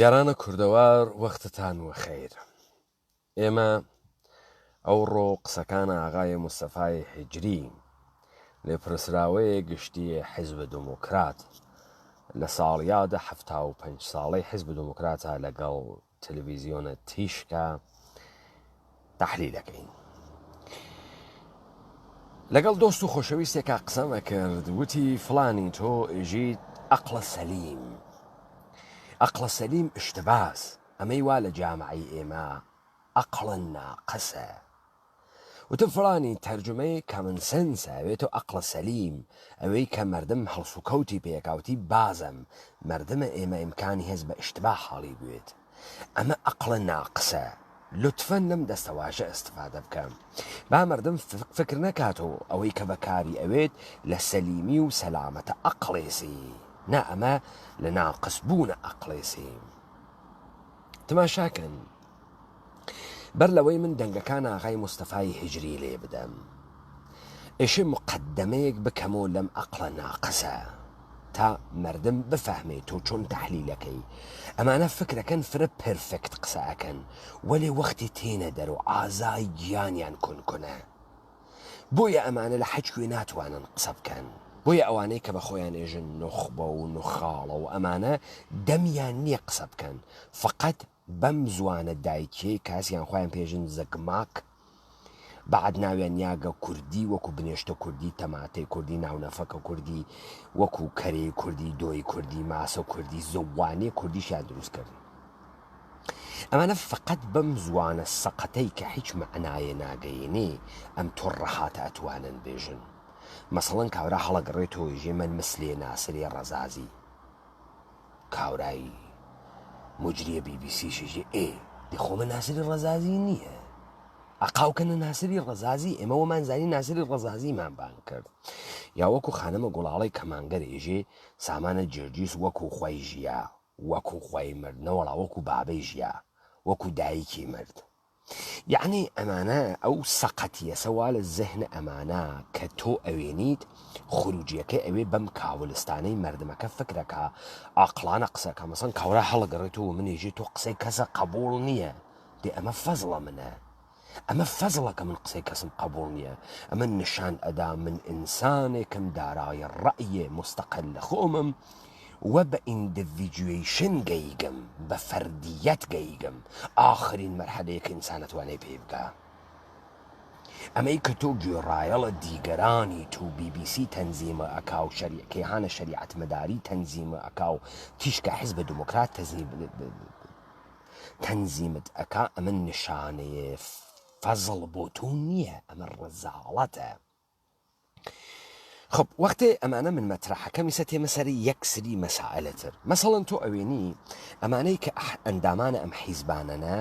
یارانە کوردەوار وەختتان وەخەیر. ئێمە ئەوڕۆ قسەکانە ئاغای موستەفای حیجری لێپرسراوەیە گشتیە حیزب دموکرات لە ساڵیادە 75 ساڵەی حیزب دموکراتە لەگەڵ تەلەڤیزیۆنە تیشکە تەحلیلەکەین. لەگەڵ دۆست و خۆشەویستێکا قسەمە کرد، وتی فلانی تۆ ئێژیت ئەقڵە سەلیم. ئەقڵە سەلیم ئشتباس، ئەمەی وا لە جامعی ئێمە ئەقڵە ناقەسە. وتم فلانی تەرجمەی کامن سنسە، ئەوێتە ئەقڵە سەلیم، ئەوەی کە مردم هەڵس و کەوتی پێکاوتی بازم مردمە ئێمە ئیمکانی هەز بە ئشتباه حاڵی بوێت. ئەمە ئەقڵە ناقسە، لطفاً لەم دەستەواژە ئەستفادە بکەم. با مردم فکر نەکاتەوە ئەوەی کە بەکاری ئەوێت لە سەلیمی و سەلامەتە ئەقڵێسی، نا ئەمە لە ناقس بوونە ئەقڵێسی. تماشاکەن بەر لەوەی من دەنگەکان ئاغای موستەفای حیجری لێ بدەم، ئێشێ مقدمەیەک بکەمەوە لەم ئەقڵە ناقسە تا مردم بفەهمێت تۆ چۆن تەحلیلەکەی. ئەمانە فکرەکەن فرە پرفکت قسەکەن، وەلێ وەختی تێنە دەرو ئازای گیانیان کونکونە. بۆیە ئەمانە لە حەجکوێ ناتوانن قسە بکەن، بۆیە ئەوانەی کە بە خۆیان ئێژن نوخبە و نوخاڵە و ئەمانە دەمیان نییە قسە بکەن، فقط بەم زوانە دایکێ کاسیان خۆیان پێژن زەگماک، بعد ناویان یاگە کوردی وەکو بنێشتە کوردی، تەماتەی کوردی، ناونەفەکە کوردی، وەکو کەرەی کوردی، دۆی کوردی، ماسە کوردی، زەوانێ کوردیشیان دروست کردن. ئەمانە فقط بەم زوانە سەقەتەی کە هیچ معنایە ناگەیەنێ ئەم تۆ ڕەهاتە ئەتوانن بێژن. مەسەڵەن کاورا هەڵەگەڕێتەوە ژێ من مسلێ ناسرێ ڕەزازی، کاورایی مجریە BBC شێژێ دەخۆ من ناسری ڕەزازی نییە، ئەقاوکەنە ناسری ڕەزازی، ئێمە وەمانزانی ناسری ڕەزازیمان بان کرد. یا وەکو خانەمە گوڵاڵی کەمانگەر ئێژێ سامانە جرجیس وەکو خۆی ژیا، وەکو خۆی مرد، نەوەڵا وەکو بابەی ژیا، وەکو دایکی مرد. یعنی ئەمانە ئەو سەقەتیە سەوا لە زەهنە ئەمانە کە تۆ ئەوێنیت خروجیەکە ئەوێ بەم کاولستانەی مردمەکە فکرەکە ئاقلانە قسەکە. مەسەن کاورا هەڵەگەڕێتەوە منێژێ تۆ قسەی کەسە قبول نییە، دێ ئەمە فەزڵە منە، ئەمە فەزڵەکە من قسەی کەسم قبول نییە. ئەمە نیشان ئەدا من ئینسانێکم دارای ڕەئیە مستەقل لە خۆمم و بە ئیندڤیدوێشن گەیگم، بە فەردیەت گەیگم. ئاخرین مەرحەلەیەکە ئینسانەتوانێ پێ بکە. ئەمەی کە تۆ گوێڕایەڵە دیگەرانی تو BBC تەنزیمە ئەکا و کێهانە شەریعەت مەداری تەنزیمە ئەکا و تیشکە حیزب دموکرات تەنزیمت ئەکا، ئەمە نیشانەیە فەزڵ بۆ تۆ نییە، ئەمە ڕەزاڵەتە. خب وەختێ ئەمانە من مەترەحەکەم ویسە تێمە سەری یەک سری مەسائلەتر. مەسەڵەن تۆ ئەوێنی ئەمانەی کە ئەندامانە ئەم حیزبانەنە،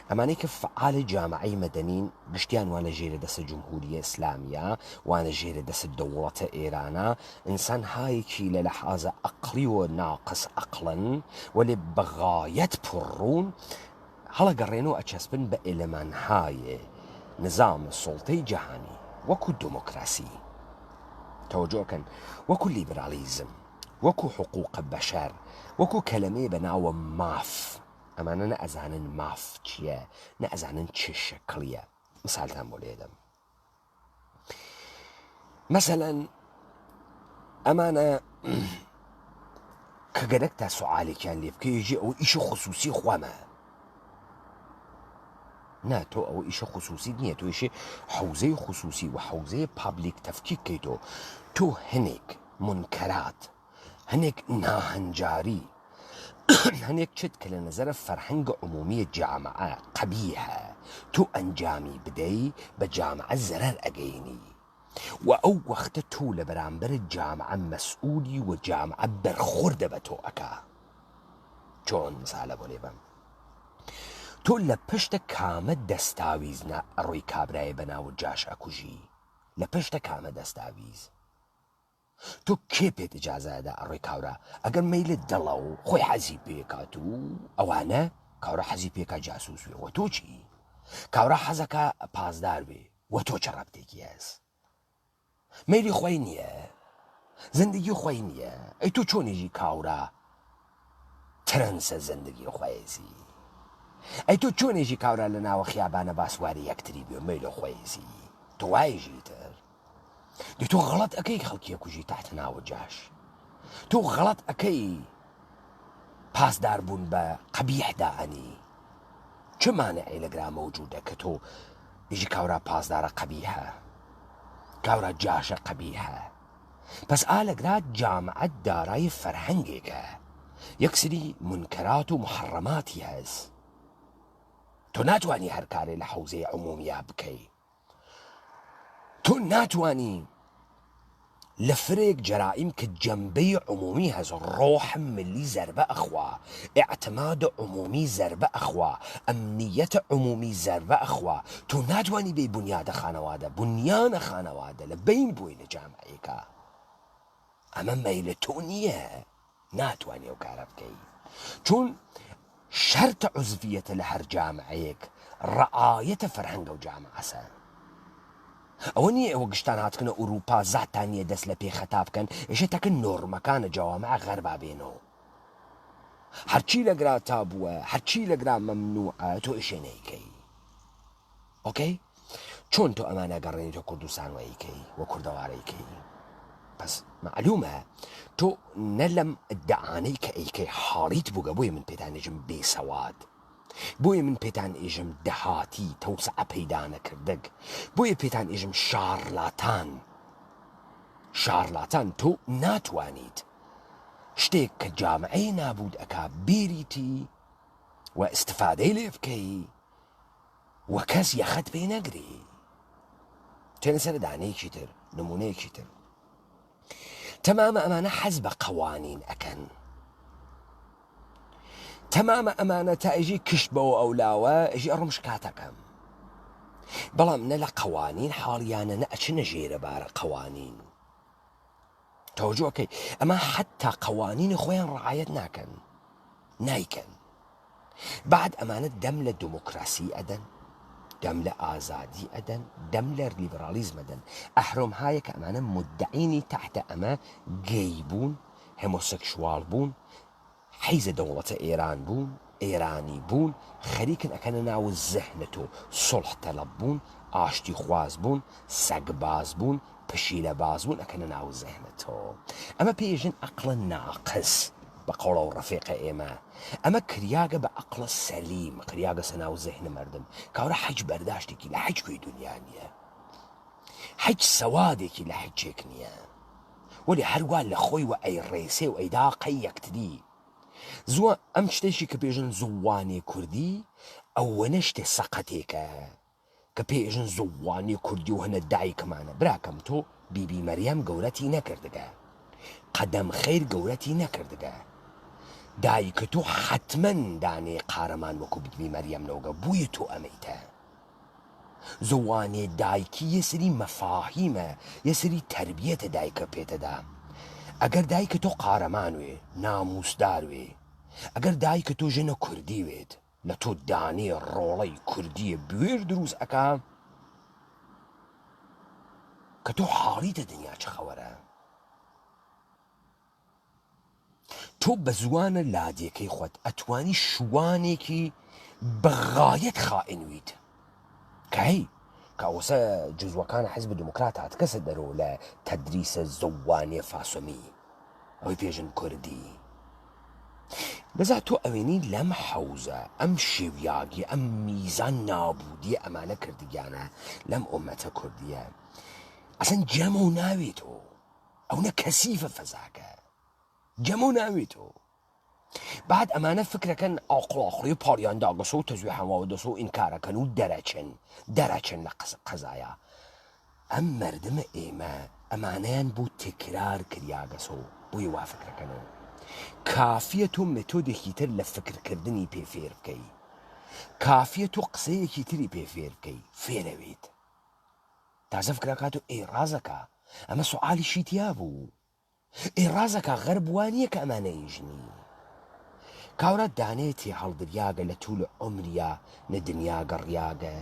ئەمانەی کە فعال جامعەی مەدەنین، گشتیان وانە ژێرە دەسە جمهوریە ئیسلامیە، وانە ژێرە دەسە دەوڵەتە ئێرانە، ئینسان هایەکی لە لەحازە ئەقلی و ناقس ئەقڵن وەلێ بەغایەت پڕڕوون، هەڵەگەڕێنەوە ئەچەسبن بە ئێلەمانهایە نظامە سوڵتەی جەهانی وەکو دموکراسی، تەوەجۆکەن وەکو لیبرالیزم، وەکو حقوق بەشەر، وەکو کەلەمەیە بە ناوە ماف. ئەمانە نە ئەزانن ماف چییە، نە ئەزانن چ شەکڵیە. مثالتان بۆ لێدەم. مەسەلەن ئەمانە کە گەرەک تا سوعالێکیان لێ بکەیژێ ئەوە ئیشە خصوصی خوامە. نا تۆ ئەوە ئیشە خصوصی نییە، تۆ ئیشێ حوزەی خصوصی و حوزەیە پابلیک تەفکیک کەیتۆ. تۆ هەنێک منکەرات، هەنێک ناهەنجاری، هەنێک چت کە لە نەزەرە فەرهەنگە عمومیە جامعە قەبیحە، تۆ ئەنجامی بدەی بە جامعە زەرەر ئەگەینی، و ئەو وەختە تۆ لە بەرامبەر جامعە مەسئولی و جامعە بەرخوردە بە تۆ ئەکا. چۆن مثالە بۆ لێ بەم، تۆ لە پشتە کامە دەستاویز ڕۆی کابرایە بەناوە جاش ئەکوژی، لە پشتە کامە دەستاویز تۆ کێ پێت ئیجازەدا ئەڕۆی کاورا؟ ئەگەر مەیلت دڵە و خۆی حەزی پێکات و ئەوانە کاورا حەزی پێکا جاسوس بێ، وە تۆ چی؟ کاورا حەزەکە پازدار بێ، وە تۆ چە ڕەبتێکی هەست؟ مەیلی خۆی نییە، زندگی خۆی نییە، ئەی تۆ چۆنێژی کاورا ترەنسە زندگی خۆیزی ئەی تۆ چۆنێژی کاورە لە ناوە خیابانە باسواری یەکتری بێ مەی لە خۆیزی تۆ وایژی تر دی تۆ غەڵەت ئەەکەی خەڵکیە کوژی تحت ناوە جاش تۆ غەڵەت ئەەکەی پاسدار بوون بە قەبیحدائەنی چ مانعی لەگرا مەوجودە کە تۆ بژی کاورا پاسدارە قەبیحە کاورا جاشە قەبیحە پس ئالەگرا جامعەت دارای فەرهەنگێکە یەکسری منکەرات و محەڕەماتی هەست تۆ ناتوانی هەر کارێ لە حەوزەی عمومیە بکەی تۆ ناتوانی لە فرێک جەرائیم کە جەمبەی عمومی هەز ڕۆحم ملی زەربە ئەخوا ئیعتماد عمومی زەربە ئەخوا ئەمنیەتە عمومی زەربە ئەخوا تۆ ناتوانی بێی بنیادە خانەوادە بنیانە خانەوادە لە بین بووی لە جامعەیەکە ئەمە مەیلە تۆ نییە ناتوانی ئەو کارە بکەی چون شەرتە عوزڤیەتە لە هەر جامعەیەک ڕعایەتە فەرهەنگە و جامعەسە ئەوە نییە ئەوە گشتان هاتکنە ئوروپا زاتان نیە دەست لە پێ خەتا بکەن ئێشە تەکە نۆرمەکانە جەوامع غەربا بێنەوە هەرچی لەگرا تا بووە هەرچی لەگرا مەمنوعە تۆ ئێشێنەیکەی ئۆکەی چۆن تۆ ئەمانە گەڕێنی تۆ کوردستان وەیکەی وە کوردەوارەیکەی پس معلومە تۆ نە لەم ئەدعانەی کە ئەیکەی حاڵیت بووگە بۆیە من پێتان ئێژم بێسەواد بۆیە من پێتان ئێژم دەهاتی تەوسعە پەیدا نەکردەک بۆیە پێتان ئێژم شارلاتان تۆ ناتوانیت شتێک کە جامعەی نابود ئەکا بیریتی و ئستفادەی لێ بکەی و کەس یەخەت پێ نەگری تێنە سەر دانەیەکی تر نمونەیەکی تر تەمامە ئەمانە حەز بە قەوانین ئەکەن تەمامە ئەمانە تا ئێژی کشت بەوە ئەولاوە ئێژی ئەڕۆم شکاتەکەم بەڵام نە لە قەوانین حاڵیانە نە ئەچنە ژێرە بارە قەوانین تەوەجۆکەی ئەمە حتا قەوانینی خۆیان ڕعایەت ناکەن نایکەن بعد ئەمانە دەم لە دموکراسی ئەدەن دەم لە ئازادی ئەدەن دەم لە لیبرالیزم ئەدەن ئەحرۆم هایە کە ئەمانە مدعینی تحتە ئەمە گەی بوون هۆمۆسێکشواڵ بوون حیزە دەوڵەتە ئێران بوون ئێرانی بوون خەریکن ئەکەنە ناو زەحنەت و سڵح تەلەب بوون ئاشتی خواز بوون سەگباز بوون پشیلە باز بوون ئەکەنە ناو زەحنەتەوە ئەمە پێژن عەقڵە ناقص بە قەوڵە و ڕەفیقە ئێمە ئەمە کریاگە بە عەقڵە سەلیم کریاگە سەناو زەحنە مەردم کاورە حەج بەرداشتێکی لە حەج کوێی دنیا نییە حەج سەوادێکی لە حەجێک نییە وەلی هەروە لە خۆی و ئەی ڕێسێ و ئەیدا قەی یەکتری زووە ئەم شتێکی کە پێژن زووانی کوردی ئەوەنە شتێ سەقەتێکە کە پێژن زووانی کوردی و هەنە دایکمانە براکەم تۆ بیبی مەریەم گەورەتی نەکردگە قەدەم خەیر گەورەتی نەکردگە دایکە تۆ حتمەن دانێ قارەمان وەکو بیبی مەریەم نەوەگە بووی تۆ ئەمەیتە زووانێ دایکی یەسری مەفاهیمە یەسری تربیەتە دایکە پێتەدا ئەگەر دایکە تۆ قارەمان وێ ناموسدار وێ ئەگەر دایکە تۆ ژنە کوردی وێت لە تۆ دانێ ڕۆڵەی کوردیە بوێر دروست ئەکا کە تۆ حاڵیتە دنیا چ خەوەرە تۆ بە زوانە لادێکەی خۆت ئەتوانی شوانێکی بەغایەت خائنویت کەی کاوەسە جزوەکانە حیزب دموکرات هات کەسە دەرەوە لە تەدریسە زەوانێ فاسۆمی ئەوەی پێژن کوردی بەزا تۆ ئەوێنی لەم حەوزە ئەم شێویاگی ئەم میزان نابودی ئەمانە کردیانە لەم ئومەتە کوردیە ئەسەن جەمە و ناوێتەوە ئەوە کەسیفە فەزاکە جەمە و ناوێتەوە بعد ئەمانە فکرەکەن ئاقڵاقڵی پاریان داگەسە و تەزوی هەواوە دەسە و ئینکارەکەن و دەرەچن لە قەزایە ئەم مەردمە ئێمە ئەمانەیان بوو تکرار کریاگەسە و بووی وا فکرەکەنەوە کافیە تۆ مێتۆدێکی تر لە فکرکردنی پێ فێر بکەی کافیە تۆ قسەیەکی تری پێ فێر بکەی فێرەوێت تازە فکرەکات و ئێڕازەکە ئەمە سوعالی شیتیا بوو ئێڕازەکە غەرب وانییە کە ئەمانەیژنی کاورە دانێتی هەڵدریاگە لە توول عمریە نە دنیا گەڕیاگە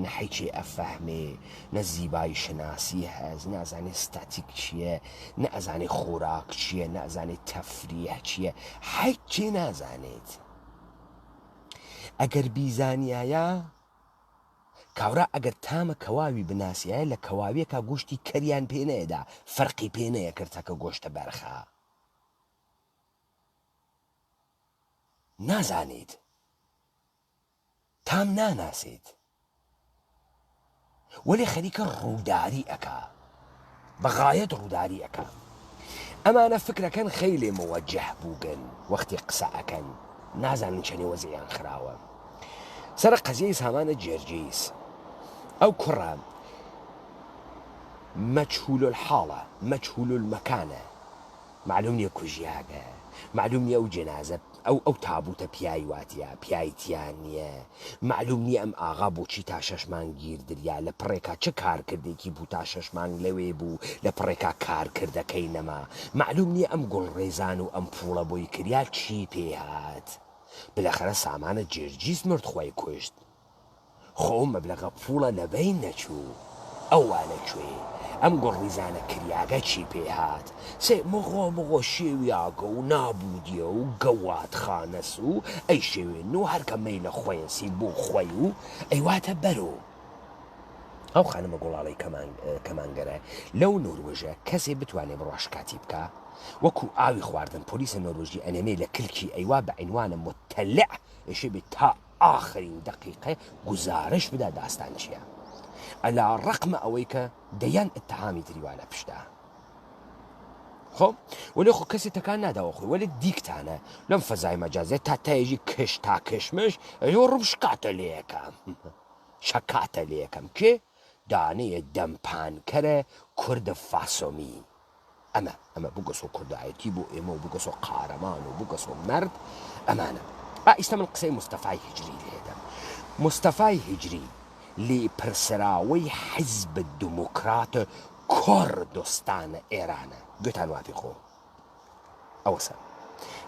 نەحیچێ ئەفەحمێ نە زیبایی شناسی هەز نازانێ ستاتیک چییە نە ئەزانێ خۆراک چییە نازانێت تەفریح چییە هیچی نازانێت ئەگەر بیزانایە کاورا ئەگەر تامە کەواوی بناسیایە لە کەواویەکە گۆشتی کەریان پێنەیەدا فەرقی پێنەیە کردەکە گۆشتە بەرخە نازانێت تام ناناسێت وەلێ خەریکە ڕووداری ئەکا بەغایەت ڕووداری ئەکا ئەمانە فکرەکەن خەیلێ مەوەجەه بووگن وەختی قسە ئەکەن نازانن چەنێ وەزیان خراوە سەرە قەزیەی سامانە جێرجیس ئەو کوڕە مەجهول الحاڵە مەجهول المەکانە معلوم نییە کوژیاگە معلوم نییە ئەو جێنازە ئەو تابوتە پیاوی واتیە پیایتیان نییە معلوم نییە ئەم ئاغا بۆچی تا 6 مانگ گیردریا لە پڕێکا چه کارکردێکی بوو تا 6 مانگ لەوێ بوو لە پڕێکا کارکردەکەی نەما معلوم نییە ئەم گوڵڕێزان و ئەم پوڵە بۆی کریا چی پێهات بلەخەرە سامانە جێرجیس مرد خۆی کوشت خۆ مەبلەغە پوڵە لەبەی نەچوو ئەوانە کوێ ئەم گۆڕیزانە کریاگە چی پێهات سێ مغۆ شێویاگە و نابودیە و گەوات خانەس و ئەی شێوێن و هەرکە مەی لە خۆیەنسی بۆ خۆی و ئەیواتە بەرۆ ئەو خانمە گوڵاڵی کەمانگەرە لەو نۆروێژە کەسێ بتوانێت بڕۆشکاتی بکە وەکو ئاوی خواردن پۆلیسە نۆروژی ئەنێمێ لە کلکی ئەیوا بە عینوانە متەلع ئێشێ بێت تا ئاخرین دقیقە گزارش بدا داستان چییە ئەلا ڕقمە ئەوەی کە دەیان ئەتهامی تریوانە پشتا خۆ وەلێ خۆ کەسی تەکان ناداوە خۆی وەلێ دیکتانە لەم فەزای مەجازێت تا تایژی کش تا کشمش ئەوە ڕم شکاتە لێ یەکەم شەکاتە لێ یەکەم کێ دانەیە دەمپانکەرە کوردە فاسۆمی ئەمە بگەسۆ کوردایەتی بۆ ئێمە و بگەسۆ قارەمان و بگەسۆ مرد ئەمانە ئیستا من قسەی مستەفای هیجری لێدەم مستەفای هیجری لێ پرسراوەی حیزب دموکراتە کوردستانە ئێرانە گوتان واپی خۆ ئەوەسە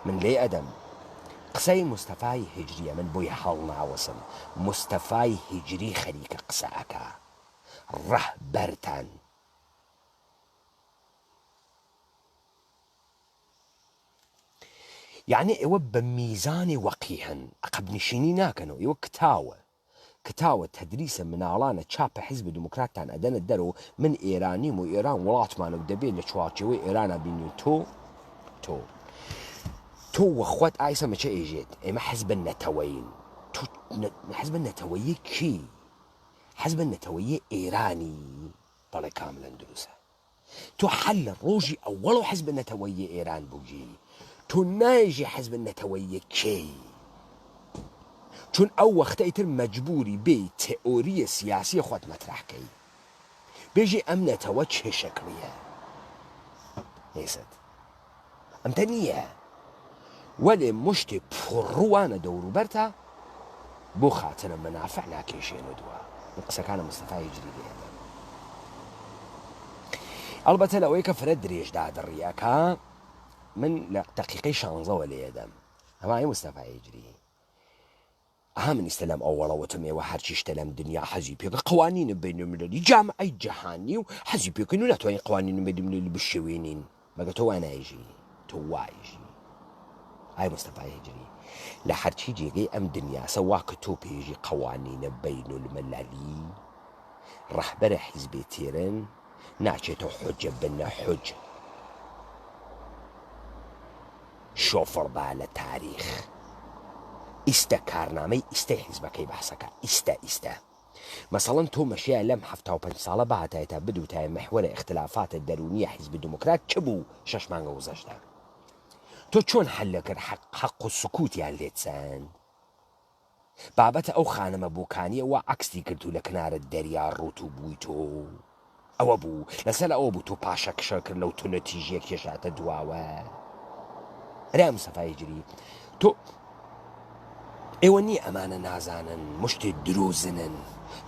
من لێ ئەدەم قسەی مستەفای هیجریە من بۆی هەڵ ناوەسم مستەفای هیجری خەریکە قسە ئەکا ڕەهبەرتان یعنی ئێوە بە میزانی وەقیهن عەقەبنشینی ناکەنەوە ئێوە کتاوە تەدریسە مناڵانە چاپە حیزب دموکراتتان ئەدەنە دەرەوە من ئێرانیم و ئێران وڵاتمانە و دەبێت لە چوارچێوەی ئێرانە بینین تۆ وەخوات ئایسە مەچە ئێژێت ئێمە حیزبە نەتەوەین حیزبە نەتەوەیی کی حیزبە نەتەوەیی ئێرانی بەڵێ کاملەن دروسە تۆ حەل لە ڕۆژی ئەوەڵ و حیزبە نەتەوەیی ئێران بووگی تۆ نایژی حیزبە نەتەوەیی کێی چون ئەو وەختە ئیتر مەجبوری بێ تئۆریە سیاسی خۆت مەترحکەی بێژی ئەم نەتەوە چێ شەکڵیە نێسەت ئەمتە نییە وەلێ مشتی پڕوانە دەوروبەرتە بۆ خاترە مەنافع ناکێشێنە دووە قسەکانە مستەفای هیجری لێنە ئەڵبەتە لەوەی کە فرە درێژدا دڕیەکە من لە دقیقەی 16ەوە لێدەم ئەمای مستەفای هیجری من ئیسلام ئەوڵەوەتم ئێوە هەرچی شتە لەم دنیا حەزی پێکە قوانینە بینالمللی جامعەی جەهانی و حەزی پێکەن و ناتوانین قوانین بینالمللی بشێوێنین مەگە تۆ وانایژی تۆ وایژی ئای مستەفای هیجری لە هەرچی جێگەی ئەم دنیاسە واکە تۆ پێژی قوانینە بینالمللی ڕەهبەرە حیزبێ تێرن ناچێتەوە حجە بنە حج شۆفڕبا لە تاریخ ئیستا کارنامەی ئیستای حیزبەکەی بەحسەکە ئیستا مەسەڵەن تۆ مەشەیە لەم 75 ساڵە بەهاتایە تا بدوتایە مەحوەرە اختلافاتە دەرونیە حیزب دموکرات چ بوو 6 مانگە وزەشدا تۆ چۆن هەلە کرد حەق و سکوتیان لێتسەن بابەتە ئەو خانەمە بووکانیە وا عەکسی کرد و لە کنارە دەریا ڕوت و بووی تۆ ئەوە بوو لەسەر ئەوە بوو تۆ پاشە کشە کرد لەو تونە تیژێک کێشاتە دواوە ئەرێ مستەفای هیجری تۆ ئێوە نییە ئەمانە نازانن مشتێ درۆزنن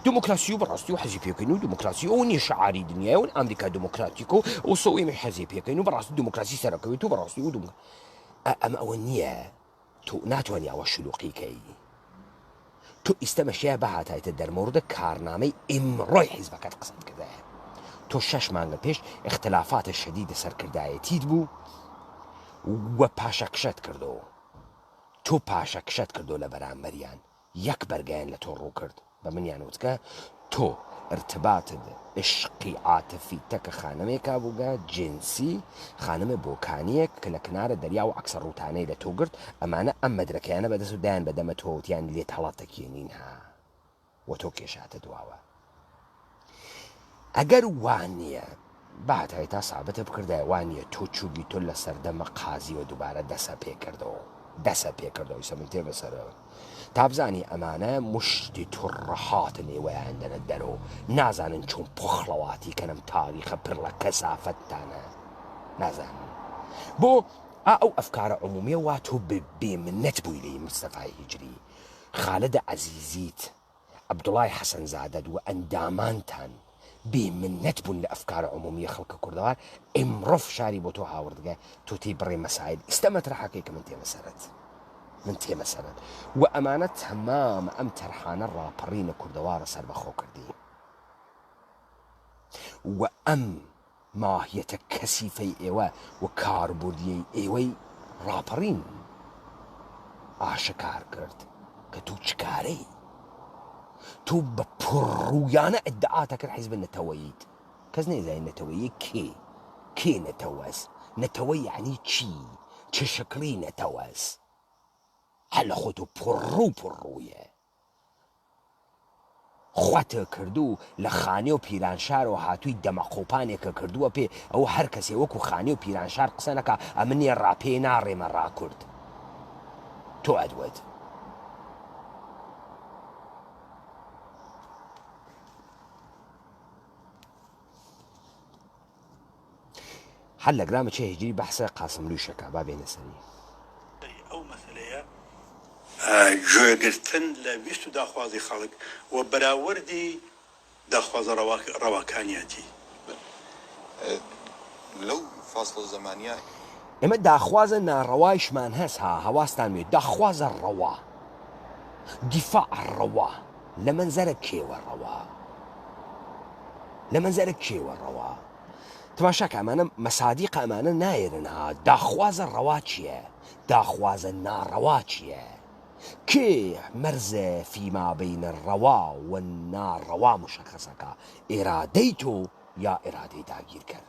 دموکراسی و بەڕاستی و حەزی پێکەین و دموکراسی ئەو نییە شعاری دنیای و ئەمریکا دموکراتیکە و ئەو سەو ئێمە حەزی پێکەین و بەڕاستی دموکراسی سەرەکەوێت و بەڕاستی و ئەمە ئەوە نییە تۆ ناتوانانی ئەوە شلوقیکەی تۆ ئیستەمەشیە بەهاتایتە دەرمەوردە کارنامەی ئیمڕۆی حیزبەکەت قسەت کردایە. تۆ 6 مانگە پێش اختلافاتە شەدیدە سەرکردایەتیت بوو وە پاشەکشەت کردەوە. تۆ پاشەکشەت کردو لە بەرامبەریان، یەک بەرگیان لە تۆ ڕوو کرد بە منیان وتکە تۆ ارتباطت عشقی عاتفی تەکە خانمێکا بووگە جنسی خانمە بۆکانیەک کە لە کنارە دەریا و عەکسە ڕووتانەی لە تۆ گرت. ئەمانە ئەم مەدرەکەیانە بەدەست و دایان بەدەمە تۆوتیان لێت هەڵەتەکێنین ها وە تۆ کێشاتە دواوە. ئەگەر وان نییە بەهاتای تا سابەتە بکردای وان نییە تۆ چووگی تۆ لە سەردەمە قازیوە دووبارە دەسە پێکردەوە ئیسە من تێ بەسەرەوە تا بزانی ئەمانە مشتی توڕەحاتن ئێوەیان دەنە دەرەوە نازانن چۆن پۆخڵەواتی کەنم تاریخە پڕ لە کەسافتانە نازانن بۆ ئەو ئەفکارە عمومیە وا تۆ بێمنەت بووی لێی مستەفای هیجری خالدە عەزیزیت عەبدوڵای حەسەنزادەت و ئەندامانتان بێمنەت بوون لە ئەفکارە عمومیە خەڵکە کوردەوار ئیمڕۆ فشاری بۆ تۆ هاوردگە تۆ تێی بڕێ مەسائل ئیستەمە تەرحەکەی کە من تێمەسەرت و ئەمانە تەمامە ئەم تەرحانە ڕاپەڕینە کوردەوارە سەربەخۆ کردی و ئەم ماهیەتە کەسیفەی ئێوە و کاربوردیەی ئێوەی ڕاپەڕین ئاشکار کرد کە توو چکارەی تۆ بە پڕڕوویانە ئەدعاتە کرد حیزب نەتەوەییت کەس نەیزانێت نەتەوەیی کێ نەتەوەس نەتەوە یعنی چی چ شکلی نەتەوەس هەر لە خۆت و پڕڕوویە خواتە کردو لە خانێ و پیرانشارەوە هاتووی دەمەقۆپانێکە کردووە پێ ئەو هەر کەسێ وەکو خانێ و پیرانشار قسە نەکا ئەمنیە ڕاپێ ناڕێمە ڕاکورد تۆ ئەدوەت هەر لە گرامە چێ هیجری بەحسە قاسملووشەکە با بێنە سەری ئەو مەسەلەیە گوێگرتن لە ویست و داخوازی خەڵک و بەراوردی داخوازە ڕەواکانیەتی لەو فاصلە زەمانیە ئێمە داخوازە ناڕەوایشمان هەست هەواستان وێ داخوازە ڕەوا دیفاع ڕەوا لە منزەرە کێوە ڕەوا تماشاکە ئەمانە مەسادیق ئەمانە نایێرن ها داخوازە ڕەوا چییە داخوازە ناڕەوا چییە کێ مەرزە فیما بینە ڕەوا و ناڕەوا مشەخەسەکە ئێرادەی تۆ یا ئێرادەی داگیرکەر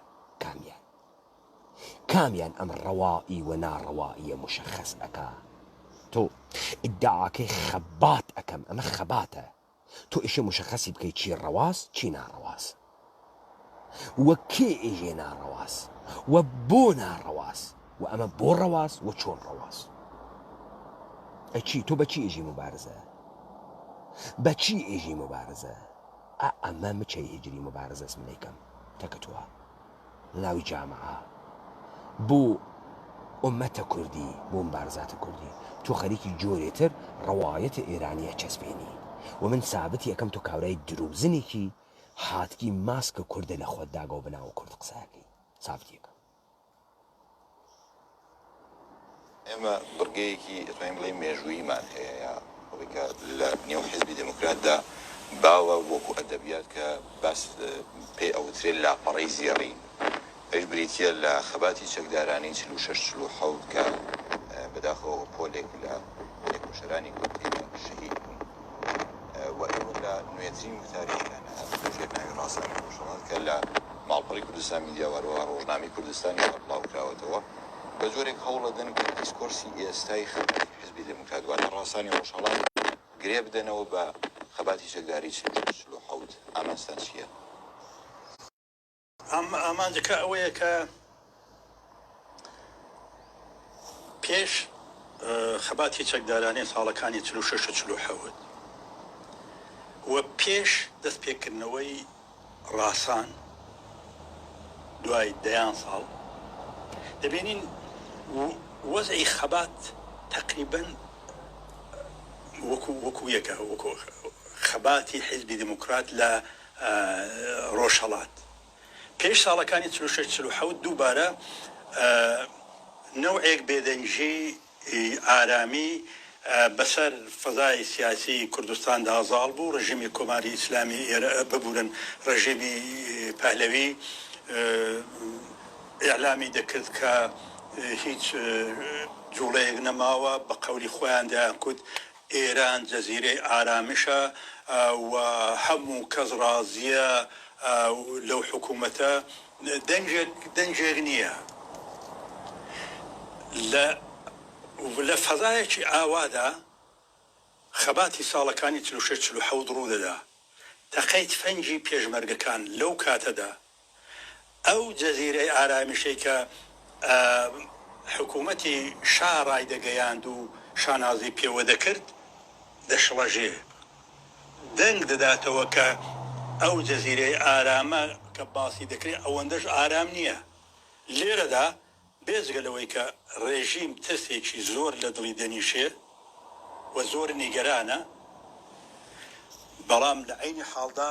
کامیان ئەم ڕەوایی و ناڕەواییە مشەخەس ئەکا تۆ ئیدعاکەی خەبات ئەەکەم ئەمە خەباتە تۆ ئیشە مشەخەسی بکەیت چی ڕەواس چی ناڕەواس وە کێ ئێژێ ناڕەواس و بۆ ناڕەواس و ئەمە بۆ ڕەواس و چۆن ڕەواس ئەچی تۆ بەچی ئێژی مبارزە ئەمە مچەی هیجری مبارزە اسمنەیکەم تەکەتووە ناوی جامعە بۆ ئومەتە کوردی بۆ مبارزاتە کوردی تۆ خەریکی جۆرێتر ڕەوایەتە ئێرانیە چەسبێنی و من سابەتی یەکەم تۆ کاورای دروزنێکی هاتکی ماسکە کوردە لە خۆت داگە و بناوە کورد قسەکەی سابتیەکە ئێمە بڕگەیەکی ئەتوانین بڵێ مێژوویمان هەیە کە لە نێو حیزبی دموکراتدا باوە وەکو ئەدەبیات کە باس پێ ئەوترێت لاپەڕەی زێڕی ئەش بریتە لە خەباتی چەکدارانی 46-47 کە بەداخەوە پۆلێک لە لێکۆشەرانی کوردی شەهید بوون و ئێوە لە نوێترین تاریخیانە ژێر ناوی ڕاستانی ڕۆژهەڵات کە لە ماڵپەڕی کوردستان میدیاوارەوە ڕۆژنامی کوردستانی بڵاوکراوەتەوە بە جۆرێک هەوڵەدەن کە دیسکۆرسی ئێستای خەباتی حیزبی دموکرات واتە ڕاستانی ڕۆژهەڵات گرێ بدەنەوە بە خەباتی چەکداری 46-47 ئامانجتان چییە؟ ئامانجەکە ئەوەیە کە پێش خەباتی چەکدارانی ساڵەکانی 46-47 و پێش دەستپێکردنەوەی ڕاسان دوای دەیان ساڵ دەبینین وەزعی خەبات تقریبا وەکو یەکە وەکو خەباتی حیزبی دموکرات لە ڕۆژهەڵات پێش ساڵەکانی 46-47 دووبارە نەوعێک بێدەنجی ئارامی بەسەر فەزای سیاسی کوردستان دازاڵ بوو ڕژیمی کۆماری ئیسلامی ئێرە ببورن ڕژیمی پەهلەوی ئیعلامی دەکرد کە هیچ جوڵەیەک نەماوە بە قەولی خۆیان دەیانکوت ئێران جەزیرەی ئارامشە و هەموو کەس ڕازیە لەو حکوومەتە دەنجێک نییە لە فەزایەکی ئاوادا خەباتی ساڵەکانی 46-47 ڕوودەدا تەقەی تفەنگی پێشمەرگەکان لەو کاتەدا ئەو جەزیرەی ئارامشەی کە حکوومەتی شا ڕایدەگەیاند و شانازی پێوە دەکرد دەشڵەژێ دەنگ دەداتەوە کە ئەو جەزیرەی ئارامە کە باسی دەکرێت ئەوەندەش ئارام نییە لێرەدا بێزگەلەوەی کە ڕێژیم تەسێکی زۆر لە دڵی دەنیشێ و زۆر نیگەرانە بەڵام لە عینی حاڵدا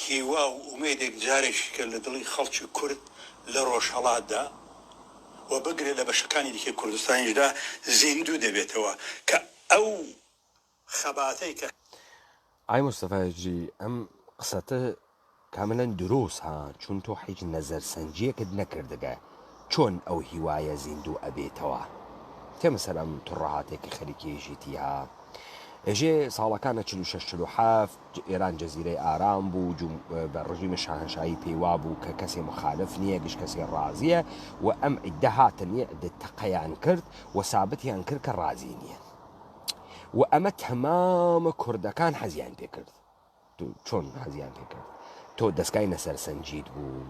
هیوا و ئومێدێک جارێکی کە لە دڵی خەڵکی کورد لە ڕۆژهەڵاتدا و بگرێت لە بەشەکانی دیکە کوردستانیشدا زیندوو دەبێتەوە کە ئەو خەباتەی کە ئای مستەفاجی ئەم قسەتە کاملەن دروست ها چون تۆ هیچ نەزەرسەنجیەکت نەکردگە چۆن ئەو هیوایە زیندوو ئەبێتەوە تێمە سەر ئەم توڕەهاتێکی خەریکێژیتی ها ئێژێ ساڵەکانە 46-47 ئێران جەزیرەی ئارام بوو بە ڕژیمە شاهنشایی پێیوا بوو کە کەسێ مخالف نییە گشت کەسێ ڕازیە و ئەم عیددە هاتن تەقەیان کرد و سابتیان کرد کە ڕازی نییە و ئەمە تەمامە کوردەکان حەزیان پێ کرد چۆن حەزیان پێ کرد تۆ دەستگای نەسەرسەنجید بوو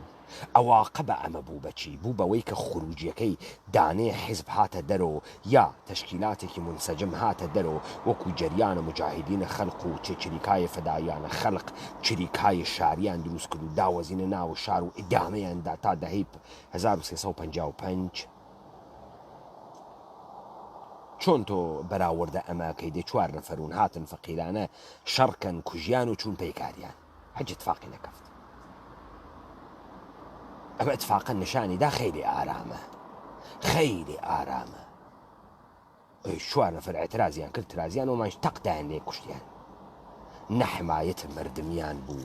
ئەواقە بە ئەمە بوو بەچی بوو بەوەی کە خروجیەکەی دانێ حیزب هاتە دەرەوە یا تەشکیلاتێکی منسەجم هاتە دەرەوە وەکو جەریانە مجاهدینە خەلق و چریکای فەدایانە خەلق چریکای شاریان دروست کرد و داوەزینە ناو شار و ئیدامەیاندا تا دەهەی 1355 چۆن تۆ بەراوردە ئەماکەی دێ 4 نەفەرون هاتن فەقیرانە شەڕکەن کوژیان و چوون پەیکاریان حەج اتفاقی نەکەفت ئەمە اتفاقا نیشانیدا خەیلی ئارامە خەیلی ئارامە 4 نەفەر ئەترازیان کرد ترازیان و ماش تەقدایان لێ کوشتیان نە حمایەت مردمیان بوو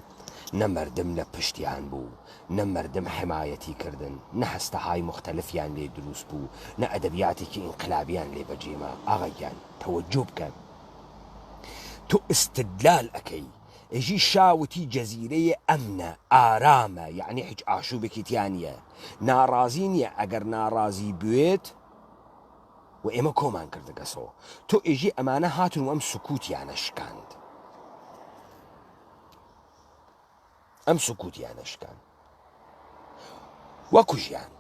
نە مردم لە پشتیان بوو نە مردم حمایەتی کردن نە هەستەهای مختلفیان لێ دروست بوو نە ئەدەبیاتێکی ئینقلابیان لێ بەجێما ئاغایان تەوەجۆ بکەن تۆ استدلال ئەەکەی ئێژی شاوتی جەزیرەیە ئەمنە ئارامە یعنی هیچ ئاشوبێکی تیانە ناڕازی نییە ئەگەر ناڕازی بوێت و ئێمە کۆمان کردگەسەوە تۆ ئێژی ئەمانە هاتن و ئەم سکووتیانە شکاند ئەم سکووتیانە شکاند وەکو ژیان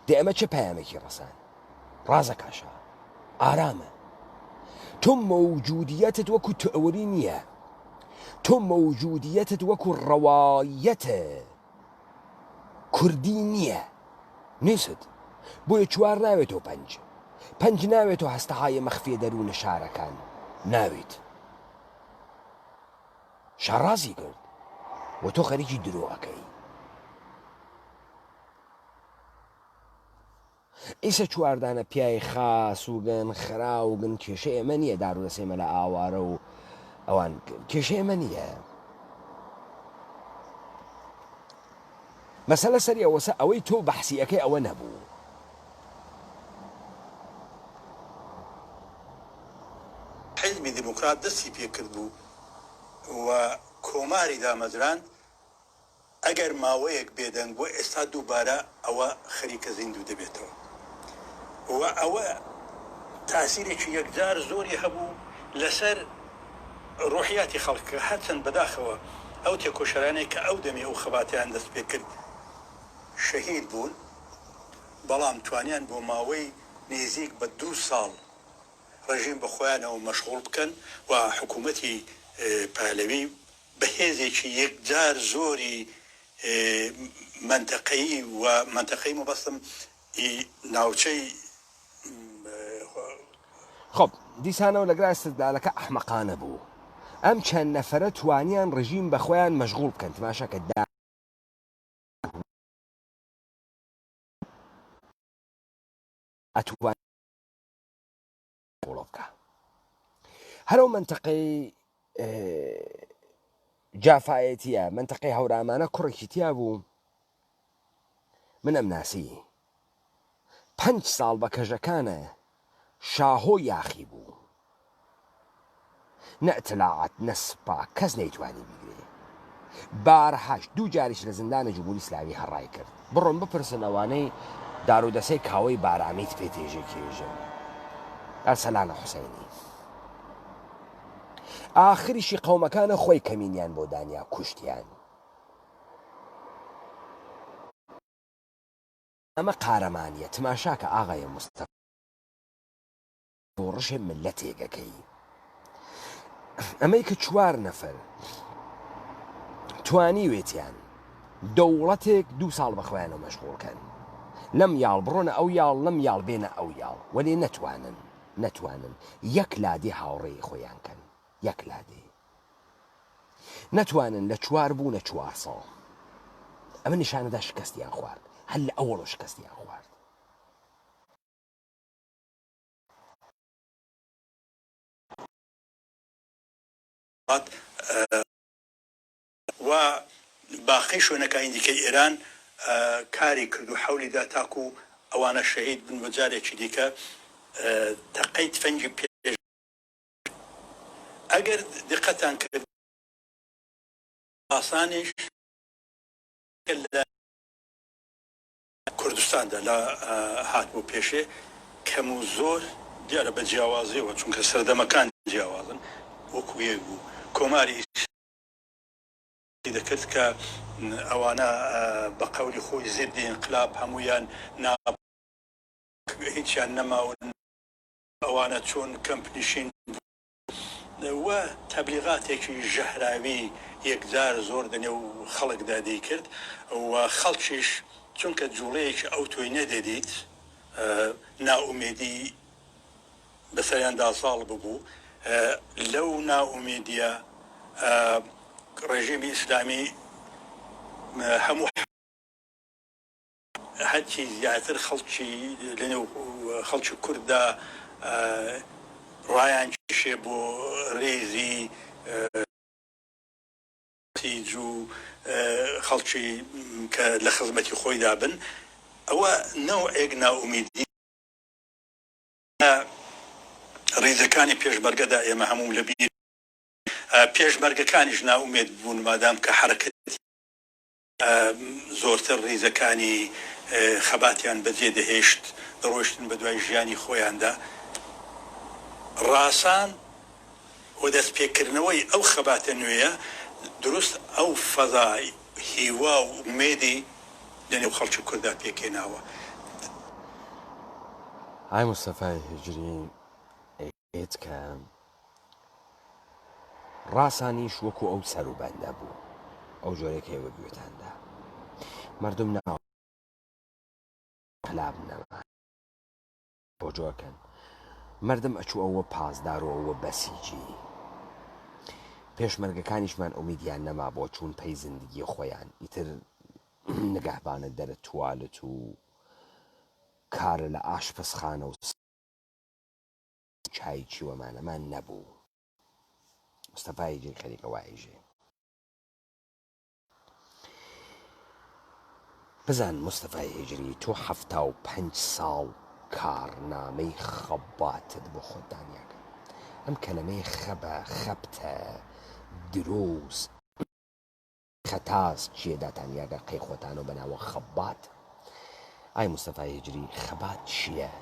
دێ ئەمە چه پەیامێکی ڕەسان ڕازە کاشە ئارامە تۆ مەوجودیەتت وەکو تەوەری نییە تۆ مەوجودیەتت وەکو ڕەوایەتە کوردی نییە نیست بۆیە 4 ناوێتەوە 5 ناوێتەوە هەستەهای مەخفیە دەروونە شارەکان ناوێت شارازی کرد و تۆ خەریکی درۆەکەی ئیسە 4 پیای خاس وگەن خراوگن کێشە ئێمە نییە دارو دەسێمە لە ئاوارە و ئەوان کێشە ئێمە نییە مەسەلە سەری ئەوەسە ئەوەی تۆ بەحسیەکەی ئەوە نەبوو حیزبی دیموکرات دەستی پێ کرد بوو و کۆماری دامەزران ئەگەر ماوەیەک بێدەنگ بۆ ئێستا دووبارە ئەوە خەریکە زیندوو دەبێتەوە و ئەوە تاسیرێکی یەکجار زۆری هەبوو لەسەر ڕۆحیاتی خەڵکە هەرچەند بەداخەوە ئەو تێکۆشەرانەی کە ئەو دەمێ ئەو خەباتیان دەست پێ کرد شەهید بوون بەڵام توانیان بۆ ماوەی نێزیک بە 2 ساڵ ڕژیم بە خۆیانەوە مەشغوڵ بکەن و حکوومەتی پەهلەوی بەهێزێکی یەکجار زۆری منتەقەیی و منتەقەی مەبەستم ناوچەی خۆب دیسانەوە لەگرای استدلالەکە ئەحمەقانە بوو ئەم چەند نەفەرە توانیان ڕژیم بە خۆیان مەشغوڵ بکەن تماشاکە ئەتوان قوڵە بکە هەرەو منتەقەی جافایەتیە منتەقەی هەورامانە کوڕێکی تیا بوو من ئەم ناسی 5 ساڵ بە کەژەکانە شاهۆ یاخی بوو نەتەلاعات نەسپا کەس نەیتوانی بیگرێ بارهاش 2 جاریش لە زندانە جمهوری ئیسلامی هەڕای کرد بڕۆن بپرسن ئەوانەی دارودەسەی کاوەی بارامیت پێ تێژێ کێژن ئەرسەلانە حوسەینی ئاخریشی قەومەکانە خۆی کەمینیان بۆ دانیا کوشتیان ئەمە قارەمانیە تماشاکە ئاغای مستەفا بۆ ڕژێ ملەتێکەکەی ئەمەی کە 4 نەفەر توانی وێتیان دەوڵەتێک 2 ساڵ بەخۆیانەوە مەشغوڵکەن لەم یاڵ بڕۆنە ئەو یاڵ لەم یاڵ بێنە ئەو یاڵ وەلێ نەتوانن یەک لادێ هاوڕێی خۆیان کەن یەک لادێ نەتوانن لە 4 بوونە 4 ساڵ ئەمە نیشانەدا شکستیان خوارد هەر لە ئەوڵۆ شکستیان خوارد و باقی شوێنەکانی دیکەی ئێران کاری کرد و حەولیدا تاکو ئەوانە شەهید بن بە جارێکی دیکە تەقەی تفەنگی پێش ئەگەر دقەتان کرد ئاسانیش لە کوردستاندا لە هات بۆ پێشێ کەم و زۆر دیارە بە جیاوازیەوە چونکە سەردەمەکان جیاوازن وەکو یەک بوو کۆماری دەکرد کە ئەوانە بە قەولی خۆی زێدی انقلاب هەمویان هیچیان نەماون ئەوانە چۆن کەمپنیشین وە تەبلیغاتێکی ژەهراوی یەکجار زۆر دەنێ و خەڵکدا دەیکرد و خەڵکیش چونکە جوڵەیەکی ئەو تۆی نەدەدیت ناومێدی بەسەریاندا ساڵ ببوو لەو ناومێدیە ڕێژیمی ئیسلامی هەموو هەرچی زیاتر خەڵکی لەنێو خەڵکی کووردا ڕایان کشێ بۆ ڕێزی تیج و خەڵکی کە لە خزمەتی خۆی دابن ئەوە نەوعێک ناومێدی ڕێزەکانی پێشمەرگەدا ئێمە هەموو لەبیر پێشمەرگەکانیش ناومێد بوون مادام کە حرەکەتی زۆرتر ڕێزەکانی خەباتیان بەجێ دەهێشت دەڕۆیشتن بە دوای ژیانی خۆیاندا ڕاسان و دەستپێکردنەوەی ئەو خەباتە نوێیە دروست ئەو فەزای هیوا و ئومێدی لەنێو خەڵکی کووردا پێکێناوە. ئای مستەفای هێجری ئێت کە ڕاسانیش وەکو ئەو سەروبەندە بوو ئەو جۆرێک هێوە گوێتاندا مردم ناو قلاب نەما بۆ جۆکەن مردم ئەچوو ئەوە پازدار و ئەوە بەسیجی پێشمەرگەکانیشمان ئومیدیان نەما بۆ چوون پەی زندگی خۆیان ئیتر نگەهبانە دەرە توالت و کارە لە ئاشپزخانە و چای چیوەمانەمان نەبوو مستەفای جێ خەریکە وایژێ بزان مستەفای هێجری تۆ 75 ساڵ کارنامەی خەباتت بۆ خۆت دانیاکە ئەم کەلەمەی خەبە خەبتە دروست خەتاس چیەداتانیاگە قەی خۆتان و بەناوە خەبات ئای مستەفای هێجری خەبات چییە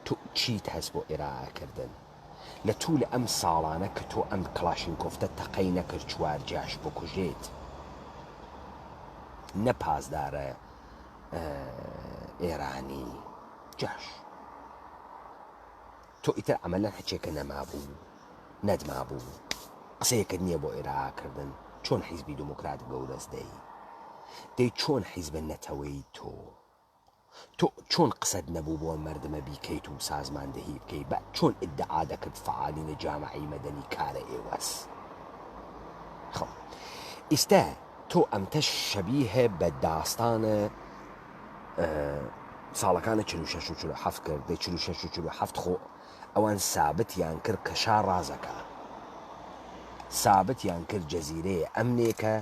تۆ چیت هەست بۆ ئێراکردن لە توولە ئەم ساڵانە کە تۆ ئەم کلاشینکۆفتە تەقەی نەکرد 4 جاش بکوژێت نە پازدارە ئێرانی جاش تۆ ئیتر ئەمەلەن هەچێکە نەمابوو نەدمابوو قسەیەکت نییە بۆ ئێراکردن چۆن حیزبی دموکرات گەورەست دەی چۆن حیزبە نەتەوەی تۆ چۆن قسەت نەبوو بۆ مردمە بیکەیت و سازماندەهی بکەی بە چۆن ئیدعا دەکرد فعالینە جامعەی مەدەنی کارە ئێوەس خۆ ئیستا تۆ ئەمتە شەبیهە بە داستانە ساڵەکانە 46 و 47 کرد دەی 46 و 47 خۆ ئەوان سابتیان کرد کە شا ڕازەکە سابتیان کرد جەزیرەیە ئەمنێکە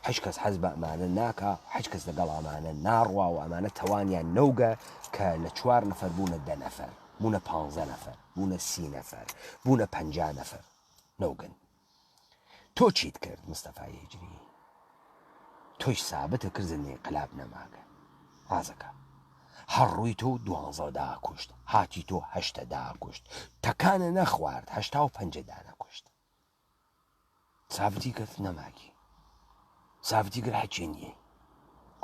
هیچ کەس حەز بە ئەمانە ناکە هیچ کەس لەگەڵ ئەمانە ناڕوا و ئەمانە تەوانیان نەوگە کە لە 4 نەفەر بوونە 10 نەفەر بوونە 15 نەفەر بوونە 30 نەفەر بوونە 50 نەفەر نەوگن تۆ چیت کرد مستەفای هیجری تۆش سابتە کرد زنێ قلاب نەماگە ڕازەکە هەڕووی تۆ 12 دا کوشت هاتی تۆ 8 دا کوشت تەکانە نەخوارد 85 دانە کوشت سابتی کرد نەماگی سابتی کرد هەچی نییە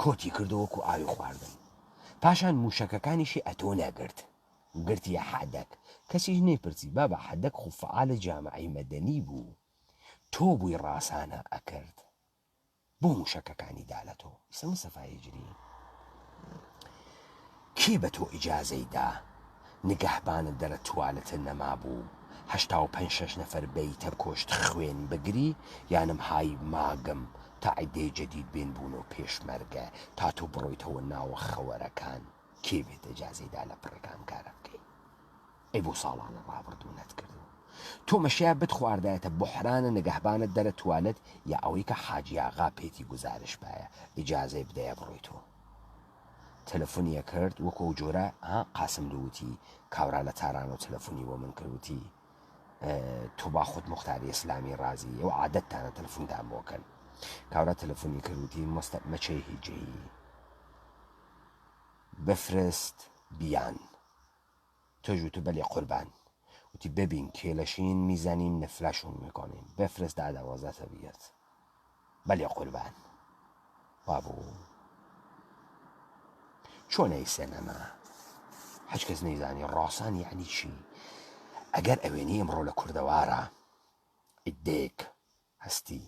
کۆتی کردەوەکو ئاوی خواردن پاشان موشەکەکانیشی ئەتۆ نەگرت گرتیە حەدەک کەسیش نێپرسی بابە حەدەک خوفعالە جامعی مەدەنی بوو تۆ بووی ڕاسانە ئەکرد بۆ موشەکەکانی دا لە تۆ ئیسە مستەفای هیجری کێ بە تۆ ئیجازەی دا نگەهبانت دەرە توالەتە نەما بوو 85 نەفەر بیتە کۆشت خوێن بگری یانم های ماگم تا عیدەی جەدید بێن بوون و پێشمەرگە تا تۆ بڕۆیتەوە ناوە خەوەرەکان کێ بێت ئیجازەیدا لە پڕەکان کارە بکەی ئەی بۆ ساڵانە ڕابردوو نەتکردو تۆ مەشیە بتخواردایەتە بحرانە نگەهبانت دەرە توالەت یا ئەوەی کە حاجیاغا پێتی گوزارش پایە ئیجازەی بدەیە بڕۆیتەوە تەلەفۆنیە کرد وەکو جۆرە قاسم لوتی کاورا لە تاران و تەلەفۆنی بۆ من کردوتی تۆ با خۆت مختاری ئیسلامی ڕازی ئەو عادەتتانە تەلەفۆندان بۆکەن کاورا تەلەفۆنی کردوتی مەچەی هیجری بفرست بیان تۆژوتو بەلێ قوربان وتی ببین کێلەشین میزانیم نفلاشون میکنیم بفرست دا 12 بیت بەلێ قوربان وابوو چۆنەی سێنەما هیچ کەس نەیزانی ڕاستان یعنی چی ئەگەر ئەوێنی ئەمڕۆ لە کوردەوارە ئیدێک هەستی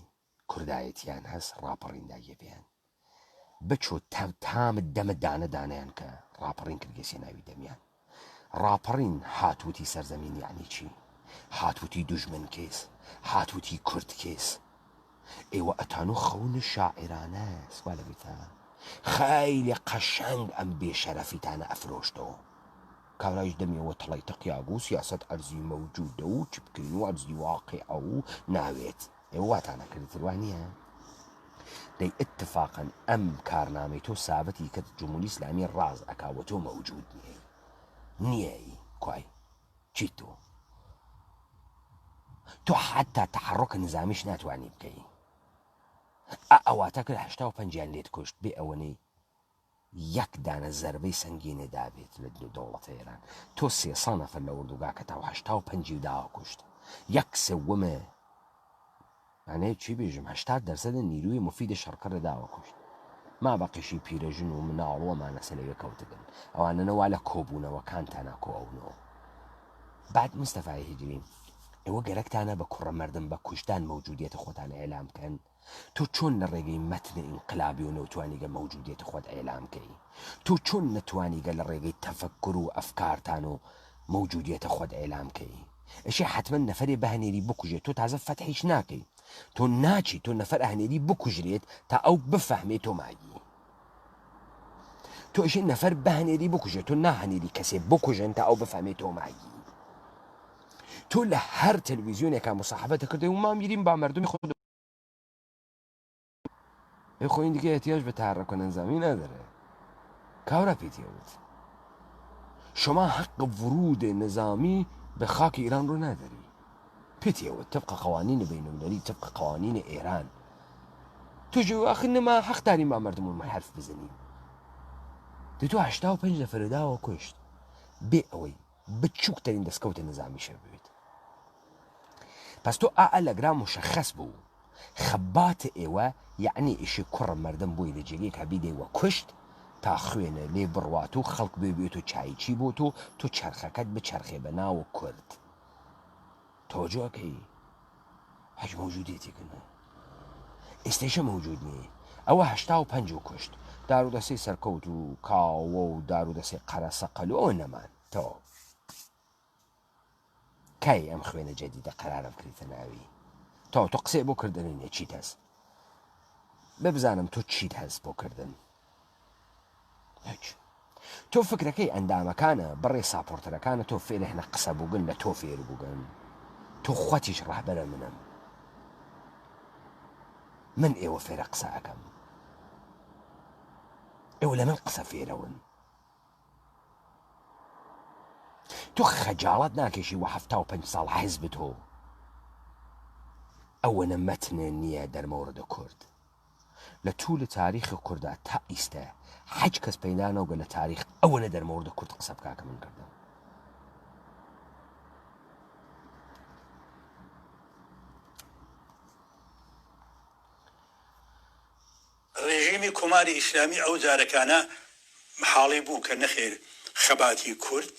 کوردایەتیان هەست ڕاپەڕیندایە بیان بچۆ تامت دەمە دانە دانیان کە ڕاپەڕین کردگەسی ناوی دەمیان ڕاپەڕین هاتووتی سەرزەمین یعنی چی هاتووتی دوژمن کێس هاتووتی کورد کێس ئێوە ئەتان و خەون شاعرانە سوا لە بیتە خەیلی قەشەنگ ئەم بێشەرەفیتانە ئەفرۆشتەوە کاورایش دەمیەوە تەڵی تەقیاگو و سیاست ئەرزی مەوجودە و چ بکەین و ئەرزی واقع ئەو ناوێت ئێوە واتانە کردتر وانە دەی اتفاقا ئەم کارنامەی تۆ سابەتی کە جمهوری ئیسلامی ڕاز ئەکاوە تۆ مەوجود نییەی کوای چیت تۆ حتا تحڕۆکە نظامیش ناتوانی بکەی ئەواتە کرد 85 لێت کوشت بێ ئەوەنەی یەک دانە زەربەی سنگینە دابێت لە دەوڵەتە ئێران تۆ 300 نەفەر لە وردوگا کە تا 85 داوا کوشت یەک سەوەمە ئەنێ چی بێژم 80% نیروی مفیدە شەڕکەرە داوا کوشت ما بەقیشی پیرەژن و مناڵوەمانە سەلەوێ کەوتگن ئەوانەنەوا لە کۆبوونەوەکانتانە کۆئەونەوە بعد مستەفای هیجرین ئێوە گەرەکتانە بە کوڕە مەردم بە کوشتان مەوجودیەتە خۆتان ئێلام بکەن تۆ چۆن لە ڕێگەی مەتنە ئینقلابی و نەوتوانیگە مەوجودیەتە خۆت ئێلام بکەی تۆ چۆن نەتوانیگە لە ڕێگەی تەفەکر و ئەفکارتان و مەوجودیەتە خۆت ئێلام بکەی ئەشی حتمما نەفەرێ بەهەنێری بکوژێت تۆ تازە فەتحیش ناکەی تۆ ناچی تۆ نەفەر ئەهنێری بکوژرێت تا ئەو بفەهمێت تۆ ماگی تۆ ئەشی نەفەر بەهەنێری بکوژێت تۆ ناهەنێری کەسێ بکوژن تا ئەو بفەهمێت تۆ ماگی تۆ لە هەر تەلەڤیزیۆنێکا مصاحبەتە کردی و ما میریم با مردمی خۆ خۆین دیگە احتیاج بە تحرک نظامی نداره کاورا پیتیوت شما حق ورود نظامی به خاک ایران رو نداری پیتیوت طبق قوانین بین المللی طبق قوانین ایران تو جو آخر ما حق داریم با مردمون حرف بزنیم تو 85 نفر داوا کشت بێ ئەوەی بچووکترین دەستکەوتە نظامیشە بێت پس تۆ ئەلەگرا مشخص بوو خەباتە ئێوە یعنی ئیشی کوڕ مردم بووی لە جێگەیەک بیدەیوە کوشت تا خوێنە لێ بڕوات و خەڵک بێت و چایچی بۆ تۆ چرخەکەت بچەرخێ بە ناوە کورد تۆجۆکەی هەج مەوجودیەتێکنە ئێستێشە مەوجود نییە ئەوە 85 کوشت دارودەسەی سەرکەوت و کاوە و دارودەسەی قەرەسەقەل و ئەوە نەمان تۆ کای ئەم خوێنە جەدیدە قەرارە بکریتە ناوی تۆ قسێ بۆ کردنێ چیت هەست ببزانم تۆ چیت هەست بۆ کردن هیچ تۆ فکرەکەی ئەندامەکانە بەڕێ ساپۆرتەرەکانە تۆ فێرە هێنە قسە بووگن لە تۆ فێر بووگەن تۆ خۆتیش ڕاهبەرە منم من ئێوە فێرە قسە ئەەکەم ئێوە لە من قسە فێرەون تۆ خەجاڵەت ناکێشی و 75 ساڵ حیزب تۆ ئەوە نەمەتنێ نییە دەرمەوردە کورد لە توولە تاریخی کووردا تا ئیستە حەج کەس پەیدانەوگە لە تاریخ ئەوە نە دەرمەوردە کورد قسە بکاکە من کردم ڕێژیمی کۆماری ئیسلامی ئەو جارەکانە حاڵی بوو کە نەخێر خەباتی کورد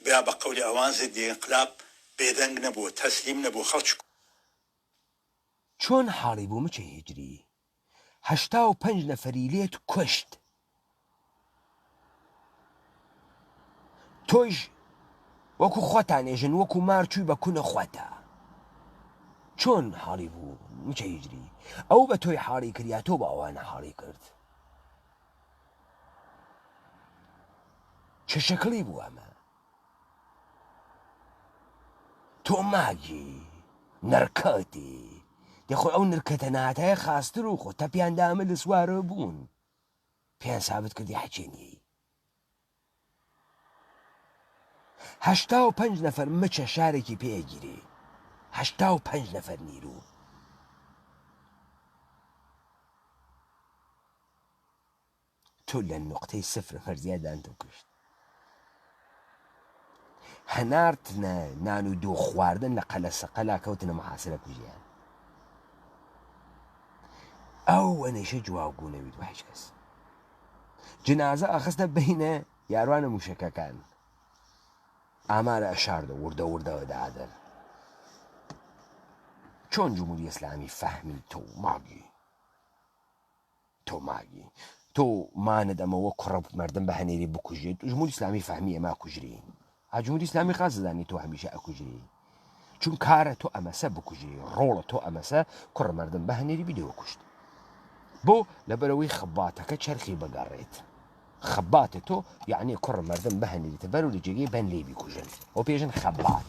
بیا بە قەولی ئەوان زیدی انقلاب بێدەنگ نەبووە تەسلیم نەبوو خەڵک چۆن حاڵی بوو مچە هیجری 85 نەفەری لێت کوشت تۆیش وەکو خۆتانێژن وەکو مارچووی بە کوونە خۆتە چۆن حاڵی بوو مچە هیجری ئەو بە تۆی حاڵی کردیا تۆ بە ئەوانە حاڵی کرد چه شەکڵی بوو ئەمە تۆ ماگی نەرکەتی دەخۆی ئەو نرکەتە ناتایە خاستر و خۆ تەپیان دامە لە سوارە بوون پێیان سابت کردی حەچێنی 85 نەفەر مچە شارێکی پێگیری 85 نەفەر نیرو تۆ لە نقطەی سفر فەرزیادان تۆ کشت هەنارتنە نان و دۆ خواردن لە قەلە سەقەلا کەوتنە محاسرە کوژیان ئەو وەنەیشە جواوگوونەویت و هیچ کەس جنازە ئەخستە بینە یاروانە موشەکەکان ئامارە ئەشاردە وردە وردەوە دادەر چۆن جمهوری ئیسلامی فەهمی تۆ ماگی تۆ مانت ئەمەوە کوڕە مەردم بە هەنێری بکوژێت و جمهوری ئیسلامی فەهمی ئەمە کوژرین جمهوری ئیسلامی خازدانی تۆ هەمیشە ئەکوژری چون کارە تۆ ئەمەسە بکوژری ڕۆڵە تۆ ئەمەسە کوڕە مەردم بە هەنێری بیدەوە کوشت بۆ لەبەرەوەی خەباتەکە چەرخی بەگەڕێت خەباتە تۆ یعنی کوڕە مەردم بە هەنێریتە بەر و لە جێگەی بەن لێ بیکوژن ئەو پێژن خەبات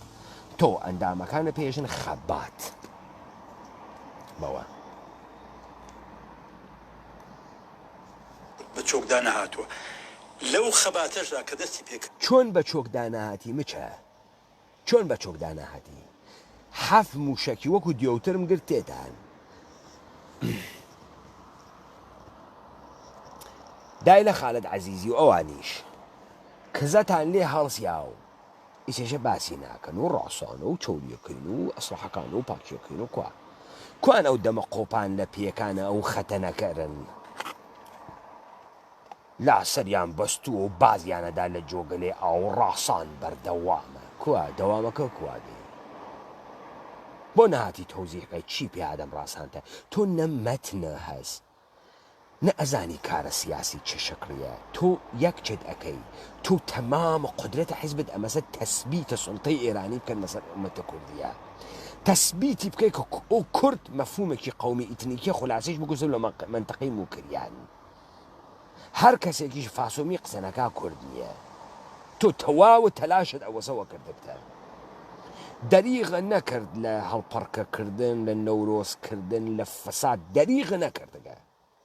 تۆ ئەندامەکانە پێژن خەبات بەوە بە چۆکدا نەهاتووە لەو خەباتەشدا کە دەستی پێکرد چۆن بە چۆکدا نەهاتی مچە چۆن بە چۆکدا نەهاتی حەف موشەکی وەکو دیۆترم گرت تێتان دای لە خالد عەزیزی و ئەوانیش کزەتان لێ هەڵسیا و ئیسێژە باسی ناکەن و ڕاسانە و چۆلیەکەین و ئەسلحەکان و پاکیەکەین و کوان ئەو دەمە قۆپان لە پێکانە ئەو خەتەنەکەرن لا سەریان بەستووە و بازیانەدا لە جۆگەلێ ئاو ڕاسان بەردەوامە دەوامەکە کوادێ بۆ نهاتی تۆزیحەکەی چی پێدەم ڕاستانتە تۆ نەمەتنە هەست نە ئەزانی کارە سیاسی چه شکلیە تۆ یەک چێت ئەەکەی تۆ تەمامە قدرەتە حیزبت ئەمەسە تەسبیتە سڵتەی ئێرانی بکەن مەسەر ئومەتە کوردیە تەسبیتی بکەی کە ئەو کورد مەفهومێکی قەومی ئیتنیکیە خولاسەیش بگوزن لە منتەقەی موکریان هەر کەسێکیش فاسۆمی قسەنەکە کورد نییە تۆ تەواوە تەلاشت ئەوەسەوە کردبتە دەریغە نەکرد لە هەڵپەڕکەکردن لە نەورۆزکردن لە فەساد دەریغە نەکردگە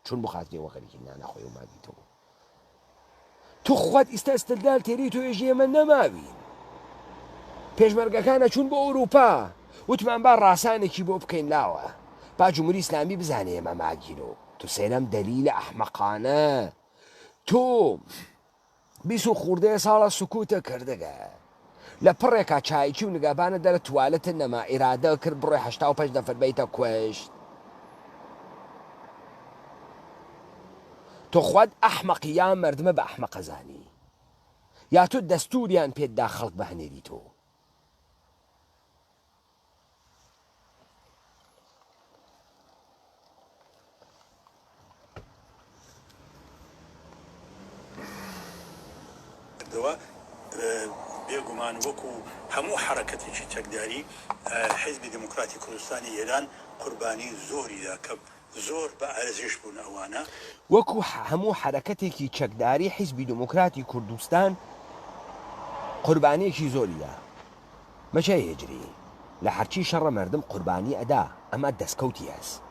چون بخاتیەوە خەریکی نانەخۆی و ماگی تۆ خۆت ئیستا ئستدلال تێری تۆ ێژی ئێمە نەماوین پێشمەرگەکانە چوون بۆ ئەوروپا وتمان با ڕاسانێکی بۆ بکەین لاوە با جمهوری ئیسلامی بزانێ ئێمە ماگیرۆ تۆ سێرەم دەلیلە ئەحمەقانە تۆ 20 خوردەیە ساڵە سکوتە کردگە لە پڕێکا چایکی و نگابانە دەرە توالەتە نەما ئێرادە کرد بڕۆی 85 نەفەر بیتە کوێشت تۆ خوات ئەحمەقی یا مردمە بە ئەحمەقەزانی یا تۆ دەستوریان پێتدا خەڵک بە هەنێری تۆ بێگومان وەکو هەموو حرەکەتێکی چەکداری حیزبی دموکراتی کوردستانی ئێران قوربانی زۆریدا کە زۆر بە ئارزش بوون ئەوانە وەکو هەموو حرەکەتێکی چەکداری حیزبی دموکراتی کوردستان قوربانیەکی زۆریە مەچە هێجری لە هەرچی شەڕە مردم قوربانی ئەدا ئەمە دەستکەوتی هەست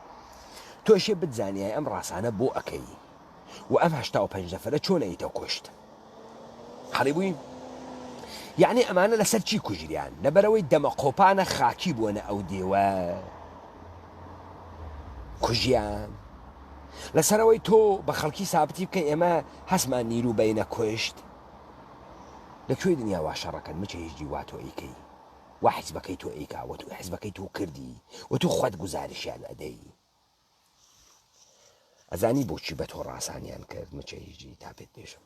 تۆشێ بتزانیای ئەم ڕاستانە بۆ ئەەکەی و ئەم 85 نەفرە چۆن ئەیتە کوشت حەڵی بووین یعنی ئەمانە لەسەر چی کوژریان لەبەرەوەی دەمەقۆپانە خاکی بوونە ئەو دێوە کوژیان لەسەرەوەی تۆ بە خەڵکی سابتی بکەین ئێمە هەسمان نیرو بەینە کوشت لەکوێ دنیا وا شەڕەکەن مچە هیچی وا تۆ ئەیکەی وا حیزبەکەی تۆ ئەیکا وە تو حیزبەکەی تۆ کردی و تو خۆت گوزارشیان ئەدەی ئەزانی بۆچی بە تۆ ڕاسانیان کرد مچە هیچی تا پێت پێشم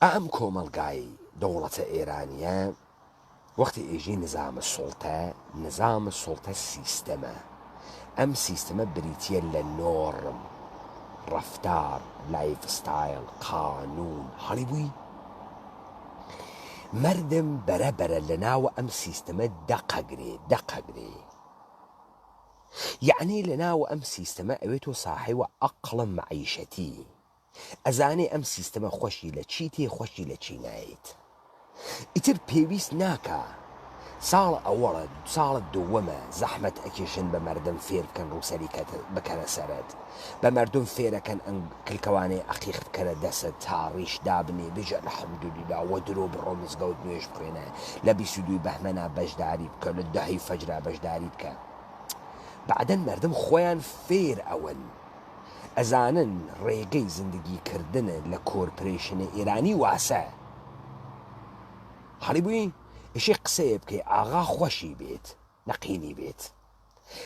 ئەم کۆمەلگای دەوڵەتە ئێرانیە وەختی ئێژی نظامە سوڵتە سیستەمە ئەم سیستەمە بریتیە لە نۆڕم ڕەفتار لایف ستایل قانون هەڵی بووی مردم بەرەبەرە لە ناوە ئەم سیستەمە دەقەگرێ یعنی لە ناوە ئەم سیستەمە ئەوێت تۆ ساحیوە ئەقڵم معیشەتی ئەزانێ ئەم سیستەمە خۆشی لە چی تێ خۆشی لە چی نایت ئیتر پێویست ناکە ساڵ ئەوەڵە ساڵت دووەمە زەحمەت ئەکێشن بە مردم فێر بکەن ڕووسەریکەت بکەنە سەرت بە مردم فێرەکەن ئەم کلکەوانەی ئەقیق بکەنە دەست تا ڕیش دابنێ بێژە الحەمدولیلا وە درۆ بڕۆ مزگەوت نوێژ بخوێنە لە 22 بەهمەنا بەشداری بکە لە 10 فەجرا بەشداری بکە بعدەن مردم خۆیان فێر ئەوەن ئەزانن ڕێگەی زندگیکردنە لە کۆرپۆرێشنە ئێرانی واسە هەڵی بووی ئشی قسەیە بکەی ئاغا خۆشی بێت نەقینی بێت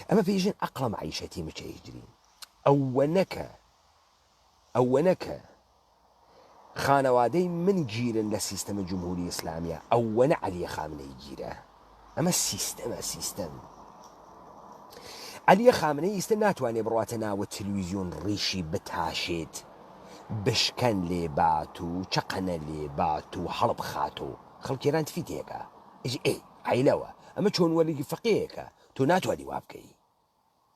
ئەمە پێژن ئەقڵە معیشەتی مچە هیجری ئەوە نەکە خانەوادەی من گیرن لە سیستەمە جمهوری ئیسلامیە ئەوەنە عەلیە خامنەی گیرە ئەمە سیستەم عەلیە خامنەی ئیستا ناتوانێ بڕواتە ناوە تەلەڤیزیۆن ڕیشی بتاشێت بشکەن لێبات و چەقەنە لێبات و هەڵ بخات و خەڵکێران تفیتێکە عیلەوە ئەمە چۆن وەلیگی فەقیەکە تۆ ناتوانانی وا بکەی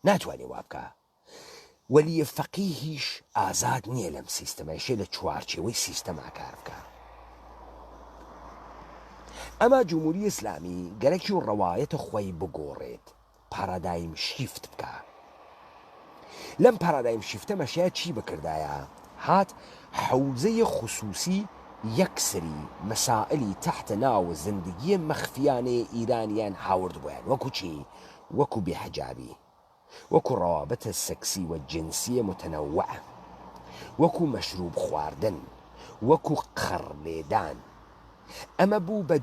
ناتوانێ وا بکە وەلیە فەقی هیچ ئازاد نییە لەم سیستەمەشێ لە چوارچێوەی سیستەما کار بکە ئەمە جمهوری ئیسلامی گەرەکی و ڕەوایەتە خۆی بگۆڕێت پارادایم شیفت بکە لەم پارادایم شیفتە مەشایە چی بکردایە هات حەوزەی خصوصی یەکسری مەسائلی تحت ناو زندگی مەخفیانەی ئیرانیان هاورد بۆیان وەکو چی وەکو بێحجابی وەکو ڕەوابەتە سەکسی و جنسیە متەنەوع وەکو مەشروب خواردن وەکو قڕلێدان ئەمە بوو بە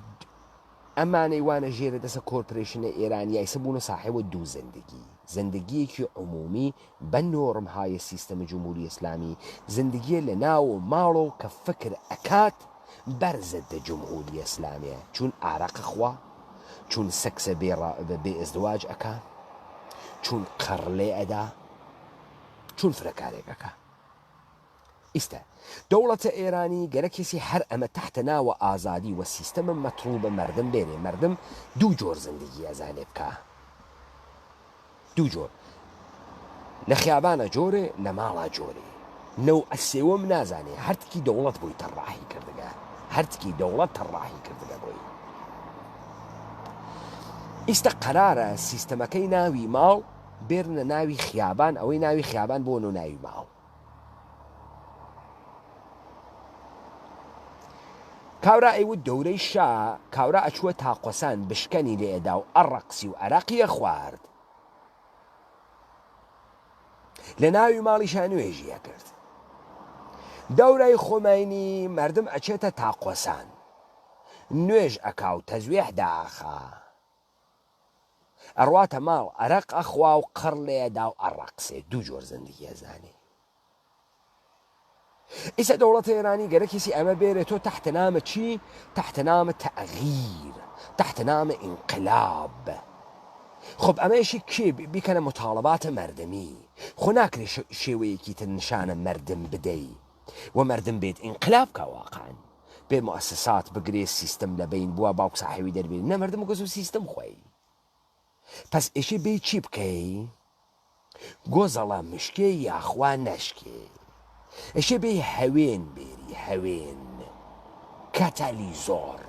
ئەمانەی وانە ژێرە دەسە کۆرپۆرێشنە ئێرانیای سەبوونە ساحێوە دوو زندگیەکی عمومی بە نۆڕمهای سیستەمە جمهوری ئیسلامی زندگیە لە ناو ماڵۆ کە فکر ئەکات بەرزت دە جمهوری ئیسلامیە چون ئارەقە خوا چون سەکسە بێ ئەزدواج ئەکا چون قەڕلێ ئەدا چون فرەکارێکەکە ئیستا دەوڵەتە ئێرانی گەرەکێسی هەر ئەمە تحتە ناوە ئازادی و سیستەمە مەتروبە مردم بێنێ مردم دوو جۆر زندگی ئەزانێ بکە دوو جۆر لە خیابانە جۆرێ لە ماڵا جۆرێ نەو ئەسێوەم نازانێ هەرتکی دەوڵەت بۆی تەڕاحی کردگە هەرتکی دەوڵەت تەڕاحی کردگە بۆی ئیستا قەرارە سیستەمەکەی ناوی ماڵ بێرنە ناوی خیابان ئەوەی ناوی خیابان بۆ نۆ ناوی ماڵ کاورا ئەیوت دەورەی شا کاورا ئەچووە تاقۆسان بشکەنی لێدا و ئەڕەقسی و عەراقیە خوارد لە ناوی ماڵیشان نوێژیە کرد دەورەی خۆمینی مردم ئەچێتە تاقۆسان نوێژ ئەکا و تەزوێح داخا ئەڕواتە ماڵ عەرەق ئەخوا و قڕ لێدا و ئەڕەقسێ دوو جۆر زندگی ئەزانێ ئیسا دەوڵەتە ئێرانی گەرەکیسی ئەمە بێرێت تۆ تەحتەنامە چی؟ تەحتەنامە تەغییر تەحتەنامە ئینقلاب خب ئەمەیەشی کێ بیکەنە متاڵباتە مردمی خۆ ناکرێ شێوەیەکی تر نیشانە مردم بدەی و مردم بێت ئینقلاب کە واقعاً بێ مؤسسات بگرێ سیستم لە بین بووە باوک ساحێوی دەربێت نە مردم گەز و سیستم خۆی پس ئێشێ بێ چی بکەی گۆزەڵە مشکێ یاخوا نەشکێ ئەشێ بێ هەوێن بێری هەوێن کاتالیزۆر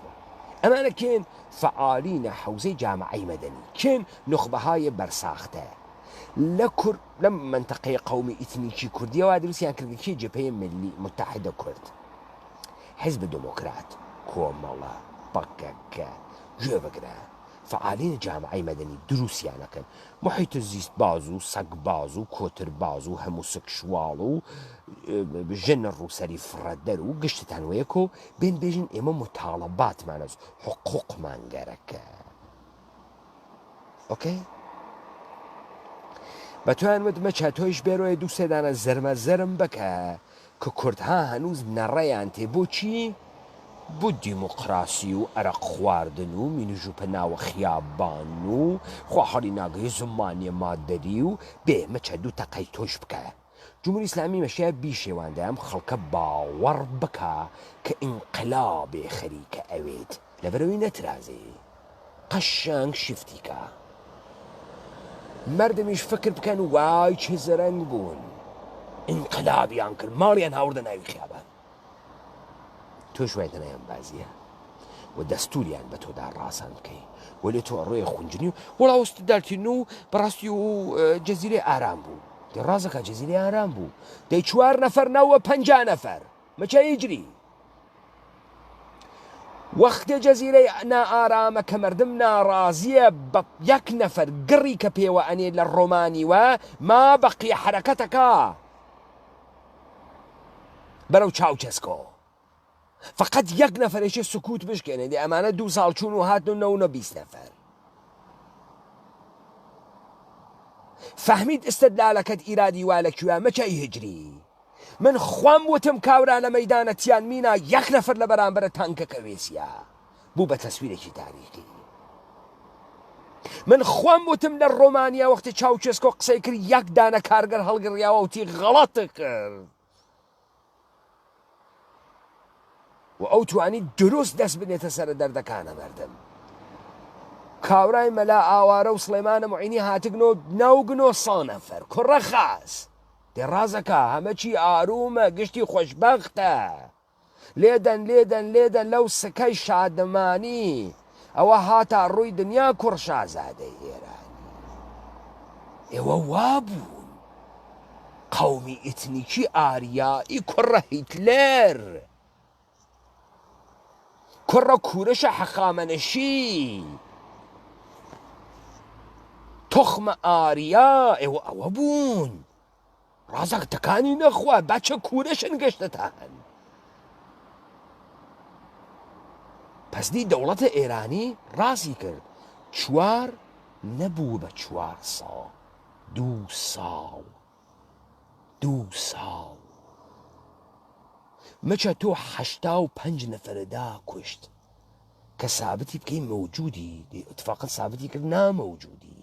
ئەمانە کێن فعالینە حوزەی جامعەی مەدەنی کێن نخبەهای بەرساختە لە منطقەی قومی ئیتنیکی کوردیەوە دروستیان کردکی جبهەی ملی متحدە کورد حزب دموکرات کۆمەڵە بەقەکە گوێ بگرە فعالین جامعەی مەدەنی دروستیانەکەن محیط زیست باز و سەگ باز و کۆتر باز و هەموو سکشواڵ و ژنە ڕووسەری فڕەدەر و گشتتان وەیەکۆ بێن بێژین ئێمە متاڵەباتمانە حقوقمان گەرەکە ئۆکەی بەتوان وتمە چاتۆیش بێرۆیە دوو سێدانە زەرمە زەرم بکە کە کوردها هەنووز نەڕێیان تێ بۆچی بۆ دیموقراسی و ئەرق خواردن و مینوژ و پەناوە خیابان و خواهەڵی ناگەی زمانیە مادەری و بێمە چە دوو تەقەی تۆش بکە جمهوری ئیسلامی مەشەیە بیشێواندەم خەڵکە باوەڕ بکە کە ئینقلابێ خەریکە ئەوێت لەبەرەوەی نەترازێ قەشنگ شفتیکە مردمیش فکر بکەن وای چه زەرەنگ بوون ئینقلابیان کرد ماڵیان هاوردە ناوی خیابان تۆش وای دەنایان بازیە و دەستوریان بە تۆدا ڕاسان بکەی وەلێ تۆ ڕێی خونجنی و وەڵاوست دارتین و بەڕاستی و جەزیرەی ئارام بوو دەی ڕازەکە جەزیرەی ئارام بوو دەی 4 نەفەر ناوە 50 نەفەر مەچە هیجری وەختێ جەزیرەی نائارامە کە مردم ناڕازیە بە 1 نەفەر گڕی کە پێوە ئەنێ لە ڕۆمانیوە ما بەقی حرەکەتەکە بەرەو چاوچەسکۆ فقط 1 نەفەرێکی سکوت بشکێنێ دێ ئەمانە 2 ساڵ چوون و هاتن و 20 نەفەر فەهمید ئستدلالەکەت ئیرادی وا لەکوێ مەچەی هجری من خوام وتم کاورانە مەیدانە تیان مینە 1 نەفەر لە بەرامبەرە تانکەکە وێسیە بوو بە تەسویرێکی تاریخی من خوام وتم لە ڕۆمانیا وەختی چاوچێسکۆ قسەی کرد 1 دانە کارگەر هەڵگڕیاوە وتی غەڵەتە کرد و ئەو توانی دروست دەست بنێتە سەر دەردەکانە مردم کاورای مەلا ئاوارە و سڵێمانە معینی هاتگنۆ ناوگنۆ 100 نەفەر کوڕە خاس دێ ڕازەکە هەمە چی ئارومە گشتی خۆشبەختە لێدەن لەو سکەی شادمانی ئەوە هاتا ڕووی دنیا کوڕ شازادەی ئێرانی ئێوە وابوون قەومی ئیتنیکی ئاریایی کوڕە هیتلەر کوڕە کوورشە حەقامەنەشی تخمە ئاریا ئێوە ئەوە بوون ڕازەکتەکانی نەخوا بەچە کوورشن گەشتتان پەسدی دەوڵەتە ئێرانی ڕاستی کرد 4 نەبوو بە 4 ساڵ 2 ساڵ 2 ساڵ مەچە تۆ 85 نەفەرەدا کوشت کە سابتی بکەی مەوجودی اتفاقا سابتی کرد نامەوجودی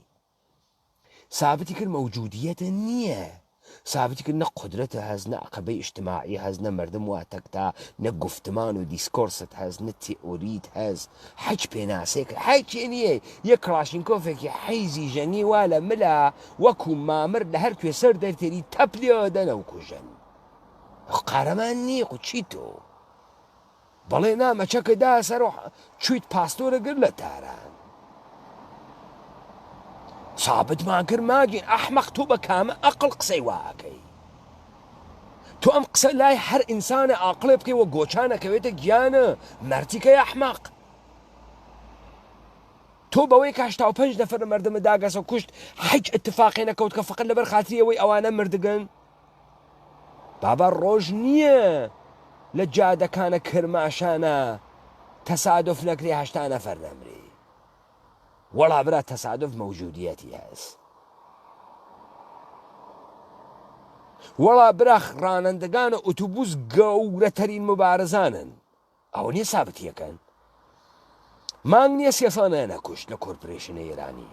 سابتی کرد مەوجودیەتە نییە سابتی کرد نە قدرەتە هەز نە عقبەی ئیجتماعی هەز نە مردم واتەکتا نە گفتمان و دیسکۆرست هەز نە تئۆریت هەز حەج پێناسێ کرد حەجێ نییە یەک کلاشینکۆفێکی حەیزی ژەنی وا لە ملا وەکو مامر لە هەر کوێ سەر دەرتێری تەپلێەوە دەنە و کوژن قارەمان نییە و چی تۆ بەڵێ نامەچەکەدا سەر چویت پاستۆرە گر لە تاران سابتمان کرد ماگین ئەحمەق تۆ بە کامە ئەقڵ قسەی واکەی تۆ ئەم قسە لای هەر ئینسانە ئاقلێ بکەیوە گۆچانەکەوێتە گیانە مەرتیکەی ئەحمەق تۆ بەوەی 85 نەفەر مردمە داگەسە کوشت حەج اتفاقی نەکەوت کە فقط لەبەر خاتریەوەی ئەوانە مردگن بابا ڕۆژ نییە لە جادەکانە کرماشانە تەسادف نەکری 80 نەفەر نەمری وەڵا برا تەسادف مەوجودیەتی هەست وەڵا برا ڕانندگانە ئۆتوبوس گەورەترین مبارزانن ئەوە نییە سابتیەکەن مانگ نییە 3 ساڵە نەکوشت لە کۆرپۆرێشنە ئێرانی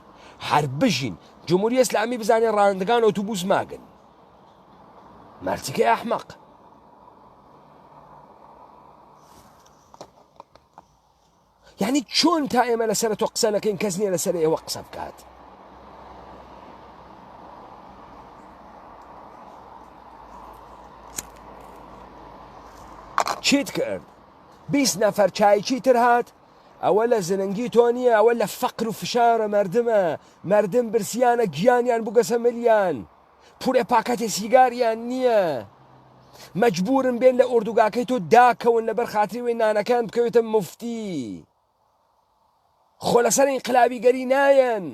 هەر بژین جمهوری ئیسلامی بزانێ ڕانندگان ئۆتوبوس ماگن مەرتیکەی ئەحمەق یعنی چۆن تا ئێمە لەسەر تۆ قسە نەکەین کەس نییە لەسەر ئێوە قسە بکات چیت کرد 20 نەفەر چایکی تر هات ئەوە لە زننگی تۆ نییە ئەوە لە فەقر و فشارە مردمە مردم برسیانە گیانیان بگەسە ملیان پورێ پاکەتێ سیگاریان نییە مەجبورن بێن لە ئوردوگاکەی تۆ داکەون لەبەر خاتری وێ نانەکان بکەوێتە مفتی خۆ لەسەر ئینقلابی گەری نایەن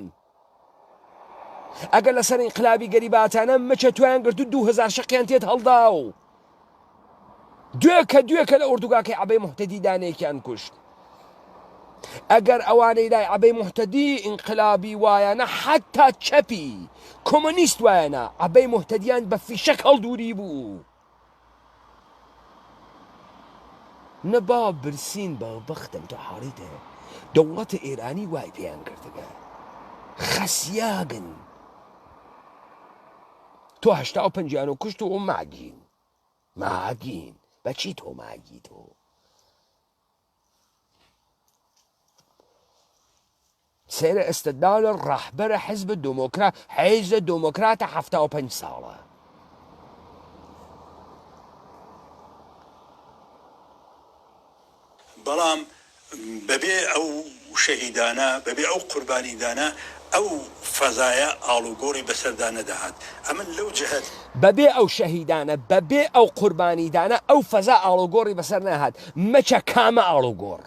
ئەگەر لەسەر ئینقلابی گەری باتانە مەچە تویان گرتو 2000 شەقیان تێت هەڵدا و دوێکە لە ئوردوگاکەی عەبەی موحتەدی دانەیەکیان کوشت ئەگەر ئەوانەی لای عەبەی موحتەدی ئینقلابی وایانە حتا چەپی کۆمۆنیست وایانە عەبەی موحتەدیان بە فیشەک هەڵدووری بوو نەبا برسین بە بەختم تۆ حاڵیتە دەوڵەتە ئێرانی وای پێیان کردگە خەسیاگن تۆ 85 کوشت و ماگین بەچی تۆ ماگی تۆ سێرە ئێستدادە ڕەحبەرە حیزب دموکراتە 75 ساڵە بەڵام بەبێ ئەو شەهیدانە بەبێ ئەو قوربانیدانە ئەو فەزایە ئاڵوگۆڕی بەسەردا نەداهات ئەمن لەو جەهەت بەبێ ئەو شەهیدانە بەبێ ئەو قوربانیدانە ئەو فەزا ئاڵوگۆڕی بەسەر نەهات مەچە کامە ئاڵوگۆڕ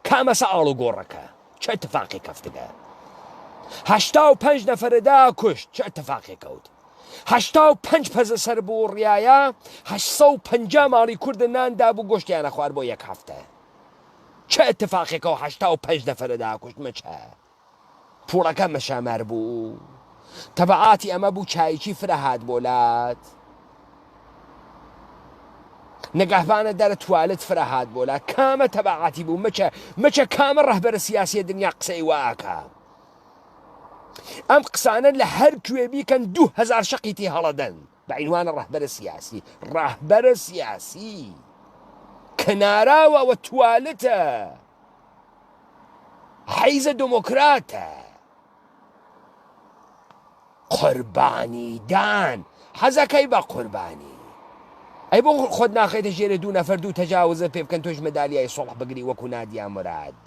کامەسە ئاڵوگۆڕەکە چه اتفاقی کەفتگە 85 نەفەرەدا کوشت چه اتفاقی کەوت 85 پەزە سەر بوو ڕیایە 850 ماڵی کوردە ناندا بوو گۆشتیانە خوار بۆ یەک هەفتە چه اتفاقێکە و 85 نەفەرەدا کوشت مەچە پوڵەکە مەشامەر بوو تەبعاتی ئەمە بوو چایکی فرەهات بۆلات نەگەهبانە دەرە توالت فرەهات بۆلات کامە تەبعاتی بوو مەچە کامە ڕەهبەرە سیاسی دنیا قسەی واکە ئەم قسانە لە هەر کوێ بیکەن 2000 شەقی تێ هەڵەدەن بە عینوانە ڕەهبەرە سیاسی کە ناراوەوە توالتە حیزە دموکراتە قوربانیدان حەزەکەی بە قوربانی ئەی بۆ خۆت ناخێتە ژێرە 2 نەفەر 2 تەجاوزە پێ بکەن تۆش مەدالیای سۆڵح بگری وەکو نادیا مراد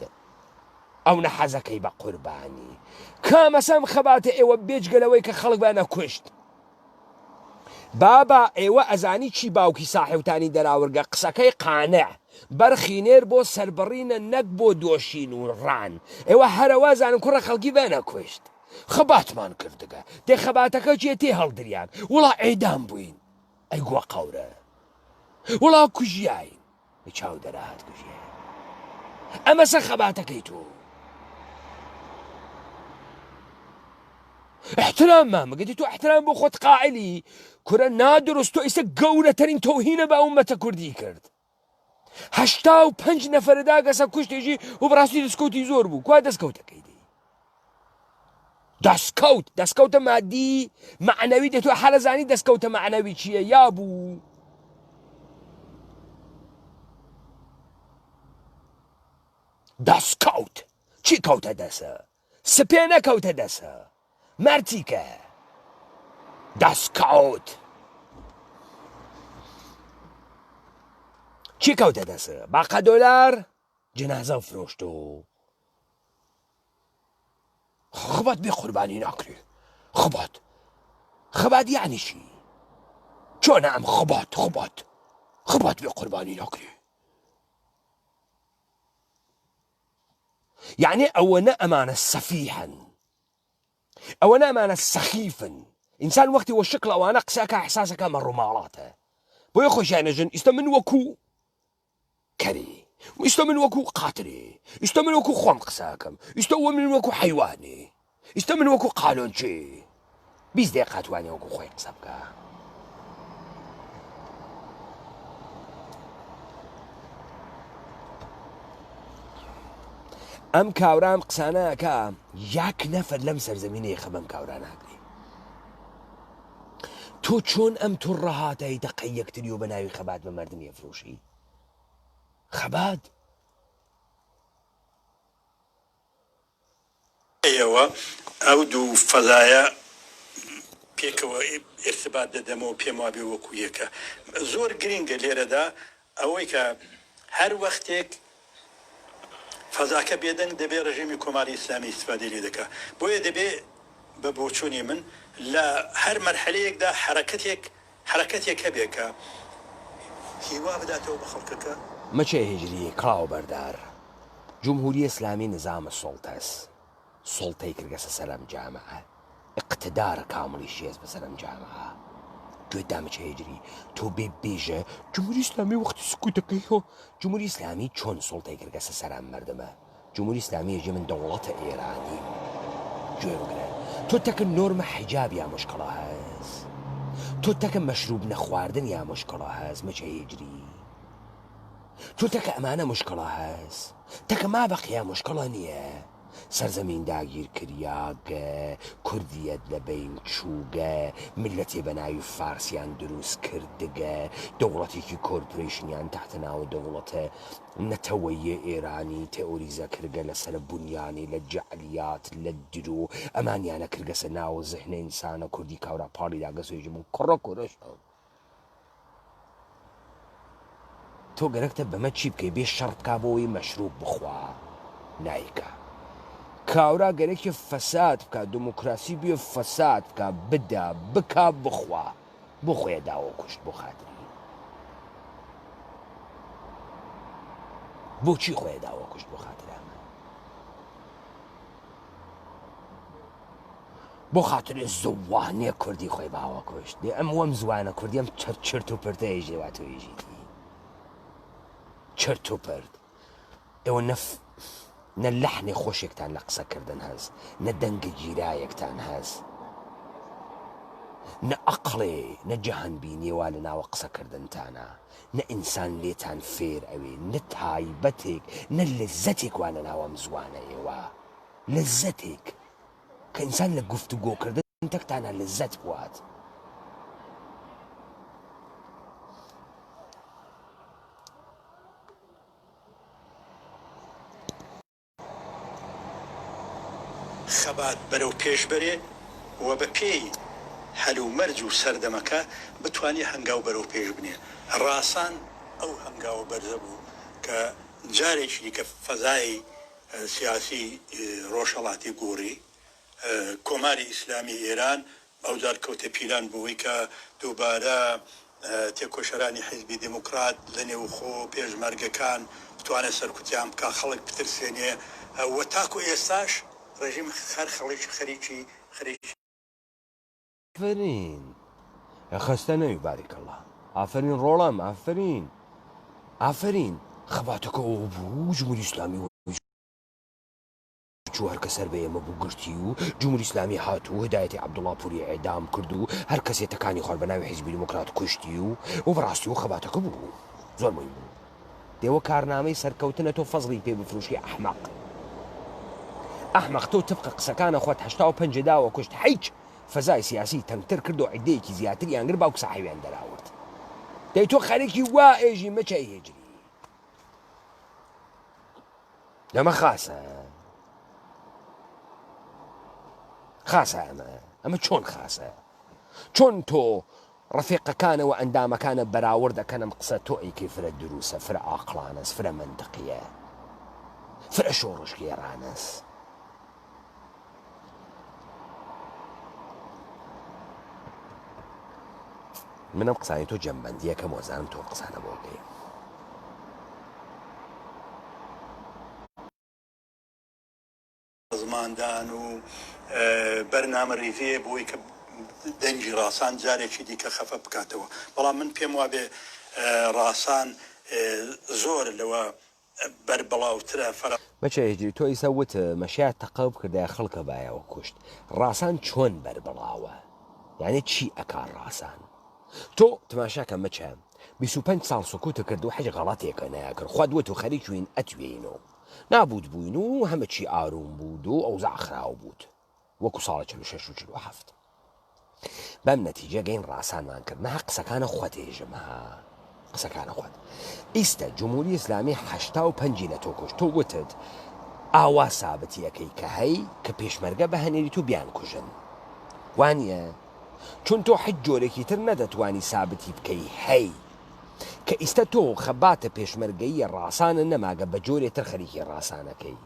ئەو نە حەزەکەی بە قوربانی کامەسەم خەباتە ئێوە بێجگەلەوەی کە خەڵک بانە کوشت بابا ئێوە ئەزانی چی باوکی ساحێوتانی دەراوەرگە قسەکەی قانع بەرخینێر بۆ سەربڕینە نەک بۆ دۆشین و ڕان ئێوە هەرەوە زانم کوڕە خەڵکی بانە کوشت خەباتمان کردگە دێ خەباتەکە چیە تێ هەڵدریان وڵا ئەیدام بووین ئەی گوە قەورە وڵا کوژیاین بە چاو دەرەهات کوژیە ئەمەسە خەباتەکەی تۆ احترام مامەگەتی تۆ احترام بۆ خۆت قائلی کورە نادرست تۆ ئێستا گەورەترین تۆهینە بە ئومەتە کوردی کرد 85 نەفەرەدا گەسە کوشتێژی و بەڕاستی دەستکەوتی زۆر بوو کوا دەستکەوتەکەی دی دەستکەوتە مادی معنەوی دێت تۆ حەلەزانی دەستکەوتە معنەوی چییە یا بوو دەستکەوت چی کەوتە دەسە سپێ نەکەوتە دەسە مەرتیکە دەستکەوت چی کەوتە دەسە باقە دۆلار جنازە فرۆشت و خەبات بێ قوربانی ناکرێ خەبات یعنی چی چۆنە ئەم خەبات بێ قوربانی ناکرێ یعنی ئەوەنە ئەمانە سەفیحن ئەوەنە ئەمانە سەخیفن ئینسان وەختی وە شکل ئەوانە قسەکە حساسەکە مەڕووماڵاتە بۆیە خۆشیانەژن ئیستە من وەکو کەری ئیستە من وەکو قاترێ ئیستە من وەکو خۆم قساکەم ئیستە من وەکو حەیوانێ ئیستە من وەکو قالۆنچێ 20 دقیقە توانێ وەکو خۆی قسە بکە ئەم کاورام قسانەکە یەک نەفەر لەم سەرزەمینەیە خەبەم کاوران ناگری تۆ چۆن ئەم توڕ ڕەهاتایی دەقەی یەکتری و بە ناوی خەبات بە مەردم یەفرۆشی خەبات ئێوە ئەو دوو فەزایە پێکەوە ئێرتبات دەدەمەوە پێم وابێ وەکو یەکە زۆر گرینگە لێرەدا ئەوەی کە هەر وەختێک فەزاکە بێدەنگ دەبێ ڕژیمی کۆماری ئیسلامی ئیستفادەی لێ دەکات بۆیە دەبێ بە بۆچوونی من لە هەر مەرحەلەیەکدا حرەکەتێک هەبێ کە هیوا بداتەوە بە خەڵکەکە مەچێ هێژری کڵاو بەردار جمهوری ئیسلامی نظامە سڵتەس سڵتەی کردگەسە سەرم جامعە اقتدارە کامڵی شێز بەسەرم جامعە گوێدامچە هێجری تۆ بێ بێژە جمهوری ئیسلامی وەختی سکوتەکەیەوە جمهوری ئیسلامی چۆن سڵتەی کردگەسە سەرم مردمە جمهوری ئیسلامی هێژی من دەوڵەتە ئێرانی گوێ بگرە تۆ تەکە نۆرمە حیجاب یا مشکڵە هەست تۆ تەکە مەشروب نەخواردن یا مشکڵە هەست مەچە هێجری تۆ تەکە ئەمانە مشکڵە هەست تەکە ما بەقیا مشکڵە نییە سەرزەمین داگیر کریاگە کوردیەت لە بین چووگە ملەتێ بە ناوی فارسیان دروست کردگە دەوڵەتێکی کۆرپۆریشنیان تحتە ناوە دەوڵەتە نەتەوەیە ئێرانی تێئۆریزە کردگە لەسەر بونیانی لە جەعلیات لە درو ئەمانیانە کردگەسە ناوە زەهنە ئینسانە کوردی کاورا پاڵی داگەسۆیژی من کوڕە کوڕەشە تۆ گەرەکتە بەمە چی بکەی بێ شەڕتکا بۆەوەی مەشروب بخوا نایکە کاورا گەرەکی فەساد بکە دموکراسی بێ فەساد بکە بدا بکە بخوا بۆ خۆیە داوە کوشت بۆ خاتری بۆچی خۆیە داوە کوشت بۆ خاترامە بۆ خاترێ زوانێ کوردی خۆی باوە کوشت دێ ئەم وەم زوانە کوردی ئەم چرت و پرتەیە ژێواتۆیژیتی چرت و پرت ئێوە نە لەحنێ خۆشێکتان لە قسەکردن هەست نە دەنگە گیرایەکتان هەست نە ئەقڵێ نە جەهانبینیێوا لە ناوە قسەکردنتانە نە ئینسان لێتان فێر ئەوێ نە تایبەتێک نە لەزەتێک وانە ناوەم زوانە ئێوە لەزەتێک کە ئینسان لە گفتوگۆکردن تەکتانە لەزەت بوات خەبات بەرەو پێشبەرێ و بە پێی هەلو مەرج و سەردەمەکە بتوانێت هەنگاو بەرەو پێش بنێ ڕاستان ئەو هەنگاوە بەرزە بوو کە جارێکی کە فەزای سیاسی ڕۆژهەڵاتی گۆڕی کۆماری ئیسلامی ئێران ئەوجار کەوتە پیلان بووی کە دووبارە تێکۆشەرانی حیزبی دموکرات لە نێوخۆ پێشمەرگەکان بتوانێت سەرکوتیان بکە خەڵک بترسێنێ وە تاکو ئێستاش ڕژیم هەر خەڵکی خەریکی ئافرین خەستە نەوی باریکەڵڵا ئافرین ڕۆڵام ئافرین خەباتەکە ئەوە بوو جمهوری ئیسلامی چوو هەر کە سەر بە ئێمە بوو گرتی و جمهوری ئیسلامی هاتوو هدایەتی عەبدوڵڵا پوری ئێدام کرد و هەر کەسێتەکانی خوارد بە ناوی حیزبی دموکرات کوشتی و بەڕاستی و خەباتەکە بوو زۆر مهم بوو دێوە کارنامەی سەرکەوتنە تۆ فەزڵی پێ بفرۆشی ئەحمەق تۆ تبقە قسەکانە خۆت 85 داوە کوشت هیچ فەزای سیاسی تەنگتر کرد و عیدەیەکی زیاتری یانگر باوک ساحیویان دەراورد دەی تۆ خەرێکی وا ئێژی مەچە هێجری لەمە خاسە ئەمە چۆن خاسە چۆن تۆ ڕفیقەکانەوە ئەندامەکانە بەراورد دەکەنم قسە تۆ ئەیکەی فرە دروسە فرە ئاقلانەس فرە منطقیە فرە شۆڕشگێڕانەس منم قسانی تۆ جەمبەندیەکە مۆزانم تۆ قسانە بۆکەی زماندان و بەرنامە ڕیڤێ بۆی کە دەنگی ڕاستان جارێکی دیکە خەفە بکاتەوە بەڵام من پێم وابێ ڕاستان زۆر لەوە بەربەڵاوترە مەچە هێجری تۆ ئیسا وت مەشیات تەقەب کردای خەڵکە بایەوە کوشت ڕاستان چۆن بەربەڵاوە یعنی چی ئەکار ڕاستان تۆ تماشاکە مەچە 25 ساڵ سکوتە کرد و حەج غەڵاتێکە ناکرد خوادوت و خەریکوین ئەتوێنەوە نابوود بووین و همه چی ئاروم بود و ئەوزاع خراو بود وەکو ساڵە 46 و 47 بەم نەتیجە گەین ڕاستانمان کرد نەها قسەکانە خوەتێژمە قسەکانە خوات ئیستا جمهوری ئیسلامی 85 لە تۆ کوشت تۆ وتت ئاوا سابەتیەکەی کە هەی کە پێشمەرگە بە هەنێری تو بیان کوژن وانە چون تۆ حج جۆرێکی تر نەدەتوانی سابەتی بکەی هەی کە ئیستا تۆ خەباتە پێشمەرگەیە ڕاسانە نەماگە بە جۆرێتر خەریکی ڕاسانەکەی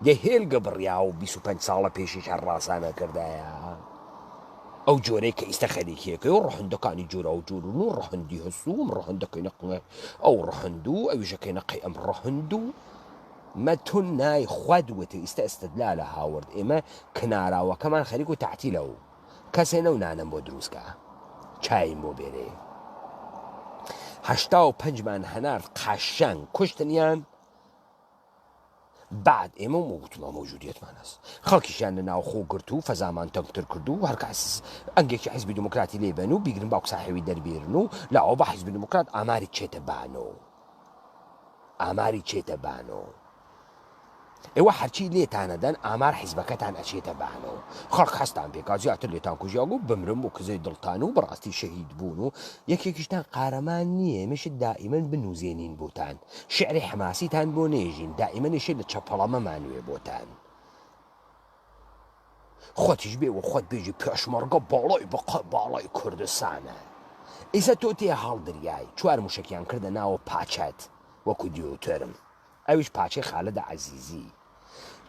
دێ هێلگە بڕیا و 25 ساڵە پێشیش هەر ڕاسانە کردایە ئەو جۆرەی کە ئیستا خەریکیەکەی و ڕەحندەکانی جۆرە و جوورون و ڕەحندی هەسووم ڕەحندەکەی نەقڵێ ئەو ڕەحندوو ئەویژەکەی نەقی ئەم ڕەحندوو مە تۆ نای خوادوەتە ئیستا ئەستدلا لە هاورد ئێمە کناراوەکەمان خەریک و تەعتیلە و کەسێ نەونانم بۆ دروستکە چایم بۆ بێرێ 85 هەنار قاشان کوشتنیان بعد ئێمە وتما مەوجودیەتمان هەست خەڵکیشیان لە ناو خۆ گرت و فەزامان تەنگتر کرد و هەرکاس ئەنگێکی حیزبی دموکراتی لێبن و بیگرن باوک ساحێوی دەربێرن و لاوە بە حیزبی دموکرات ئاماری چێتە بانۆ ئێوە هەرچی لێتانەدەن ئامار حیزبەکەتان ئەچێتە بانەوە خەڵک هەستان پێکا زیاتر لێتان کوژیاگ و بمرم و کزەی دڵتان و بەڕاستی شەهید بوون و یەکێکیشتان قارەمان نییە مشت دائیمەن بنووزێنین بۆتان شعری حماسیتان بۆ نێژین دائیمەنیشێ لە چەپەڵەمەمانوێ بۆتان خۆتیش بێ و خۆت بێژی پێشمەرگە باڵای کوردستانە ئیسە تۆ تێ هەڵدریای 4 موشکیان کردە ناوە پاچەت وەکو دیوترم ئەویش پاچەی خالەدە عەزیزی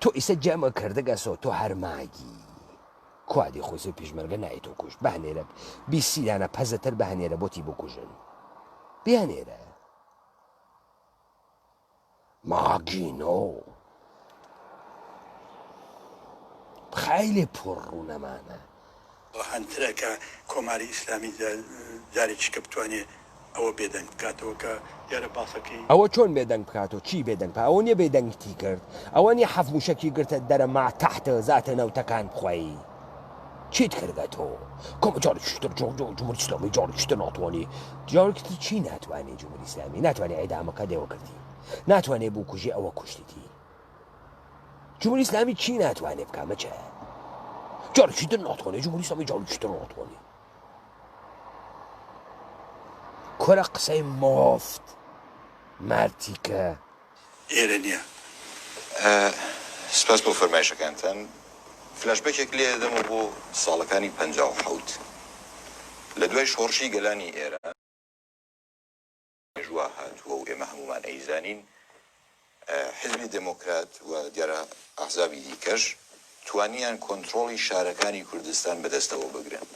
تۆ ئیسە جەمە کردەگەسەوە تۆ هەرماگی کوادی خۆسی پێشمەرگە نایێتۆ کوشت بەهنێرە 20 دانە پەزەتر بەهنێرە بۆتی بکوژن بێنێرە ماگینۆ خەیلێ پڕڕوونەمانە هەنترەکە کۆماری ئیسلامی جارێکی کە بتوانێت ئەوە بێدەنگ بکاتەوە کە دیارە باسەکەی ئەوە چۆن بێدەنگ بکاتەوە چی بێدەنگ ئەوە نییە بێدەنگتی کرد ئەوە نیە حەف موشکی گرتە دەرە ما تحتە زاتە نەوتەکان بخۆی چیت کردەتەوە کۆمە جارێکتر جمهوری ئیسلامی جارێکتر ناتوانێ جارێکتر چی ناتوانێ جمهوری ئیسلامی ناتوانێ ئیدامەکە دێوە کردی ناتوانێ بوو کوژی ئەوە کوشتیتی جمهوری ئیسلامی چی ناتوانێ بکامەچە جارێکتر ناتوانێ جمهوری ئیسلامی جارێکتر ناتوانێ کۆرە قسەی مۆفت مارتیکە ئێرە نییە سپاس بۆ فەرمایشەکانتان فلاشبەکێک لێ دەمە بۆ ساڵەکانی 57 لە دوای شۆڕشی گەلانی ئێرە ژوا هاتووە و ئێمە هەمومان ئەیزانین حزبی دموکرات و دیارە ئەحزابی دیکەش توانیان کۆنتڕۆڵی شارەکانی کوردستان بەدەستەوە بگرن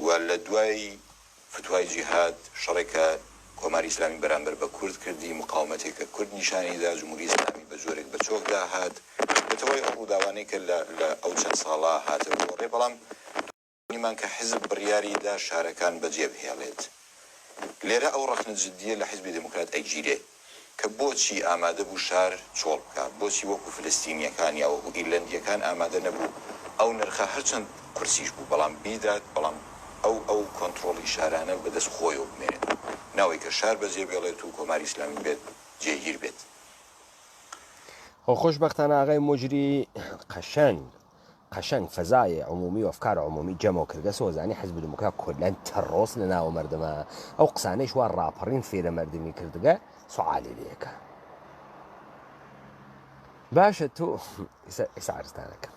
و لە دوای فتوای جیهاد شەڕێکە کۆماری ئیسلامی بەرامبەر بە کورد کردی مقاومەتێکە کورد نیشانیدا جمهوری ئیسلامی بە جۆرێک بە چۆکدا هات بەتەوەی ئەو ڕووداوانەی کە لە ئەو چەند ساڵا هاتە گۆڕێ بەڵام نیمان کە حزب بڕیاریدا شارەکان بەجێبهێڵێت لێرە ئەو ڕەخنە جددیە لە حیزبی دموکرات ئەیگیرێ کە بۆچی ئامادە بوو شار چۆڵ بکات بۆچی وەکو فلستینیەکان یا وەکو ئیرلەندیەکان ئامادە نەبوو ئەو نرخە هەرچەند قورسیش بوو بەڵام بیدات بەڵام ئەو کۆنتڕۆڵی شارانە بەدەست خۆیەوە بمێنێت ناوەی کە شار بەجێ بێڵێت و کۆماری ئیسلامی بێت جێگیر بێت خۆشبەختانە ئاغای مجری قەشەنگ فەزایە عمومی و ئەفکار عمومی جەمەوە کردگە سۆزانی حیزب دموکرات کۆلەن تەڕۆس لە ناوە مەردەمە ئەو قسانەی وا ڕاپەڕین فێرە مەردمی کردگە سوعالی لێەکە باشە تۆ ئێستا عەرزتانەکە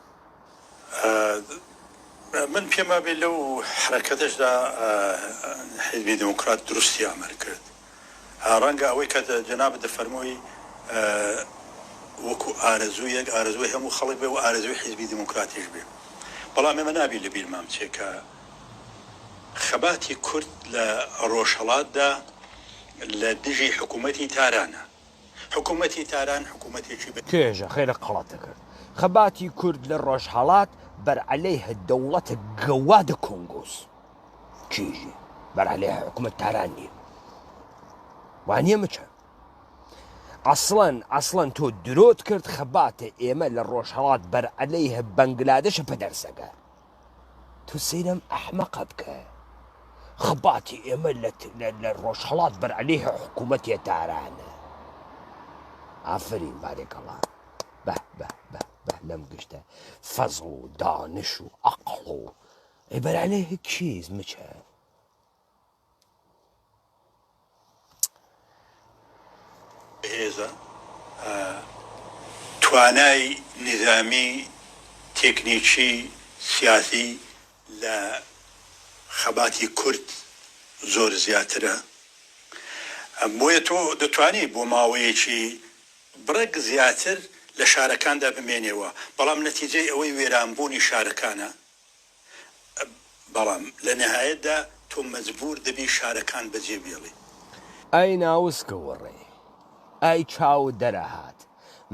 من پێما بێت لەو حرەکەتشدا حیزبی دموکرات دروستی ئامەر کرد ڕەنگە ئەوەی کە جەناب دەفەرمۆی وەکو ئارەزوویەک ئارەزوی هەموو خەڵک بێ و ئارەزوی حیزبی دموکراتیش بێ بەڵام ئێمە نابی لە بیرمام چێ کە خەباتی کورد لە ڕۆژهەڵاتدا لە دژی حکوومەتی تارانە حکوومەتی تاران حکوومەتێکی کێژە خێرە قەڵەتە کرد خەباتی کورد لە ڕۆژهەڵات بەرعەلەیه دەوڵەتە گەوادە کۆنگۆس کێژی بەرعەلەیه حکوومەت تاران نییە وانییە مچە ئەسڵەن تۆ درۆت کرد خەباتە ئێمە لە ڕۆژهەڵات بەرعەلەیه بەنگلادێشە پەدەرسەگە تو سەیرەم ئەحمەقە بکە خەباتی ئێمە لە ڕۆژهەڵات بەرعەلەیه حکوومەتیە تارانە ئافرین بارێکەڵا بە لەم گشتە فەزڵ و دانش و عەقڵ و بەرعەلەیه کیز مچە هێزە توانای نظامی تێکنیکی سیاسی لە خەباتی کورد زۆر زیاترە بۆیە تۆ دەتوانی بۆ ماوەیەکی بڕێک زیاتر لە شارەکاندا بمێنێەوە بەڵام نەتیجەی ئەوەی وێرانبوونی شارەکانە بەڵام لە نهایەتدا تۆ مەجبور دەبی شارەکان بەجێ بێڵی ئەی ناوسکە وەڕێ ئەی چاو دەرەهات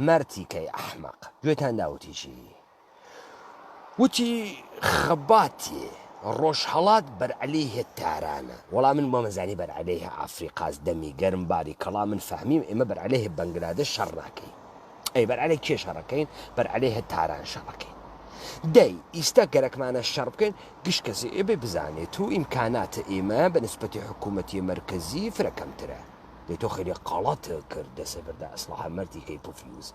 مەرتی کەی ئەحمەق گوێتان داوتیشی وتی خەباتێ ڕۆژهەڵات بەرعەلەیهە تارانە وەڵام من بۆ مەزانی بەرعەلەیهە ئافریقاس دەمی گەرم باری کەڵا من فەهمیم ئێمە بەرعەلەیهە بەنگلادێش شەڕ ناکەین ئەی بەرعەلەی کێ شەڕەکەین بەرعەلەیهە تاران شەڕەکەین دەی ئیستا گەرەکمانە شەڕ بکەین گشت کەسی ئێبێ بزانێت و ئیمکاناتە ئێمە بە نسبەتی حکوومەتی مرکزی فرەکەمترە دەی تۆ خەیلی قاڵەتە کرد دەسە بەردە ئەسڵحە مەردی کەی پوفیوز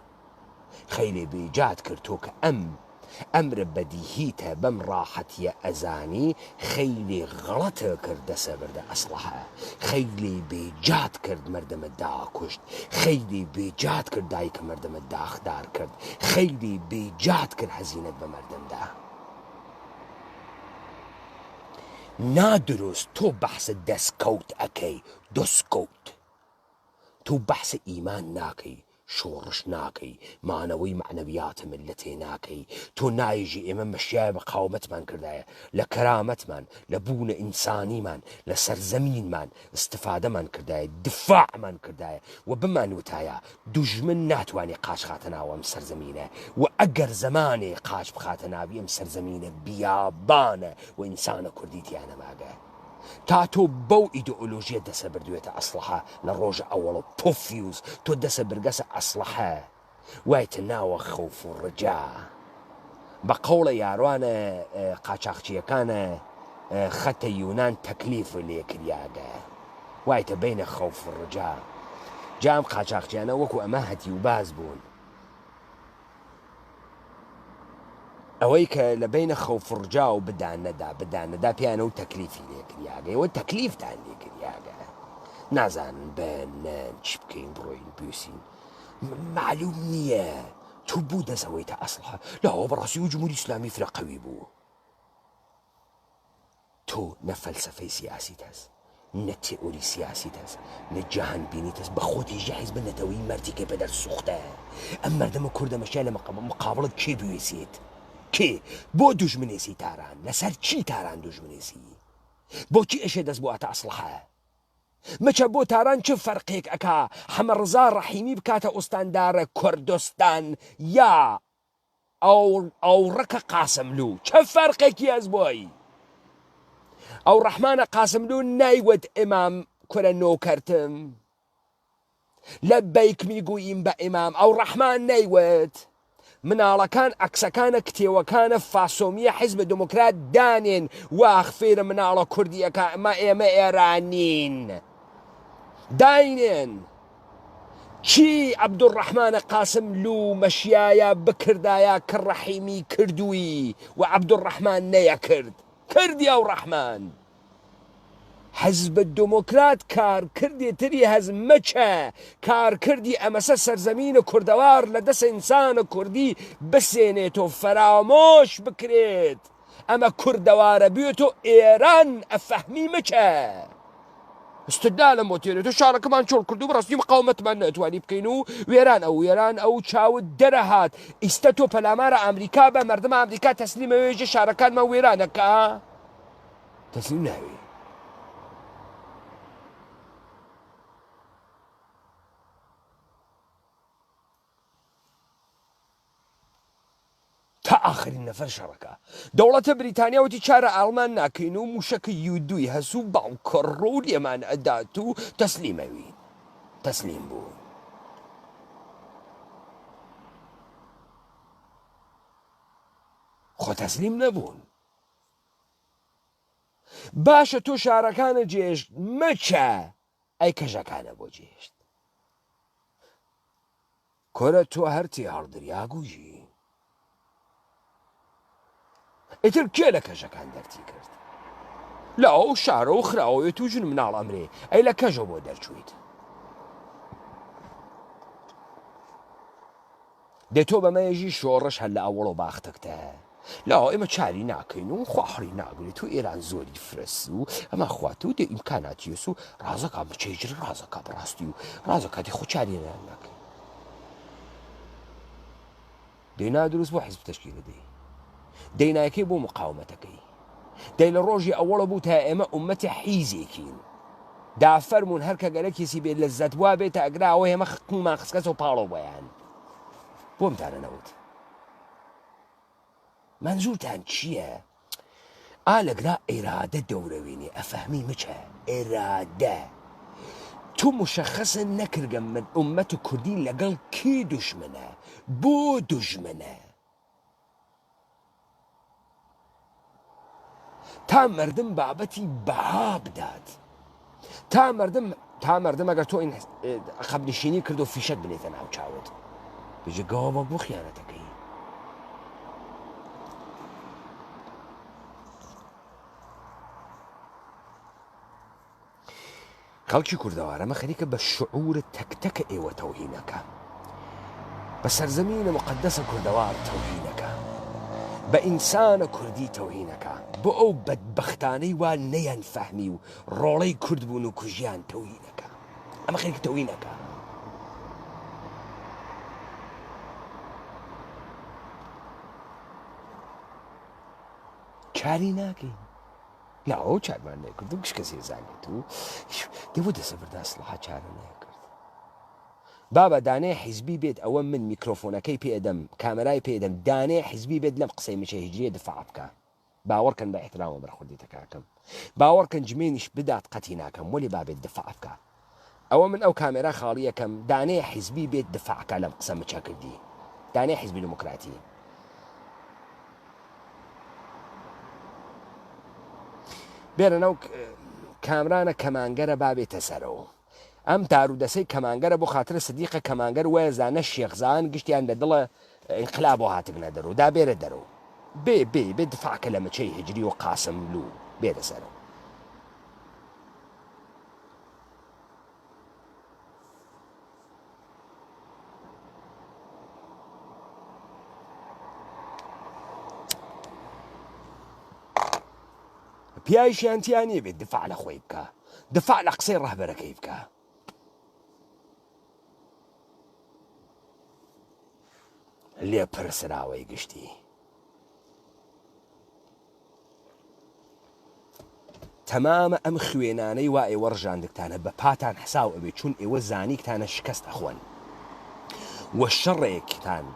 خەیلی بێجات کرد تۆ کە ئەمرە بەدیهیتە بەم ڕاحەتیە ئەزانی خەیلی غەڵەتە کرد دەسە بەردە ئەسڵحە خەیلی بێجات کرد مەردەمە داکوشت خەیلی بێجات کرد دایکە مەردەمە داخدار کرد خەیلی بێجات کرد هەزینەت بە مەردەمدا نادروست تۆ بەحسە دەستکەوت ئەەکەی دۆستکەوت تۆ بەحسە ئیمان ناکەی شۆڕش ناکەی مانەوەی معنەویاتە ملەتێ ناکەی تۆ نایژی ئێمە مەشیای بە قاومەتمان کردایە لە کەرامەتمان لە بوونە ئینسانیمان لە سەرزەمینمان استفادەمان کردایە دفاعمان کردایە و بمان وتایە دوژمن ناتوانێ قاچ خاتە ناوە ئەم سەرزەمینە و ئەگەر زەمانێ قاچ بخاتە ناوی ئەم سەرزەمینە بیابانە و ئینسانە کوردی تیانە ماگە تا تۆ بەو ئیدئۆلۆژیە دەسە بردوێتە ئەسڵحە لە ڕۆژە ئەوڵە پۆفیوز تۆ دەسە برگەسە ئەسڵحە وایتە ناوە خەوف و ڕجا بە قەوڵە یاروانە قاچاقچیەکانە خەتە یونان تەکلیف لێکریاگە وایتە بینە خەوف و ڕجا جام قاچاقچیانە وەکو ئەمە هەتی و باز بوون ئەوەی کە لە بینە خەوفڕجا و بدانەدا پیانە و تەکلیفی لێکریاگەیەوە تەکلیفتان لێکریاگە نازانن بەنەن چ بکەین بڕۆین بوسین معلوم نییە تو بوو دەسەوەی تا ئەسڵحە لاوە بەڕاستی و جمهوری ئیسلامی فرەقەوی بوو تۆ نە فەلسەفەی سیاسیت هەست نە تێئۆری سیاسیت هەست نە جەهان بینیت هەست بە خۆتیژە حیز بنەتەوەی مەردی کە بەدەر سوختە ئەم مەردەمە کوردەمەشیا لە مقابڵت کێ بوێسێت کێ بۆ دوژمنێسی تاران لەسەر چی تاران دوژمنێسی بۆچی ئەشێ دەست بۆ ئاتە ئەسڵحە مەچە بۆ تاران چه فەرقێک ئەکا حەمەڕزا ڕەحیمی بکاتە ئوستاندارە کوردستان یا ئەوڕەکە قاسملوو چه فەرقێکی هەست بۆی ئەو ڕەحمانە قاسملوو نایوت ئیمام کورە نۆکەرتم لە بیک میگوییم بە ئیمام ئەو ڕەحمان نایوت مناڵەکان ئەکسەکانە کتێوەکانە فاسۆمیە حیزب دموکرات دانێن واخفێرە مناڵە کوردیەکە ئەمە ئێمە ئێرانین داینێن چی عەبدوڕەحمانە قاسملوو مەشیایە بکردایە کە ڕەحیمی کردووی و عەبدوڕەحمان نەیەکرد کردی ئەو ڕەحمان حزب دموکرات کارکردی تری هەزمەچە کارکردی ئەمەسە سەرزەمینە کوردەوار لە دەست ئینسانە کوردی بسێنێت و فەرامۆش بکرێت ئەمە کوردەوارە بێت و ئێران ئەفەهمی مەچە استدلالم بۆ تێنێت و شارەکەمان چۆڵ کرد و بەڕاستی مقاومەتمان نەتوانی بکەین و وێران ئەو چاوت دەرەهات ئیستە تۆ پەلامارە ئەمریکا بە مەردەمە ئەمریکا تەسلیمەوێژە شارەکانمان وێرانەکە تەسلیم ناوێ تا ئاخرین نەفەر شەڕەکە دەوڵەتە بریتانیاوەتی چارە ئاڵمان ناکەین و موشەکە یودووی هەسوو باڵکەڕۆ و لێمان ئەدات و تەسلیمەوین تەسلیم بوو خۆ تەسلیم نەبوون باشە تۆ شارەکانە جێشت مەچە ئەی کەژەکانە بۆ جێشت کۆرە تۆ هەرتی هەڵدریاگوژی ئیتر کێ لە کەژەکان دەرتی کرد لە ئەو شارە و خراوەیەت و ژن مناڵ ئەمرێ ئەی لە کەژە بۆ دەرچوویت دێ تۆ بەمەیەژی شۆڕش هەر لە ئەوڵ و باختەکتە لا ئێمە چاری ناکەین و خواحڕی ناگرێت و ئێران زۆری فرس و ئەمە خواتە و دێ ئیمکاناتیێس و ڕازەکە بچێژر ڕازەکە بەڕاستی و ڕازەکاتی خۆ چاریێنان ناکەین دەینا دروست بۆ حیزب تەشکیلە دەیناکەی بۆ مقاومەتەکەی دەی لە ڕۆژی ئەوەڵە بوو تا ئێمە ئومەتی حیزێکین دافەرمونون هەر کە گەلەکێسی بێت لە زەت وا بێتە ئەگراوە هێمە خکومان خسکەس و پاڵۆ بۆیان بۆمتانە نەوت منزورتان چییە؟ ئالەگرا ئێرادە دەورەوێنێ ئەفەهمی مچە ئێرادە تو مشخصە نەکردگە من ئومەت کوردی لەگەڵ کی دوژمنە بۆ دوژمنە تا مردم بابەتی بەها بدات تا مردم ئەگەر تۆ این قەبنشینی کرد و فیشەت بنێتە ناو چاوت بێژە گاوە بۆ خیانەتەکەی خەڵکی کوردەوارەمە خەریکە بە شعورە تەکتەکە ئێوە تەوهینەکە بە سەرزەمینە مقدسە کوردەوار تەوهینەکە بە ئینسانە کوردی تەوهینەکە بۆ ئەو بەدبەختانەی وا نەیان فەهمی و ڕۆڵەی کورد بوون و کوژیان تەوهینەکە ئەمە خەریکە تەوهینەکە چاری ناکەین لا ئەو چارمان نەکرد و گشت کەسێ زانێت و دەبوو دەسەبردا ئەسڵحا چارە نەکرد بابە دانەیە حیزبی بێت ئەوە من میکرۆفۆنەکەی پێدەم کامەرای پێدەم دانەیە حیزبی بێت لەم قسەی مچە هیجریە دفاع بکە باوەڕکەن بە احترامە بەرخوردی تەکاکەم باوەڕکەن جمێنیش بدات قەتی ناکەم وەلی بابێت دفاع بکە ئەوە من ئەو کامێرا خاڵیەکەم دانەیە حیزبی بێت دفاعکە لەم قسە مچە کردی دانەیە حیزبی دموکراتی بێرەنەو کامرانە کەمانگەرە بابێتە سەرەوە ئەم تارودەسەی کەمانگەرە بۆ خاترە سدیقە کەمانگەر وایە زانە شێخزان گشتیان لە دڵە ئینقلاب بۆ هاتبنە دەرەوە دا بێرە دەرەوە بێ دفاعکە لە مچەی هجری و قاسم لو بێرە سەرەوە پیایشیانتیانێ بێت دفاع لە خۆی بکە دفاع لە قسەی ڕەهبەرەکەی بکە لێ پرسراوەی گشتی تەمامە ئەم خوێنانەی وا ئێوە ڕژاندکتانە بە پاتان حساو ئەوێ چون ئێوە زانیکتانە شکست ئەخۆن وە شەڕێکتان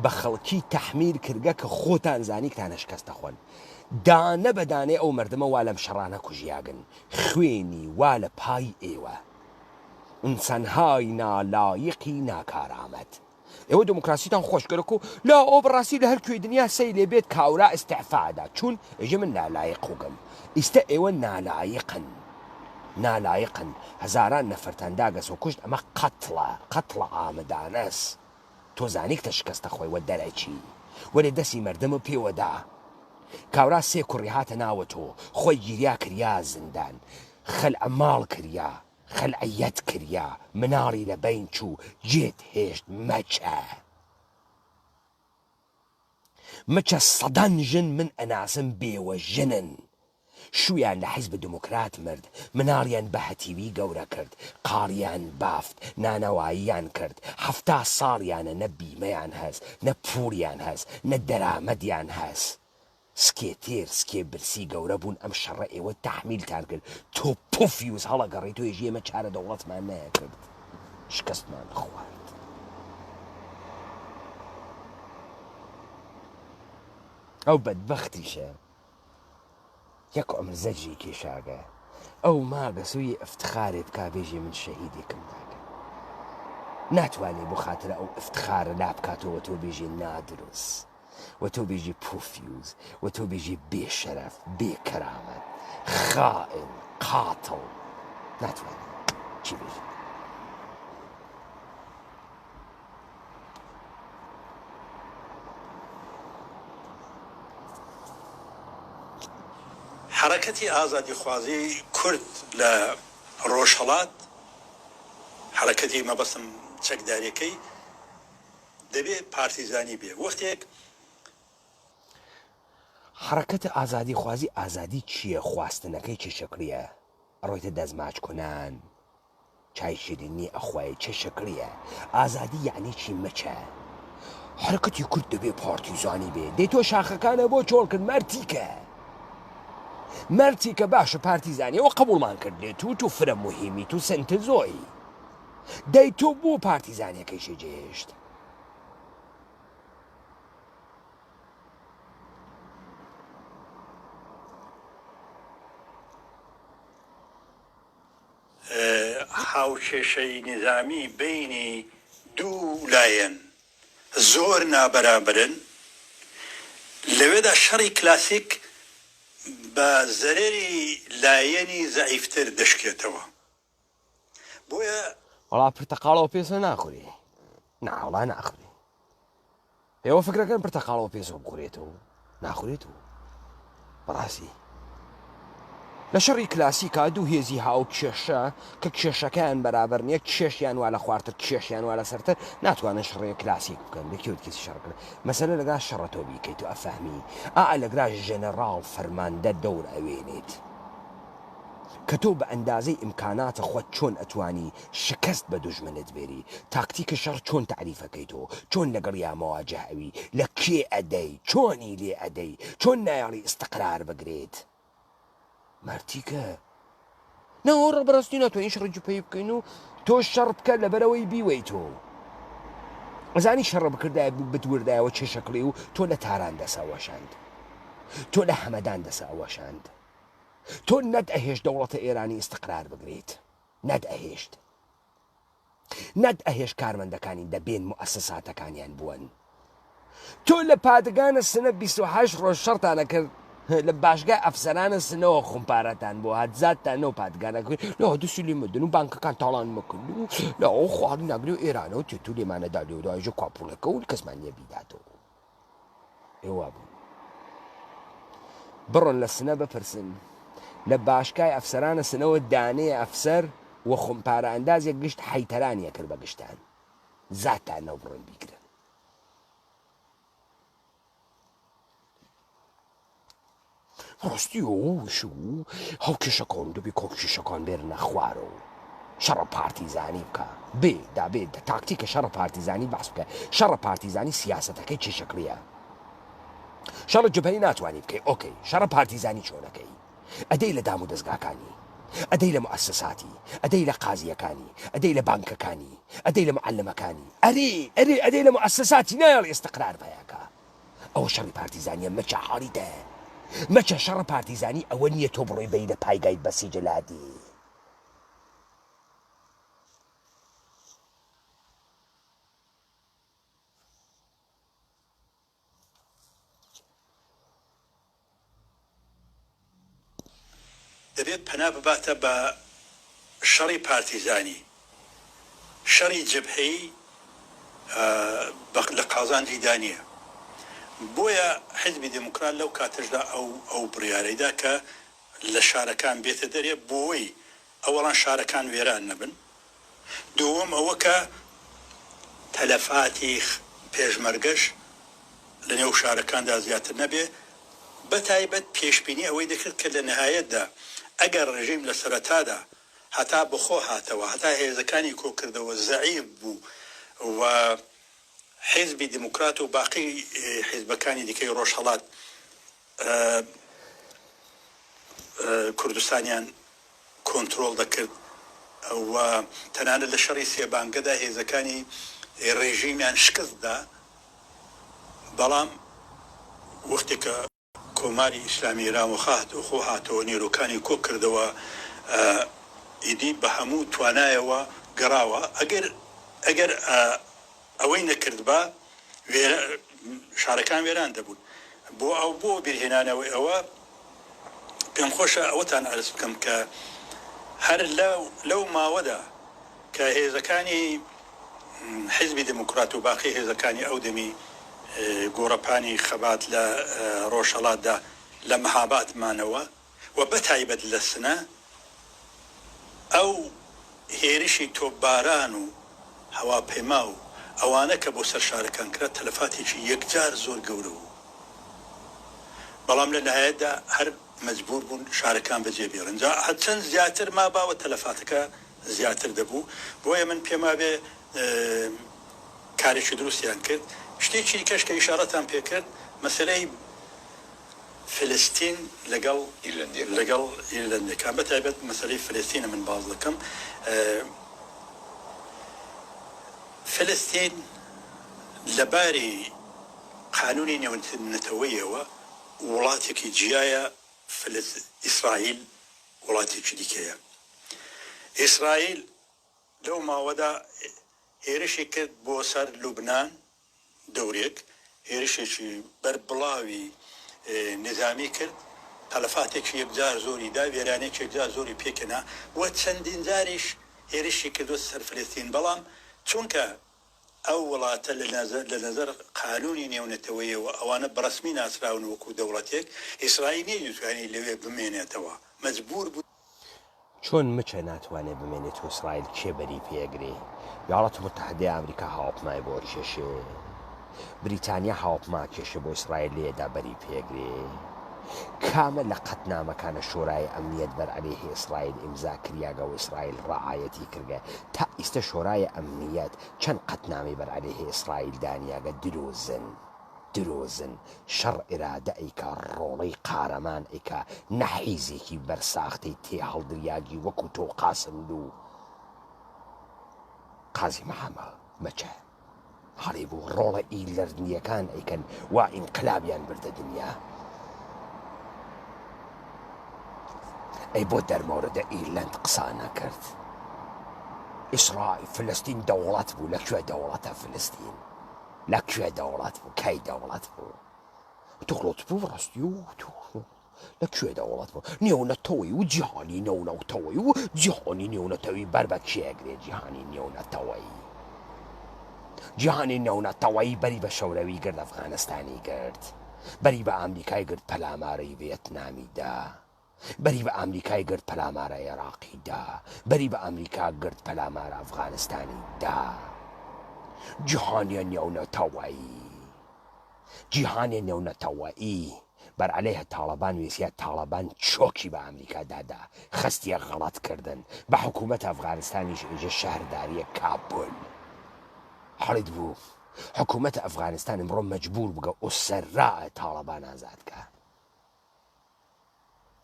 بە خەڵکی تەحمیل کردگە کە خۆتان زانیکتانە شکست ئەخۆن دانە بەدانێ ئەو مردمە وا لەم شەڕانە کوژیاگن خوێنی وا لە پای ئێوە ئینسانهای نالایقی ناکارامەت ئێوە دموکراسیتان خۆشگەرەک و لا ئەو بەڕاستی لە هەر کوێی دنیا سەی لێ بێت کاورا ئستیعفادا چون ئێژە من نالایق وگەم ئیستە ئێوە نالایقن هەزاران نەفەرتان داگەسەوە کوشت ئەمە قەتڵە ئامدانەس تۆ زانیکتە شکستە خۆی وە دەرەچی وەرێ دەستی مردمە پێوەدا کاورا سێ کوڕی هاتە ناوە تۆ خۆی گیریا کریا زندان خەلع ماڵ کریا خەلعەت کریا مناڵی لە بین چوو جێت هێشت مەچە سەدان ژن من ئەناسم بێوە ژنن شویان لە حیزب دموکرات مرد مناڵیان بە هەتیوی گەورە کرد قاڕیان بافت نانەواییان کرد 70 ساڵیانە نە بیمەیان هەست نە پووریان هەست نە دەرامەدیان هەست سکێتێر سکێ برسی گەورە بوون ئەم شەڕە ئێوە تەحمیلتان کرد تۆ پۆفیوز هەڵەگەڕی تۆ ژێمە چارە دەوڵەتمان نەکرد شکستمان خوارد ئەو بەدبەختیشە یەک ئەمر زەجری کێشاگە ئەو ماگە سوی ئەفتخارێ بکا بێژێ من شەهیدێکم داکە ناتوانێ بۆ خاترە ئەو ئەفتخارە لا بکاتەوە تۆ بێژێ نادروست و تۆ بێژی پوفیوز و تۆ بێژی بێشەرەف بێکەرامەت خائن قاتڵ ناتوانێ چی بێژی حرەکەتی ئازادی خوازی کورد لە ڕۆژهەڵات حرەکەتی مەبەستم چەکداریەکەی دەبێت پارتیزانی بێ وەختێک حرەکەتە ئازادی خوازی ئازادی چییە؟ خواستنەکەی چه شکلیە؟ ئەڕۆیتە دەستماچ کنان چای شیرینی ئەخوای چه شکلیە؟ ئازادی یعنی چی؟ مەچە حرەکەتی کورد دەبێ پارتیزانی بێ دەی تۆ شاخەکانە بۆ چۆڵ کرد مەرتیکە باشە پارتیزانیەوە قبولمان کردێت تو فرە مهمی تو سنتە زۆی دەی تۆ بۆ پارتیزانیەکەی شێجێشت هاوکێشەی نظامی بینی دوو لایەن زۆر نابەرابرن لەوێدا شەڕی کلاسیک بە زەرێری لایەنی زەعیفتر دەشکێتەوە بۆیە وڵا پرتەقاڵەوە پێسە ناخوری ناوڵا ناخوری ئێوە فکرەکەن پرتەقاڵەوە پێسەوە بخورێتەوە ناخورێت و بەڕاستی لە شەڕی کلاسیکا دوو هێزی هاو کێشە کە کێشەکەیان بەرابەر نیە کێشیان وا لە خوارتر کێشیان وا لە سەرتر ناتوانن شڕێ کلاسیک بکەن لەکوێت کەسی شەڕکرد مەسەلە لەگا شەڕەتۆ بیکەیت و ئەفەهمی لەگرا ژەنەڕاڵ فەرماندە دەور ئەوێنێت کە تۆ بە ئەندازەی ئیمکاناتە خۆت چۆن ئەتوانی شکست بە دوژمنت بێری تاکتیکە شەڕ چۆن تعریفەکەیتەوە چۆن لەگەڵ یامەواجه ئەوی لە کێ ئەدەی چۆنی لێ ئەدەی چۆن نایاڵی ئستقرار بگرێت مارتیکە نەوە ڕەبەرستی ناتوانین شەڕی جوپەی بکەین و تۆ شەڕ بکە لەبەرەوەی بیوەی تۆ ئەزانی شەڕە بکردای بوو بتوردایەوە چێ شەکڵی و تۆ لە تاران دەساوەشاند تۆ لە هەمەدان دەساوەشاند تۆ نەت ئەهێش دەوڵەتە ئێرانی ئستقرار بگرێت نەت ئەهێش کارمەندەکانی دەبێن موئەسساتەکانیان بوون تۆ لە پادگانە سنە 28 ڕۆژ شەڕتانە کرد لە باشگای ئەفسەرانە سنەوە خۆمپارەتان بۆ هاتزاتتانەوە پادگانەکرد لەوە دووسی لێ مدن و بانکەکان تاڵان مەکرد و لەەوە خواڵی ناگری و ئێرانە و تێتو لێمانەدا لێوداژە کاپوڵەکە و کەسمان نیە بیداتەوە ئێوە بوو بڕۆن لە سنە بپرسن لە باشگای ئەفسەرانە سنەوە دانەیە ئەفسەر وە خۆمپارە ئەندازێک گشت حەیتەرانیە کرد بە گشتان زاتانەوە بڕۆن بیگرن ڕاستی ئەوش و هاوکێشەکان دەبێ کۆکیشەکان بێرنە خوارەوە شەڕە پارتیزانی بکە دابێت تاکتیکە شەڕە پارتیزانی باس بکە شەڕە پارتیزانی سیاسەتەکەی چه شکلیە شەڕە جبهەی ناتوانانی بکەی ئۆکەی شەڕە پارتیزانی چۆنەکەی ئەدەی لە دام و دەستگاکانی ئەدەی لە موئەسساتی ئەدەی لە قازیەکانی ئەدەی لە بانکەکانی ئەدەی لە معلمەکانی ئەدەی لە موئەسساتی نایڵ ئێستقرار بەیەکە ئەوە شەڕی پارتیزانیە مەچە حاڵیتە مەچە شەڕە پارتیزانی ئەوە نییە تۆ بڕۆی بەی لە پایگایت بەسی جەلادی دەبێت پەنا بباتە بە شەڕی پارتیزانی شەڕی جبهەی لە قازان لیدانیە بۆیە حیزبی دموکرات لەو کاتەشدا ئەو بڕیارەیدا کە لە شارەکان بێتە دەرێ بۆی ئەوەڵان شارەکان وێران نەبن دووەم ئەوە کە تەلەفاتی پێشمەرگەش لە نێو شارەکاندا زیاتر نەبێ بەتایبەت پێشبینی ئەوەی دەکرد کە لە نهایەتدا ئەگەر ڕژیم لە سەرەتادا هەتا بخۆ هاتەوە هەتا هێزەکانی کۆکردەوە زەعیف بوو و حیزبی دموکرات و باقی حیزبەکانی دیکەی ڕۆژهەڵات کوردستانیان کۆنترۆڵ دەکرد و تەنانەت لە شەڕی سێبانگەدا هێزەکانی ڕێژیمیان شکستدا بەڵام وەختێکە کۆماری ئیسلامی ئێران و خۆ هاتەوە نیرۆکانی کۆ کردەوە ئیدی بە هەموو توانایەوە گەڕاوە ئەگەر ئەوەی نەکرد بە شارەکان وێران دەبوون بۆ بیرهێنانەوەی ئەوە پێم خۆشە ئەوەتان عرض بکەم کە هەر لەو ماوەدا کە هێزەکانی حیزبی دموکرات و باقی هێزەکانی ئەو دەمی گۆڕەپانی خەبات لە ڕۆژهەڵاتدا لە مەهاباتمانەوە و بەتایبەت لە سنە ئەو هێرشی تۆپباران و هەواپەیما و ئەوانە کە بۆ سەر شارەکان کرا تەلەفاتێکی یەکجار زۆر گەورە و بەڵام لە نهایەتدا هەر مەجبور بوون شارەکان بەجێ بێڕن جا هەرچەند زیاتر ما باوە تەلەفاتەکە زیاتر دەبوو بۆیە من پێما بێ کارێکی دروستیان کرد شتێکی کەش کە ئیشارەتان پێکرد مەسەلەی فلستین لەگەڵ ئیرلندەکان بەتایبەت مەسەلەی فلستینە من باز دەکەم فلستین لەباری قانونی نێونەتەوەیەوە وڵاتێکی جیایە ئیسرائیل وڵاتێکی دیکەیە ئیسرائیل لەو ماوەدا هێرشی کرد بۆ سەر لوبنان دەورێک هێرشێکی بەربڵاوی نظامی کرد تەلەفاتێکی یەکجار زۆری دا وێرانێکی یەکجار زۆری پێکەنا وە چەندین جاریش هێرشی کردوە سەر فلستین بەڵام چونکە ئەو وڵاتە لە نەزەر قانونی نێونەتەوەیەوە ئەوانە بەڕسمی ناسراون وەکو دەوڵەتێک ئیسرائیل نەیدوتوانی لەوێ بمێنێتەوە مەجبور بوو چۆن مچە ناتوانێت بمێنێت و ئیسرائیل کێبەری پێگرێ یاڵەت متحدەی ئەمریکا هاوپمای بۆ کێشێ بریتانیا هاوپما کێشە بۆ ئیسرائیل لێدا بەری پێگرێ کامە لە قەتنامەکانە شۆرای ئەمنیەت بەرعەلەیهی ئیسرائیل ئیمزا کریاگە و ئیسرائیل ڕعایەتی کردە تا ئیستە شۆرای ئەمنیەت چەند قەتنامی بەرعەلەیهی ئیسرائیل دانیاگە درۆزن شەڕ ئێرادە ئەیکا ڕۆڵەی قارەمان ئەیکا نەحیزێکی بەرساختەی تێ هەڵدریاگی وەکو تۆ قاسمد و قازی مەحەمە مەچە هەڵێ بوو ڕۆڵە ئیلەرنیەکان ئەیکەن وا ئینقلابیان بردە دنیا ئەی بۆ دەرمەوردە ئیرلەند قسە نەکرد ئیسرائیل فلستین دەوڵەت بوو لەکوێ دەوڵەتە فلستین لەکوێ دەوڵەت بوو کەی دەوڵەت بوو توخڵۆت بوو ڕاستی و لەکوێ دەوڵەت بوو نێونەتەوەی و جیهانی نێونەتەوەی و جیهانی نێونەتەوەی بەر بە کێگرێ جیهانی نێونەتەوەی جیهانی نێونەتەوەی بەری بە شەوروی گرد ئەفغانستانی کرد بەری بە ئامریکای گرد پەلامارەی ڤێتنامیدا بەری بە ئامریکای گرد پەلامارە عێراقیدا بەری بە ئەمریکا گرد پەلامارە ئەفغانستانیدا جیهانی نێونەتەوەیی بەرعەلەیە تاڵەبان وێسیە تاڵەبان چۆکی بە ئەمریکا دادا خستیە غەڵەتکردن بە حکوومەت ئەفغانستانیش ئێژە شارداریە کابل حەڵیت بوو حکوومەت ئەفغانستان ئەمڕۆ مەجبور بگە ئوسەرا تاڵەبان ئازادکە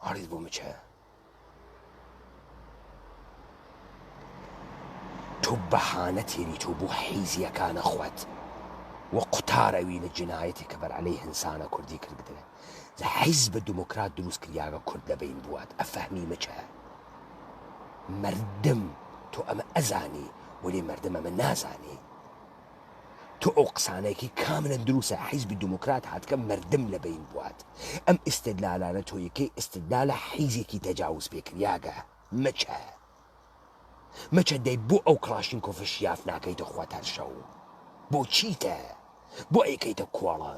حەڵیت بوو مچە تۆ بەهانە تێری تۆ بۆ حیزیەکانە خوات وە قوتارەوی لە جنایەتی کە بەرعەلەی هەنسانە کوردی کردگرە حیزب دموکرات دروست کردیاگە کورد دەبین بوات ئەفەهمی مچە مردم تۆ ئەمە ئەزانی وەلێ مردم ئەمە نازانی تۆ ئەو قسانەیەکی کاملەن دروستە حیزبی دموکرات هاتکە مردم لەبین بوات ئەم ئیستدلالانە تۆ یەکەی ئیستدلالە حیزێکی تەجاوز پێکریاگە مەچە دەی بۆ ئەو کلاشینکۆف شیاف ناکەیتە خوات هەر شەو بۆ چیتە بۆ ئەیکەیتە کوڵە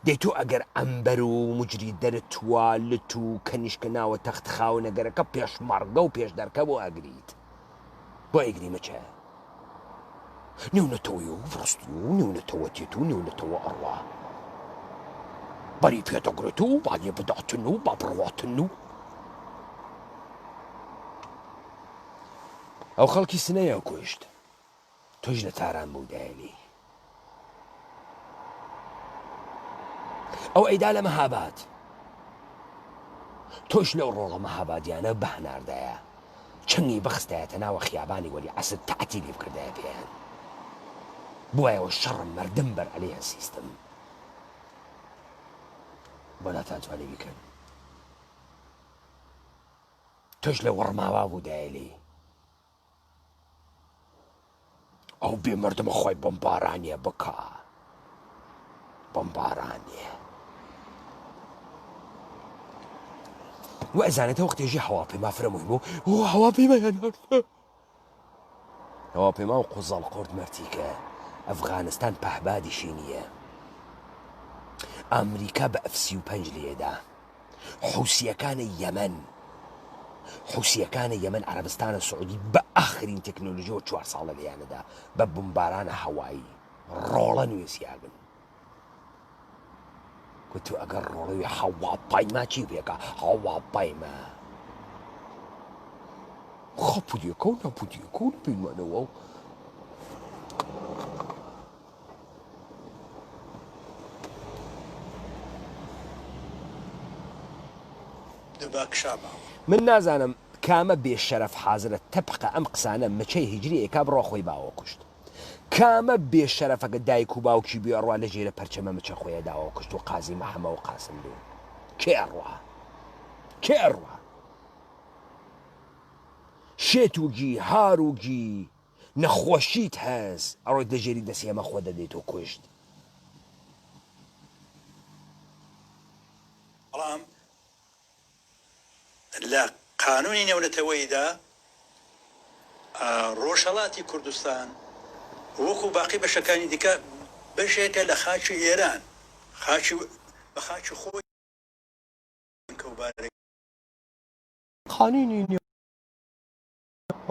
دەی تۆ ئەگەر ئەمبەر و مجری دەرت توالت و کەنیشکە ناوە تەختخاو نەگەرەکە پێشمەڕگە و پێش دەرکە بۆ ئەگریت بۆ ئەیگری مەچە نێونەتەوەی و ڕستی و نێونەتەوە تێت و نێونەتەوە ئەڕوا بەری پێدەگرێت و باێ بداتن و با بڕواتن و ئەو خەڵکی سنەیە کوشت تۆش لە تاران بوو دایلی ئەو ئەیدا لە مەهاباد تۆش لەو ڕۆڵە مەهابادیانە بەهناردایە چنگی بەخستایەتە ناوە خیابانی وەلی عەسر تەعتیلی بکردایە پێیان بۆیەوە شەڕم مردم بەرعەلەیە سیستم بۆ ناتانتوانی بیکەن تۆش لە وەڕماوا بوو دایلی ئەو بێ مردمە خۆی بۆمبارانیە بکە بۆمبارانیە و ئەزانێتەوە وەختێژی هەواپەیما فرە مهم بوو هەواپەیمایان هەواپەیما و قوزەڵ قورد مەرتیکە ئەفغانستان پەهبادیشی نییە ئەمریکا بە F-35 لێدا حوسیەکانی یەمەن عەرەبستانە سعودی بە ئاخرین تەکنۆلۆژیەوە 4 ساڵە لێیانەدا بە بمبارانە هەوایی ڕۆڵە نوێسیاگن گوتو ئەگەر ڕۆڵەوی هەواپایما چی بێکە هەواپایمە خە پودیەکە و نەپودیەکە و پێیمانەوە و من نازانم کامە بێشەرەف حازرە تەپقە ئەم قسانە مچەی هیجری ئێکا بڕۆ خۆی باوە کوشت کامە بێشەرەفەکە دایک و باوکی بێڕوا لە ژێرە پەرچەمە مچە خۆیە داوە کوشت و قازی مەحەمە و قاسم بوو کێڕوا شێتوگی هاروگی نەخۆشیت هەز ئەڕۆی دەژێری دەسێمە خۆ دەدەیت و کوشت بەڵام لە قانونی نێونەتەوەیدا ڕۆژهەڵاتی کوردستان وەکو باقی بەشەکانی دیکە بەشێکە لە خاچی ئێران بە خاچی خۆی قانونی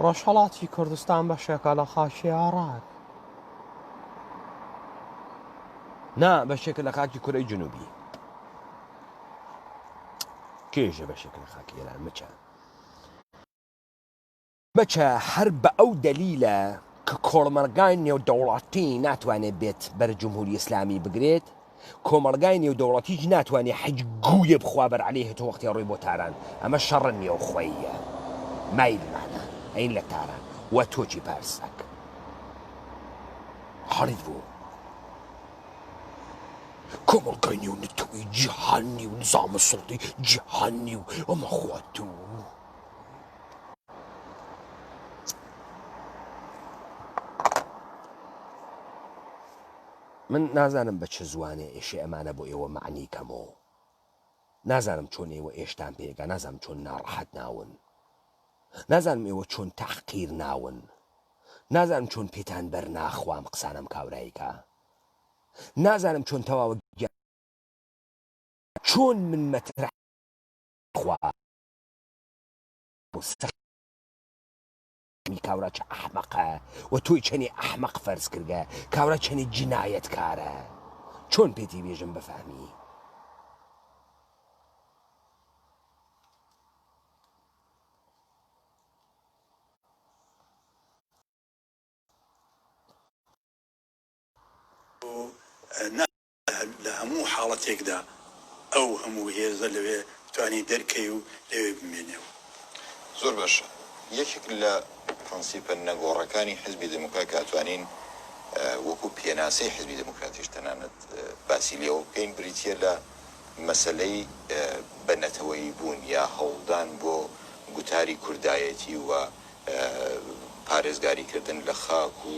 ڕۆژهەڵاتی کوردستان بەشێکە لە خاچی عێراق نا بەشێکە لە خاکی کورەی جنوبی کێژە بەشێکە لە خاکی ئێران مەچە هەر بە ئەو دەلیلە کە کۆڵمەرگای نێودەوڵەتی ناتوانێت بێت بەر جمهوری ئیسلامی بگرێت کۆمەڵگای نێودەوڵەتیش ناتوانێت حەج گوویە بخوا بەر عەلەیه هێتە وەختی ڕۆی بۆ تاران ئەمە شەڕە نێوخۆیە مایلمانە ئەین لە تاران وە تۆچی پارسەک هەڵیت بوو کۆمەڵگای نێونەتەوەی جیهانی و نظامە سەڵتی جیهانی و ئەمە خوات و من نازانم بە چه زوانێ ئێشێ ئەمانە بۆ ئێوە معنی کەمەوە نازانم چۆن ئێوە ئێشتان پێگە نازانم چۆن ناڕەحەت ناون نازانم ئێوە چۆن تەحقیر ناون نازانم چۆن پێتان بەر ناخوام قسانم کاوراییکە نازانم چۆن تەواوە چۆن من مەترە خوا کاورا چه ئەحمەقە و تۆی چەنی ئەحمەق فەرز کردگە کاورا چەنی جینایەتکارە چۆن پێتی بێژم بفهمی لە هەموو حاڵەتێکدا ئەو هەموو هێزە لەوێ توانی دەرکەی و لەوێ بمێنێەوە زۆر باشە یەکێک لە پرەنسیپە نەگۆڕەکانی حزبی دموکرات کاتوانین وەکو پێناسەی حزبی دموکراتیش تەنانەت باسی لێەوە بکەین بریتە لە مەسەلەی بەنەتەوەی بوون یا هەوڵدان بۆ گوتاری کوردایەتی و پارێزگاریکردن لە خاک و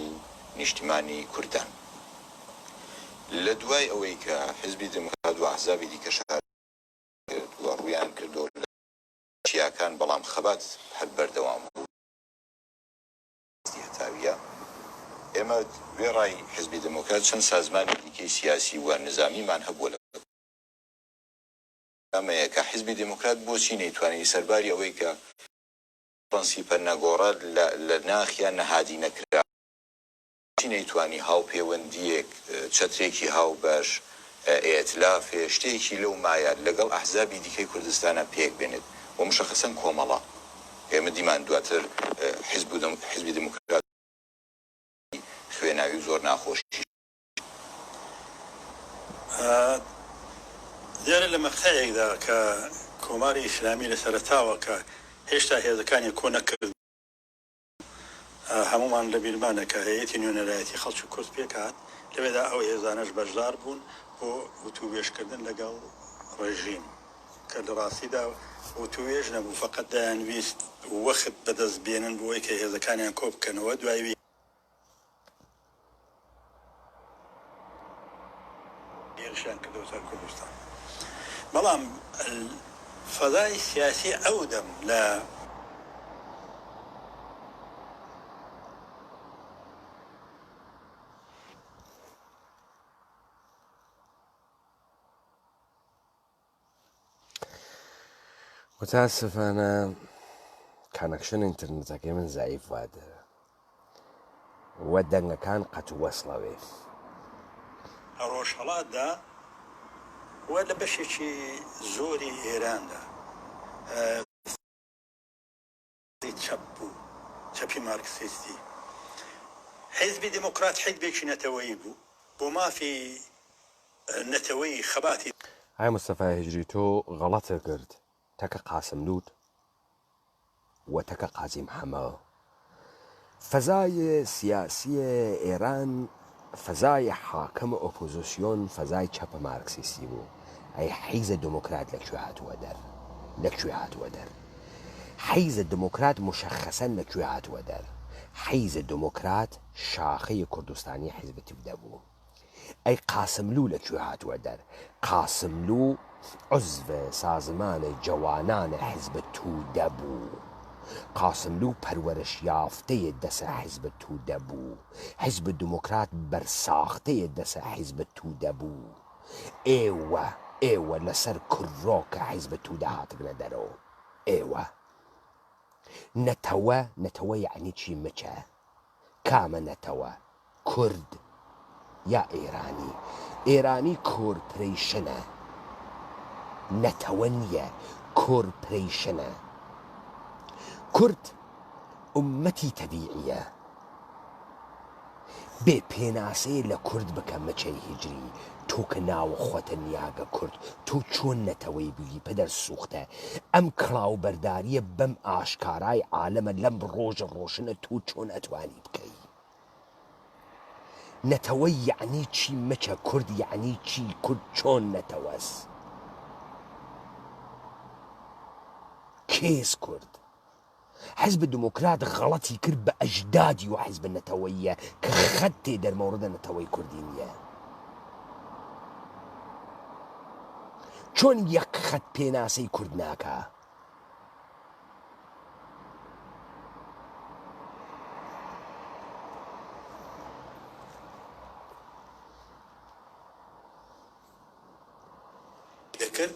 نیشتیمانی کوردان لە دوای ئەوەی کە حزبی دموکرات و ئەحزابی دیکە شار وە ڕوویان کردو چیاکان بەڵام خەبات هەر بەردەوام بوو هەتاویە ئێمە وێڕای حزبی دموکرات چەند سازمانی دیکەی سیاسی و نظامیمان هەبووە لە ئەمەیە کە حزبی دموکرات بۆچی نەیتوانێت سەرباری ئەوەی کە پرەنسیپە نەگۆڕە لە ناخیان نەهادی نەکرا چی نەیتوانی هاوپەیوەندیەک چەترێکی هاو بەش ئێتلافێ شتێکی لەو مایە لەگەڵ ئەحزابی دیکەی کوردستانە پێک بێنێت و مشەخەسەن کۆمەڵە ئێمە دیمان دواتر حزبی دموکرات خوێناوی زۆر ناخۆشی دیارە لە مەقطەیەکدا کە کۆماری ئیسلامی لە سەرەتاوە کە هێشتا هێزەکانی کۆ نەکرد هەمومان لە بیرمانە کە هەیەتی نوێنەرایەتی خەڵکی کورد پێکات لەوێدا ئەو هێزانەش بەشدار بوون بۆ وتوبێژکردن لەگەڵ ڕێژیم کە لە ڕاستیدا وتوێژ نەبوو فەقەت دەیانویست وەخت بەدەست بێنن بۆی کە هێزەکانیان کۆ بکەنەوە دوایوی هێرشیان کردەوە سەر کوردستان بەڵام فەزای سیاسی ئەو دەم لە متاسفانە کانەکشن ئینترنێتەکەی من زایف وادە وە دەنگەکان قەت وەسڵەوێ ڕۆژهەڵاتدا وە لە بەشێکی زۆری ئێراندا چەپ بوو، چەپی مارکسیستی. حیزبی دموکرات حیزبێکی نەتەوەیی بوو بۆ مافی نەتەوەی خەباتی. های مستەفا هجری تۆ غەڵەتە کرد تەکە قاسم لوت و تەکە قازی محەممەد. فەزای سیاسی ئێران فەزای حاکم ئۆپۆزیسیۆن فەزای چەپە مارکسیستی بوو. ئەی حیزە دموکرات لەکوێ هاتووە دەر؟ لەکوێ هاتووە دەر؟ حیزە دموکرات مشخصەن لەکوێ هاتووە دەر؟ حیزە دموکرات شاخەی کوردستانی حیزبەتی دەبوو. ئەی قاسملوو لەکوێ هاتووە دەر؟ قاسملوو عزڤ سازمانە جوانانە حیزبە توودە بوو. قاسملوو پەروەرش یافتەیە دەسە حیزبە توودە بوو. حیزب دموکرات بەرساختەیە دەسە حیزبە توودە بوو. ئێوە لەسەر کوڕۆکە حیزبە توودە هاتگرە دەرەوە. ئێوە نەتەوە یعنی چی مچە؟ کامە نەتەوە؟ کورد یا ئێرانی؟ ئێرانی کۆرپڕیشنە، نەتەوە نییە، کۆرپڕیشنە. کورد ئومەتی تەبیعیە. بێ پێناسەیە لە کورد بکە مەچەی هیجری. تۆ کە ناوە خۆتە نیاگە کورد، تۆ چۆن نەتەوەی بووی پەدەر سوختە؟ ئەم کڵاوبەرداریە بەم ئاشکارای عالەمە لەم ڕۆژە ڕۆشنە تۆ چۆن ئەتوانی بکەی؟ نەتەوەی یعنی چی مەچە؟ کورد یعنی چی؟ کورد چۆن نەتەوەس؟ کێس کورد؟ حزب دموکرات غەڵەتی کرد بە ئەجدادی و حزب نەتەوەییە کە خەت تێ دەرمەوردە نەتەوەی کوردی نییە. چۆن یەک خەت پێناسەی کورد ناکە؟ دەکرد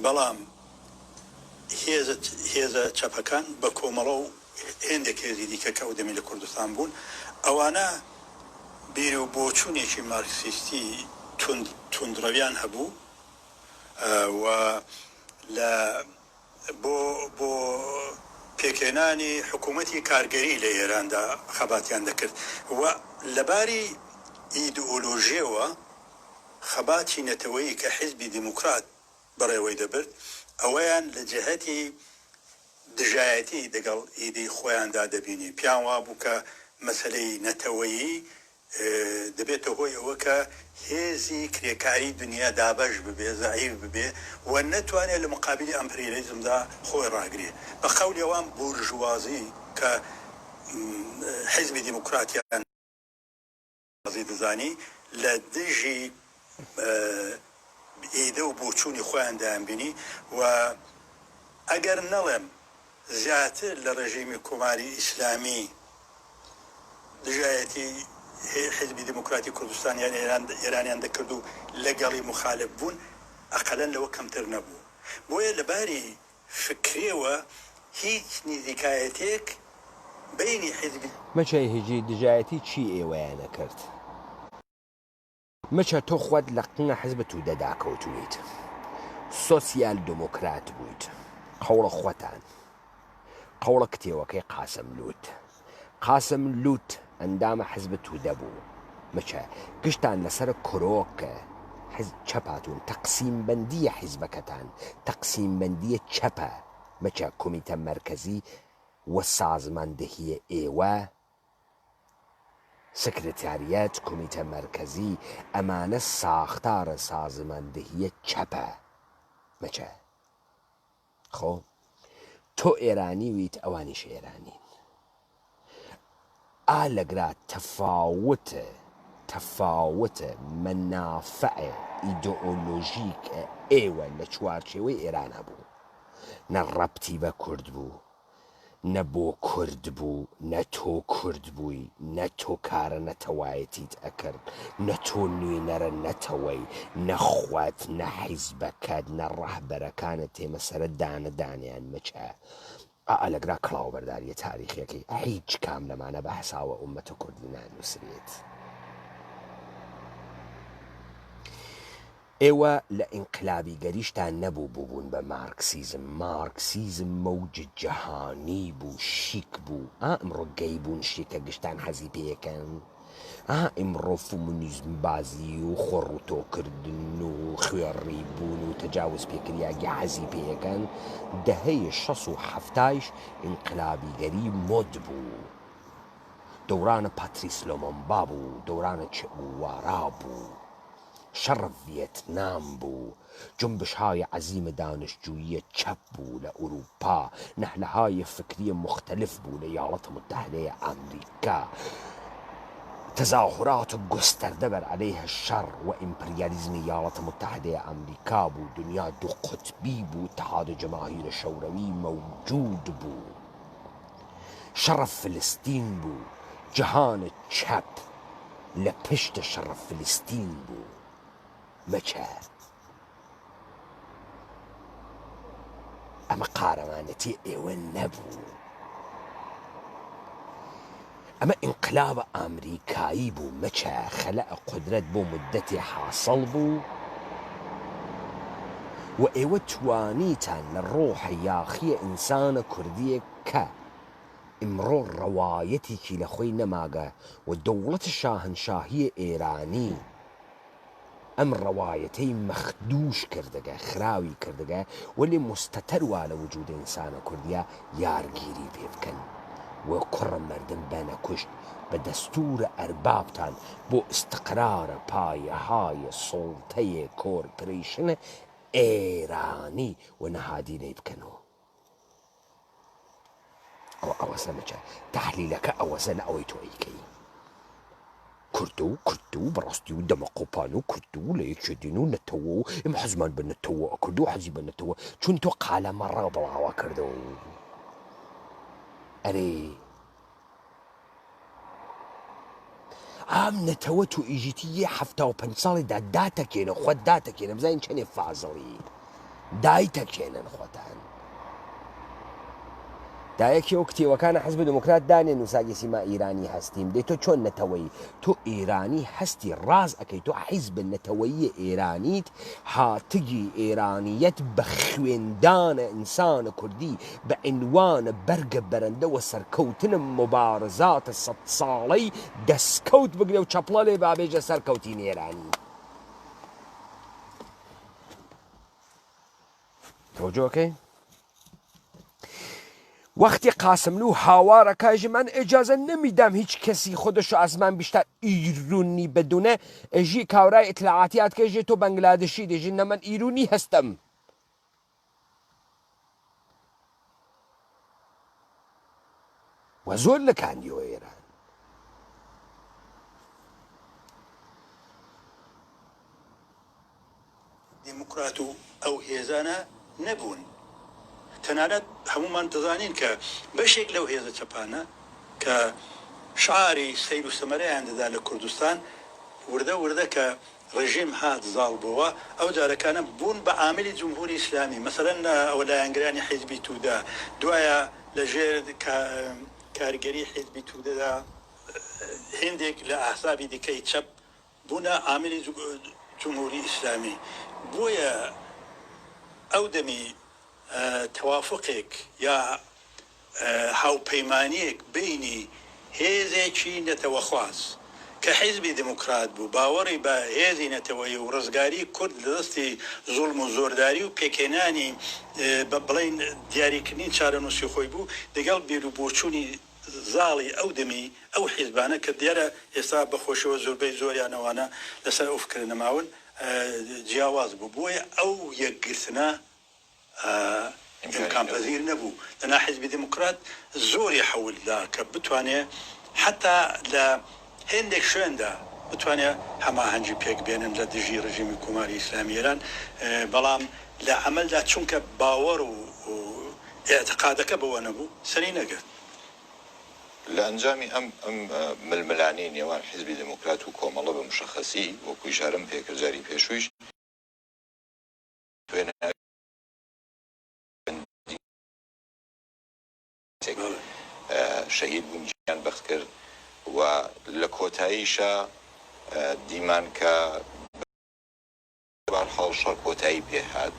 بەڵام هێزە چەپەکان بە کۆمەڵە و هێندێک هێزی دیکە کە ئەو دەمی لە کوردستان بوون، ئەوانە بیر و بۆچوونێکی مارکسیستی توندڕەویان هەبوو و بۆ پێکێنانی حکوومەتی کارگەری لە ئێراندا خەباتیان دەکرد و لەباری ئیدئۆلۆژیەوە خەباتی نەتەوەیی کە حیزبی دیموکرات بەڕێوەی دەبرد ئەوەیان لە جەهەتی دژایەتی دەگەڵ ئیدی خۆیاندا دەبینی. پیان وا بوو کە مەسەلەی نەتەوەیی دەبێتە هۆی ئەوە کە هێزی کرێکاری دنیا دابەش ببێ، زەعیف ببێ و نەتوانێت لە مقابلی ئەمپریالیزمدا خۆی ڕاگرێ. بە قەولی ئەوان بورژوازی کە حیزبی دیموکراتیان دەزانی لە دژی ئیدە و بۆچوونی خۆیان دایانبینی و ئەگەر نەڵێم زیاتر لە ڕێژیمی کۆماری ئیسلامی دژایەتی حیزبی دیموکراتی کوردستان یان ئێرانیان دەکرد و لەگەڵی مخالف بوون، ئەقەلەن لەوە کەمتر نەبوو. بۆیە لەباری فکرێەوە هیچ نزیکایەتێک بینی حیزبی مەچەی هیجی دژایەتی چی ئێوەیانە کرد؟ مەچە تۆ خۆت لە قنە حیزب توودەدا کەوتویت، سۆسیال دموکرات بوویت، قەوڵە خۆتان، قەوڵە کتێوەکەی قاسم لوت. قاسم لوت ئەندامە حیزب توودە بوو. مەچە گشتان لەسەر کۆرۆکە چەپاتون، تەقسیم بەندیە حیزبەکەتان، تەقسیم بەندیە چەپە. مەچە کۆمیتە مەرکەزی و سازماندەهیە ئێوە، سکرتاریەت، کۆمیتە مەرکەزی، ئەمانە ساختارە سازماندەهیە چەپە. مەچە خۆ تۆ ئێرانی ویت، ئەوانیش ئێرانین. لەگرا تەفاوتە مەنافعە ئیدئۆلۆژیکە ئێوە لە چوارچێوەی ئێران هەبوو. نە ڕەبتی بە کورد بوو، نە بۆ کورد بوو، نە تۆ کورد بووی، نە تۆ کارە نەتەوایەتیت ئەکرد، نە تۆ نوێنەرە نەتەوەی، نەخوات، نە حیزبەکەت، نە ڕەهبەرەکانت تێمەسەرە دانەدانیان. مەچە ئەلەگرا کڵاوبەرداریە تاریخیەکەی هیچ کام لەمانە بە حساوە ئومەتە کوردی نانووسرێت. ئێوە لە ئینقلابی گەریشتان نەبوو بوون بە مارکسیزم مەوج جەهانی بوو، شیک بوو. ئەمڕۆ گەی بوون شتێکە گشتان حەزی پێەکەن. ئیمڕۆ فۆمونیزم بازی و خۆڕوتۆکردن و خوێڕی بوون و تەجاوز پێکریاگە حەزی پێەکەن. دەهەیە 1970 ئینقلابیگەری مۆد بوو، دەورانە پاتریس لۆمۆمبا بوو، دەورانە چێگووارا بوو، شەڕە ڤیەتنام بوو، جنبشهای عەزیمە دانشجوییە چەپ بوو لە ئوروپا، نەحلەهای فکریە مختلف بوو لە یاڵەتە متحدەیە ئەمریکا، تظاهرات گسترده بر علیه الشر و امپریالیزم ایالات متحده امریکا بود. دنیا دو قطبی بود، اتحاد جماهیر شوروی موجود بود، شر فلسطین بود، جهان چپ لپشت شر فلسطین بود. مچه اما قارمانتی ایوه نبود. اما انقلاب امریکایی بو مچه خلق قدرت بو مدتی حاصل بو و ایوه توانیتان لروح یاخی انسان کردیه که امرو روایتی که لخوی نماگه و دولت شاهنشاهی ایرانی ام روایتی مخدوش کردگه، خراوی کردگه، ولی مستتر والا وجود انسان کردیه یارگیری بیبکن و کڕ مردم بەنەکوشت بە دەستورە ئەربابتان بۆ استقرارە پایەهای سڵتەیە کۆرپۆریشنە ئێرانی و نەهادینەی بکەنەوە. ئەوەسە مەچە تەحلیلەکە ئەوەسە لە ئەوەی تۆ ئەیکەی. کردو بەڕاستی و دەمەقۆپان و کردو لە یەکێدین و نەتەوە و ئێمە حەزمان بە نەتەوە ئەکردو و حەزی بە نەتەوە چون تۆ قالەمەڕە بڵاوە کردەوە. ئەرێ ئام نەتەوە تو ئیژیتی یە 75 ساڵێدا داتەکێنە خۆت داتەکێنە بزانین چەندێ فازڵی دایتەکێنن خۆتان. دایەکی ئەو کتێوەکانە حەزب دموکرات دانێن و ساگەسیما ئیرانی هەستیم دەی تۆ چۆن نەتەوەی تۆ ئێرانی هەستی ڕاز ئەەکەی تۆ حیزب نەتەوەیی ئێرانیت هاتگی ئێرانیەت بە خوێندانە ئینسانە کوردی بە عنوانە بەرگە بەرەندەوە سەرکەوتنە مبارزاتە 100 ساڵەی دەستکەوت بگرێ و چەپڵە لێ بابێژە سەرکەوتین ئێرانی. تۆجۆکەی وقتی قاسملو هاوارە کاژی من اجازه نمیدم هیچ کسی خودشو از من بیشتر ایرونی بدونه اجی کاورای اطلاعاتیات که اجی تو بنگلادشی دیجی نه من ایرونی هستم. و زۆر لە کاندیەوە ئێران دیموکرات و ئەو هێزانە نەبوون. تەنانەت هەمومان دەزانین کە بەشێک لەو هێزە چەپانە کە شعاری سەیر و سەمەرەیان دەدا لە کوردستان وردە کە ڕژیم هات زاڵ بووە ئەو جارەکانە بوون بە عاملی جمهوری ئیسلامی مەسەلەن ئەوە لایەنگرانی حیزبی توودا دوایە لەژێر کارگەری حیزبی توودەدا هێندێک لە ئاحزابی دیکەی چەپ بوونە عاملی جمهوری ئیسلامی. بۆیە ئەو دەمی توافقێک یا هاوپەیمانیەک بینی هێزێکی نەتەوەخواز کە حیزبی دموکرات بوو باوەڕی بە هێزی نەتەوەیی و ڕزگاری کورد لە دەستی زوڵم و زۆرداری و پێکێنانی بە بڵین دیاریکردنی چارەنووسی خۆی بوو لەگەڵ بیرروبۆچوونی زاڵی ئەو دەمی ئەو حیزبانە کە دیارە ئێستا بەخۆشەوە زۆربەی زۆریانەوانە لەسەر ئەو فکرە نەماون جیاواز بوو. بۆیە ئەو یەکگرتنە امکان پذیر نەبوو لەنا حیزبی دموکرات زۆری حەولدا کە بتوانێت حتا لە هێندێک شوێندا بتوانێت هەماهەنگی پێک بێنن لە دژی ڕژیمی کۆماری ئیسلامی ئێران، بەڵام لە عەمەلدا چونکە باوەڕ و ئێعتقادەکە بەوە نەبوو سەری نەگرت. لە ئەنجامی ئەم ململانی نێوان حیزبی دموکرات و کۆمەڵە بە مشەخەسی وەکو ئیشارەم پێکرد جاری پێشوویش شەهید بوون گیان بەخت کرد و لە کۆتاییشە دیمان کە بەرحاڵ شەڕ کۆتایی پێهات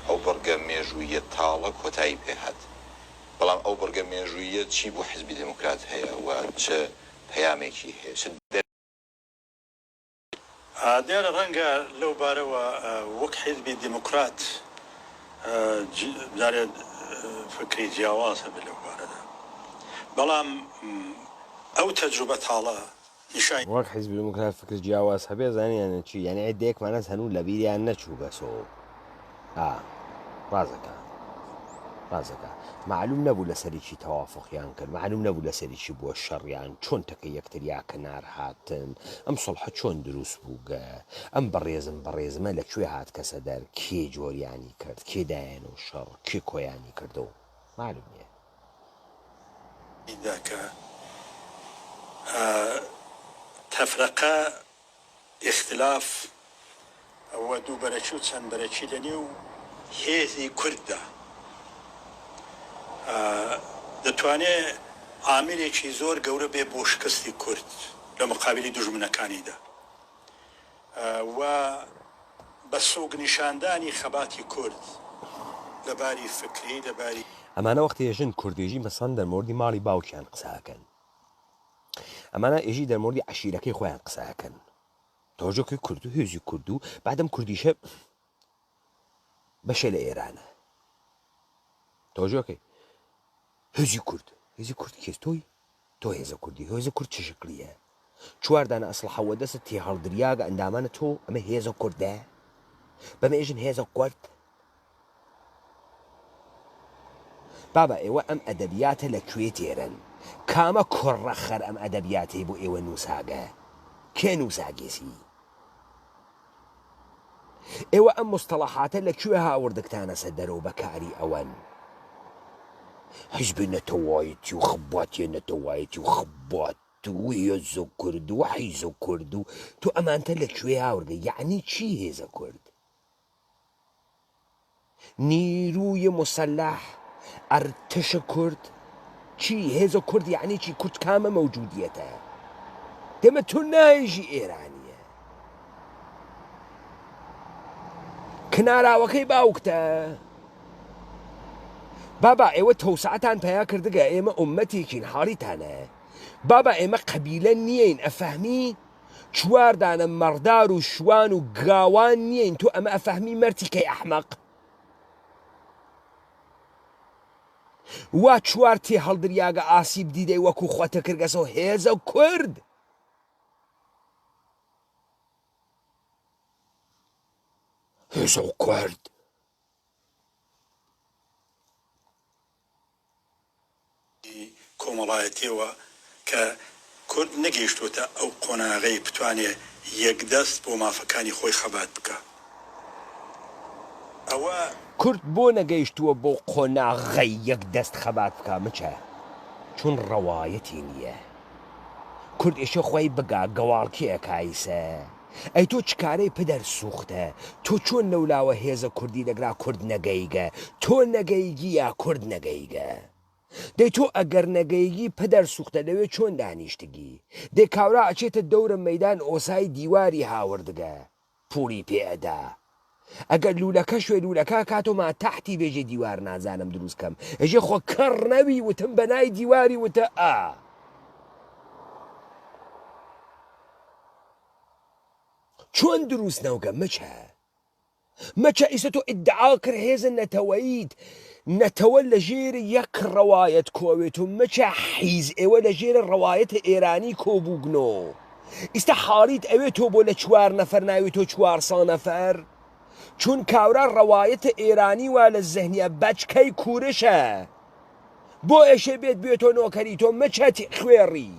ئەو بەرگە مێژوویە تاڵە کۆتایی پێهات بەڵام ئەو بەرگە مێژوویە چی بۆ حیزبی دموکرات هەیە و چه پەیامێکی هەیە دیارە ڕەنگە لەو بارەوە وەک حیزبی دیموکرات جارێ فکری جیاواز هەبێ لەو بارەدا بەڵام ئەو تەجروبە تاڵە نیشان وەک حیزبی دموکرات فکر جیاواز هەبێ زانیان چی یعنی عدەیەکمانە هەنوو لە بیریان نەچوو بەسەوە ڕازەکە معلوم نەبوو لە سەرێکی تەوافقیان کرد معلوم نەبوو لە سەرێکی بووە شەڕیان چۆن تەکە یەکتریا کەنار هاتن ئەم سەڵحە چۆن دروست بووگە ئەم بەڕێزمە لەکوێ هات کەسە دەر کێ جۆریانی کرد کێ دایەنەوە شەڕ کێ کۆیانی کردەوە معلوم نییە کە تەفرەقە ئختلاف ئەوە دوو بەرەکی و چەند بەرەکی لەنێو هێزی کورددا دەتوانێت عاملێکی زۆر گەورە بێ بۆ شکستی کورد لە مقابلی دوژمنەکانیدا و بە سوگ نیشاندانی خەباتی کورد لەباری فکری لەباری ئەمانە وەختی ێژن کوردێژی مەسەن دەرمۆردی ماڵی باوکیان قساکەن ئەمانە ئێژی دەرمۆردی عەشیرەکەی خۆیان قساکەن تۆژۆکەی کورد و هێزی کورد و بعدەم کوردیشە بەشە لە ئێرانە تۆژۆکەی هێزی کورد کێس تۆی تۆ هێزە کوردی هێزە کورد چ شکلیە چواردانە ئەسڵ حەوە دەستت تێ هەڵدریاگە ئەندامانە تۆ ئەمە هێزە کوردە بەمە ئێژن هێزە کورد بابا ئێوە ئەم ئەدەبیاتە لەکوێ تێرن کامە کوڕە خەر ئەم ئەدەبیاتی بۆ ئێوە نووساگە کێ نووساگێسی ئێوە ئەم مستەڵەحاتە لەکوێ هاوردەکتانە سەر دەرەوە بەکاری ئەوەن حیزبی نەتەوایەتی و خەباتیە نەتەوایەتی و خەبات و هێزە کورد و حیزە کورد و تۆ ئەمانتە لەکوێ هاوردە یعنی چی هێزە کورد نیروی مسلح ئەرتشە کورد چی هێزە کورد یعنی چی کورد کامە مەوجودیەتە دەمە تۆ نایژی ئێرانیە کناراوەکەی باوکتە بابا ئێوە تەوسعتان پیا کردگە ئێمە ئومەتێکین حاڵیتانە بابا ئێمە قەبیلە نییەین ئەفەهمی چواردانە مەڕدار و شوان و گاوان نییەین تۆ ئەمە ئەفەهمی مەرتی کەی ئەحمەق وا چوار تێ هەڵدریاگە ئاسیب دیدەی وەکو خۆتە کردگەسەوە هێزە کورد هێزە کورد کۆمەڵایەتیەوە کە کورد نەگەیشتوتە ئەو قۆناغەی بتوانێت یەکدەست بۆ مافەکانی خۆی خەبات بکە ئەوە کورد بۆ نەگەیشتووە بۆ قۆناغەی یەک دەست خەبات بکە مچە چون ڕەوایەتی نییە کورد ئێشە خۆی بگا گەواڵکی ئەکایسە ئەی تۆ چکارەی پدەر سوختە تۆ چۆن لەولاوە هێزە کوردی لەگرا کورد نەگەیگە تۆ نەگەیگی یا کورد نەگەیگە دەی تۆ ئەگەر نەگەیگی پدەر سوختە لەوێ چۆن دانیشتگی دەی کاورا ئەچێتە دەورە مەدان ئۆسای دیواری هاوردگە پوڵی پێئەدا ئەگەر لوولەکە شوێ لوولەکە کاتۆما تەحتی بێژێ دیوار نازانم دروستکەم ئەژێ خۆ کەڕ نەوی وتم بەنای دیواری وتە چۆن دروست نەوگە مەچە ئیسە تۆ ئیدعا کرد هێزە نەتەوە لە ژێر یەک ڕەوایەت کۆوێت و مەچە حیز ئێوە لە ژێرە ڕەوایەتە ئێرانی کۆبووگنۆ ئیستا حاڵیت ئەوێت تۆ بۆ لە 4 نەفەر ناوێت تۆ 400 نەفەر چون کاورا ڕەوایەتە ئێرانی وا لە زەهنیە بەچکەی کوورشە بۆ ئێشێ بێتۆ نۆکەری تۆ مەچەتی خوێڕی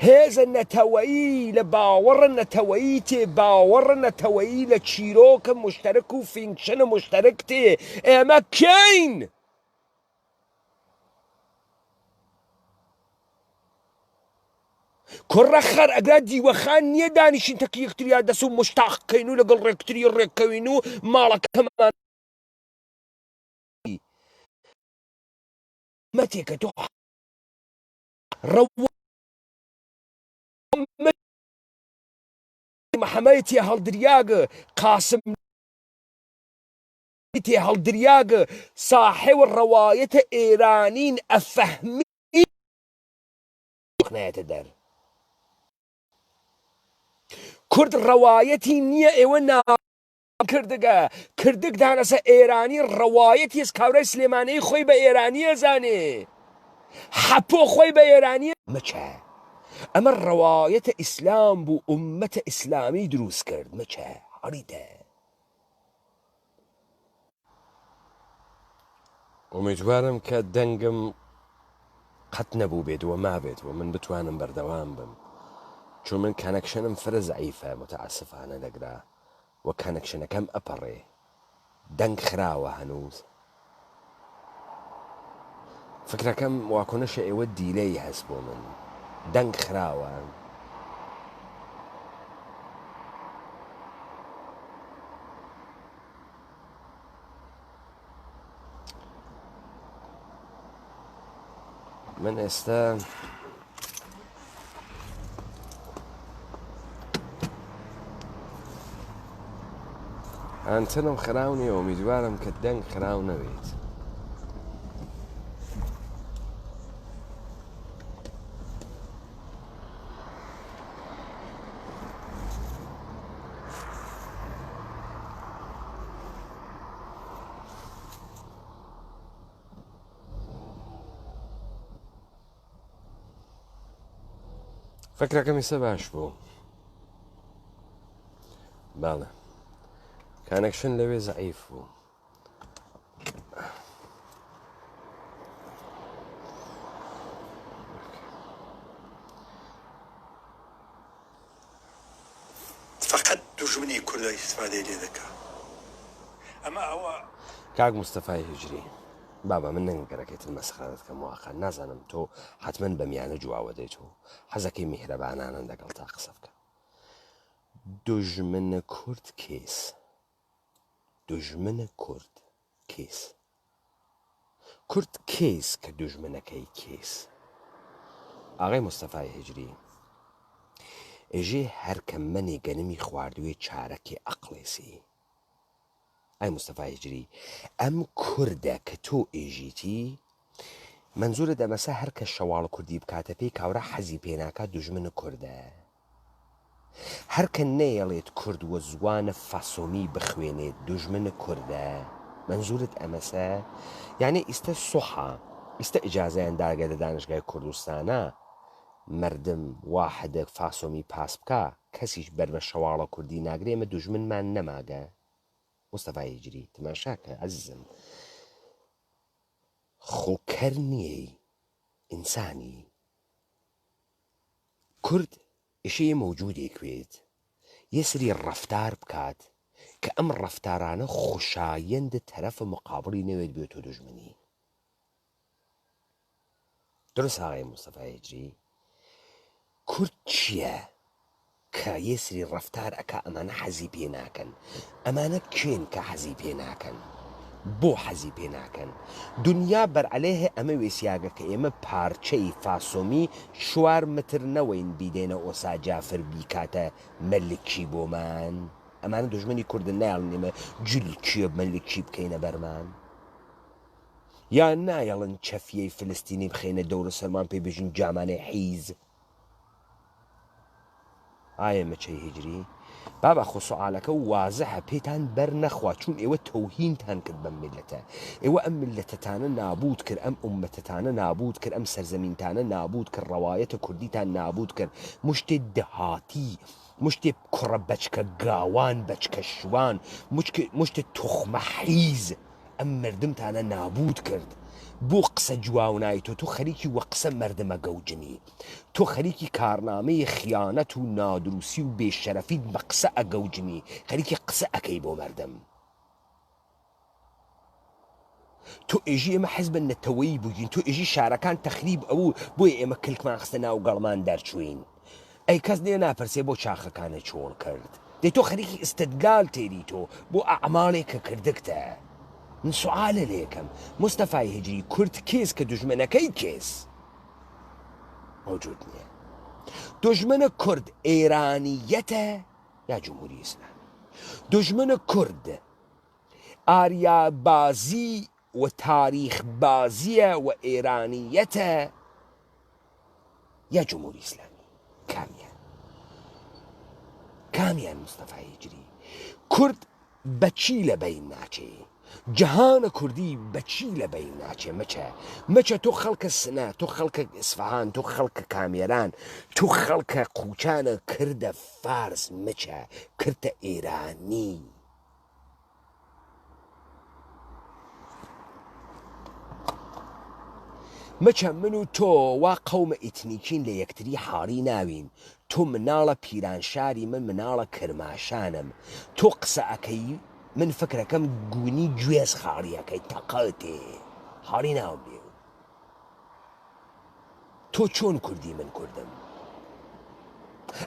هێزە نەتەوەیی لە باوەڕە نەتەوەیی تێ باوەڕە نەتەوەیی لە چیرۆکە مشتەرک و فینکشنە مشتەرک تێ ئێمە کەین کوڕە خەر ئەگرا دیوەخان نییە دانیشین تەکی یەکتریا دەست و مشتاقکەین و لەگەڵ ڕێکتری ڕێککەوین و ماڵەکەمان مەتێکە تۆ محەمەد هەڵدریاگە قاسم هەڵدریاگە صاحب ڕەوایەتە ئێرانین ئەفەهمی نایەتە دەر کورد ڕەوایەتی نییە ئێوە کردگە کردک دانەسە ئێرانی ڕەوایەتی هێز کاورای سلێمانەی خۆی بە ئێرانیە زانێ حەپۆ خۆی بە ئێرانیە مەچە ئەمە ڕەوایەتە ئیسلام بوو ئوممەتە ئیسلامی دروست کرد مەچە هەڵیتە ئومیدوارم کە دەنگم قەت نەبوو بێتەوە مابێتەوە من بتوانم بەردەوام بم چون من کانەکشنم فرە زەعیفە متعاسفانە دەگرا و کانەکشنەکەم ئەپەڕێ دەنگ خراوە هەنووز فکرەکەم واکۆنەشە ئێوە دیلەی هەست بۆ من دەنگ خراوە من ئێستا ئەنتنم خراو نییە ئومیدوارم کە دەنگ خراو نەوێت فکرەکەم ئێستا باش بوو باڵێ کانەکشن لەوێ زەعیف بوو فقط دوژمنی کوردی استفادەی لێ دەکا ئەمە ئەوە کاک مستەفای هجری بابا من نەنگەرەکەیت مەسخرەت کەم واقع نازانم تۆ حتمما بە میانە جواوە دەیت و حەزەکەی میهرەبانانە لەگەڵ تا قسە بکە دوژمنە کورد کێس دوژمنە کورد کێس کورد کێس کە دوژمنەکەی کێس ئاغای مستەفای هجری ئێژێ هەرکە منێ گەنمی خواردوێ چارەکی ئەقڵێسی ئای مستەفای هجری ئەم کووردە کە تۆ ئێژیتی منزورە دەمەسە هەرکە شەواڵ کوردی بکاتە پێی کاورە حەزی پێناکات دوژمنە کووردە هەرکە نەیەڵێت کورد وە زوانە فاسۆمی بخوێنێت دوژمنە کووردە منزورت ئەمەسە یعنی ئیستا سوحا ئیستا ئیجازەیان داگە لە دانشگای کوردستانە مردم واحدە فاسۆمی پاس بکە کەسیش بەر بە شەواڵە کوردی ناگرێمە دوژمنمان نەماگە مستەفای هجری تماشاکە عەزیزم خۆکەر نییەی ئینسانی کورد ئێشەیە مەوجودێک وێت یە سری ڕەفتار بکات کە ئەم ڕەفتارانە خوشایەندە تەرەفە مقابڵی نەوێت بێتۆ دوژمنی درست ئاغای مستەفای هجری کورد چییە کە یە سری ڕەفتار ئەکا ئەمانە حەزی پێ ناکەن ئەمانە کێن کە حەزی پێ ناکەن بۆ حەزی پێ ناکەن دنیا بەرعەلێهێ ئەمە وێسیاگە کە ئێمە پارچەی فاسۆمی 4 متر نەوەین بیدێنە ئۆسا جافر بیکاتە مەلکی بۆمان ئەمانە دوژمنی کوردن نایڵن ئێمە جولکیە مەلکی بکەینە بەرمان یان نایەڵن چەفیەی فلستینی بخێنە دەورە سەرمان پێی بژین جامانەی حیز ئایا مەچەی هجری بابا خۆ سوالەکە وازەحە پێتان بەر نەخوا چون ئێوە تەوهینتان کرد بەم میلەتە ئێوە ئەم میلەتەتانە نابود کرد ئەم ئومەتەتانە نابود کرد ئەم سەرزەمینتانە نابود کرد ڕەوایەتە کوردیتان نابود کرد مشتێ دەهاتی مشتێ کوڕە بەچکە گاوان بەچکە شوان مشتێ توخمە حیز ئەم مردمتانە نابود کرد بۆ قسە جواونایتۆ تۆ خەریکی وە قسە مردمە گەوجنی تۆ خەریکی کارنامەی خیانەت و نادروسی و بێشەرەفیت بە قسە ئەگەوجنی خەریکی قسە ئەەکەی بۆ مردم تۆ ئێژی ئێمە حەز بە نەتەوەیی بووین تۆ ئێژی شارەکان تەخریب ئەوە بۆیە ئێمە کلکمان خستە ناو گەڵمان دەرچوین ئەی کەس نێ ناپرسێ بۆ چاخەکانە چۆڵ کرد دەی تۆ خەریکی ئستدلال تێری تۆ بۆ ئەعماڵێک کە کردکتە من سوالە لێکم مستەفای هجری کورد کێس کە دوژمنەکەی کێس موجود نییە دوژمنە کورد ئێرانیەتە یا جمهوری ئیسلامی دژمنە کورد ئاریا بازی و تاریخ بازیە و ئێرانیەتە یا جمهوری ئیسلامی کامیان مستەفای هیجری کورد بەچی لە بین ناچێ جەهانە کوردی بەچی لە بین ناچێ مەچە تۆ خەڵکە سنە تۆ خەڵکە ئیسفەهان تۆ خەڵکە کامێران تۆ خەڵکە قوچانە کردە فارس مەچە کردە ئێرانی مەچە من و تۆ وا قەومە ئیتنیکین لە یەکتری حاڵی ناوین تۆ مناڵە پیرانشاری من مناڵە کرماشانم تۆ قسە ئەەکەی من فکرەکەم گونی گوێز خاڵیەکەی تەقەتێ حاڵی ناوم لێ تۆ چۆن کوردی من کوردم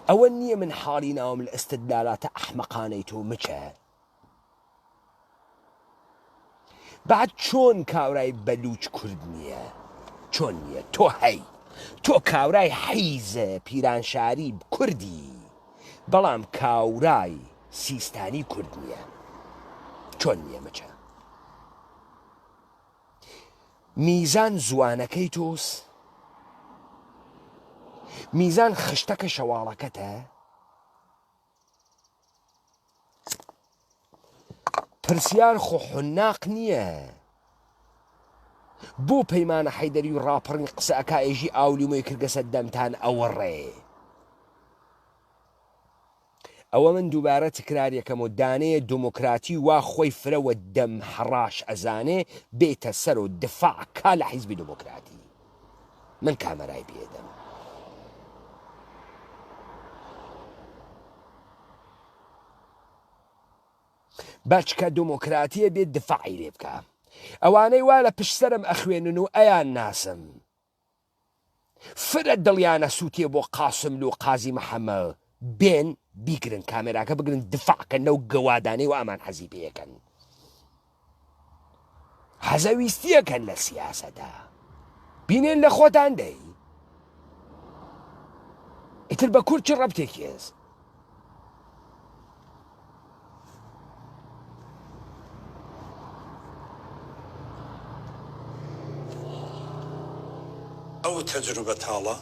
ئەوە نییە من حاڵی ناوم لە ئەستدلالاتە ئەحمەقانەی تۆ مچە بعد چۆن کاورای بەلوچ کورد نییە چۆن نییە تۆ هەی تۆ کاورای حیزە پیرانشاری کوردی بەڵام کاورای سیستانی کورد نییە چۆن نییە مەچە میزان زوانەکەی تۆس میزان خشتەکە شەواڵەکەتە پرسیار خۆ حناق نییە بۆ پەیمانە حەیدەری و ڕاپڕنی قسە ئەکایژی ئاولیمۆی کردگەسە دەمتان ئەوەڕێ ئەوە من دووبارە تکراریەکەم و دانەیە دموکراتی وا خۆی فرەوە دەم حڕاش ئەزانێ بێتە سەر و دفاع کا لە حیزبی دموکراتی من کامەرای پێدەم بەچکە دموکراتیە بێت دفاعی لێ بکە ئەوانەی وا لە پشتسەرم ئەخوێنن و ئەیان ناسم فرە دڵیانە سووتێ بۆ قاسم و قازی محەممە بێن بیگرن کامێراکە بگرن دفاعکەن لەو گەوادانەی و ئامان حەزی پێەکەن حەزەویستیەکەن لە سیاسەدا بینێن لە خۆتان دەی ئیتر بە کورد چ ڕەبتێکی هێز ئەو تەجروبە تاڵە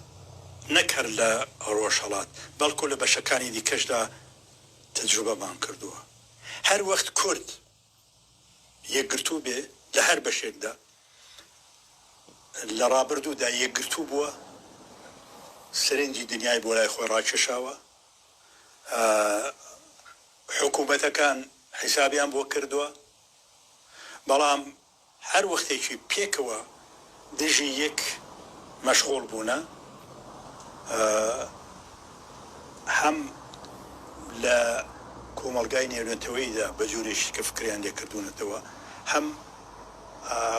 نەکەر لە ڕۆژهەڵات بەڵکو لە بەشەکانی دیکەشدا تەجروبەمان کردووە هەر وەخت کورد یەکگرتوو بێ لە هەر بەشێکدا لە ڕابردوودا یەکگرتوو بووە سرنجی دنیای بۆ لای خۆی ڕاکێشاوە حکوومەتەکان حیسابیان بۆ کردووە بەڵام هەر وەختێکی پێکەوە دژی یەک مەشغوڵ بوونە هەم لە کۆمەڵگای نێونەتەوەیدا بە جوورێکی کە فکریان لێکردوونەتەوە هەم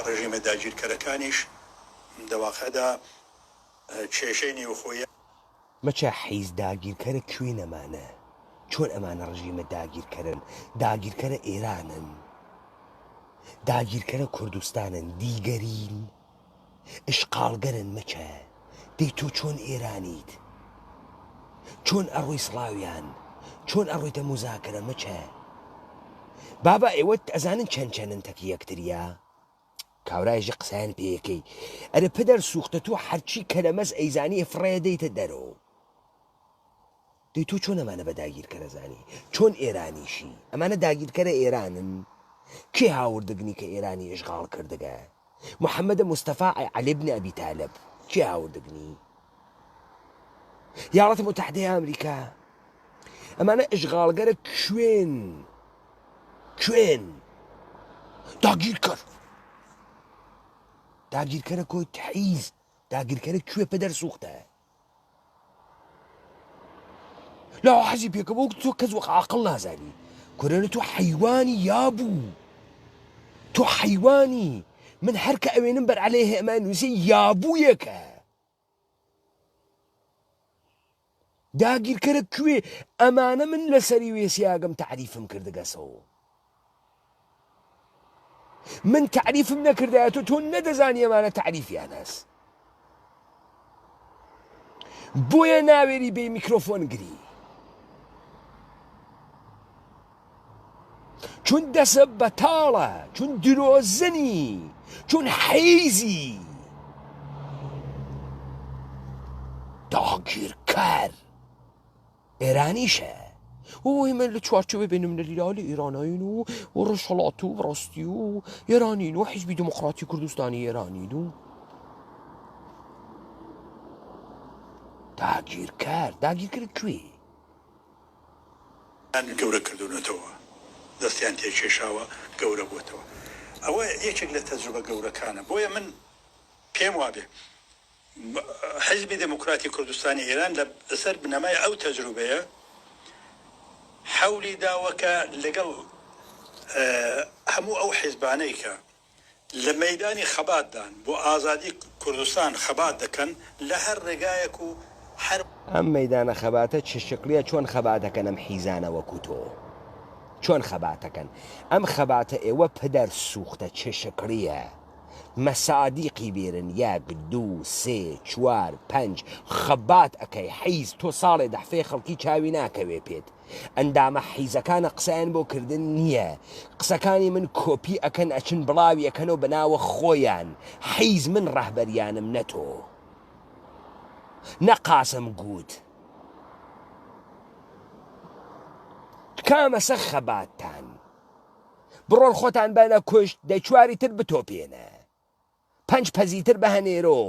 ڕژیمە داگیرکەرەکانیش دەواقعدا کێشەی نێوخۆیە مەچە حیز داگیرکەرە کوێ نەمانە چۆن ئەمانە ڕژیمە داگیرکەرن داگیرکەرە ئێرانن داگیرکەرە کوردستانن دیگەرین ئشقالگەرن مەچە دەی تۆ چۆن ئێرانیت چۆن ئەڕۆی سڵاویان چۆن ئەڕۆیتە موزاکرە مەچە بابا ئێوە ئەزانن چەند تەکی یەکتریە کاورایژی قسەیان پێیەکەی ئەرە پدەر سوختە تۆ هەرچی کەلەمەس ئەیزانی فڕێ دەیتە دەرەوە دەی تۆ چۆن ئەمانە بە داگیرکەرە زانی چۆن ئێرانیشی ئەمانە داگیرکەرە ئێرانن کێ هاوردگنی کە ئێرانی ئشغاڵ کردگە محەممەدە مستەفا عەلی بن ئەبی تالب کێ هاوردگنی یاڵەتە متحدەی ئەمریکا ئەمانە ئشغاڵگەرە کوێن داگیرکەرە کۆی تحیز داگیرکەرە کوێ پەدەر سوختە لا حەزی پێکەوە تۆ کەس وەق عاقڵ نازانی کورێنە تۆ حەیوانی یابوو تۆ حەیوانی من هەر کە ئەوێنم بەر عەلەیه ئەمان نووسێ یابوویەکە داگیرکەرە کوێ ئەمانە من لەسەری وێسیاگەم تعریفم کردگەسەوە من تعریفم نەکردایەتۆ تۆ نەدەزانی ئەمانە تعریفیان هەست بۆیە ناوێری بێ میکرۆفۆن گری چون دەسە بەتاڵە، چون درۆزنی، چون حەیزی داگیرکەر ئێرانیشە. من لە چوارچوبە بینالمللی ئێرانین و ڕۆژهەڵات و ڕاستی و ئێرانین و حیزبی دموکراتی کوردستانی ئێرانین و داگیرکرد کوێ؟ گەورە کردوونەتەوە، دەستیان تێکێشاوە گەورە بووتەوە. ئەوە یەکێک لە تەجروبە گەورەکانە. بۆیە من پێم وابێ حیزبی دموکراتی کوردستانی ئێران لەسەر بنەمای ئەو تەجروبەیە حەولی داوەکە لەگەڵ هەموو ئەو حیزبانەی کە لە مەیدانی خەباتدان بۆ ئازادی کوردستان خەبات دەکەن لە هەر ڕێگایەک و هەر ئەم مەیدانە خەباتە چ شکلیە چۆن خەباتەکەن ئەم حیزانە وەکو تۆ چۆن خەباتەکەن ئەم خەباتە ئێوە پدەر سوختە چ شکلیە مەسادیقی بێرن 1 2 3 4 5 خەبات ئەەکەی حیز تۆ ساڵێ دەحفێ خەڵکی چاوی ناکەوێ پێت ئەندامە حیزەکانە قسەیان بۆ کردن نییە قسەکانی من کۆپی ئەکەن ئەچن بڵاوی ئەکەنەوە بەناوە خۆیان حیز من ڕەهبەریانم نەتۆ نەقاسم گوت کامەسە خەباتتان بڕۆن خۆتان بەنە کوشت دەیچواری تر بتۆپێنە 5 پەزیتر بەهەنێرۆ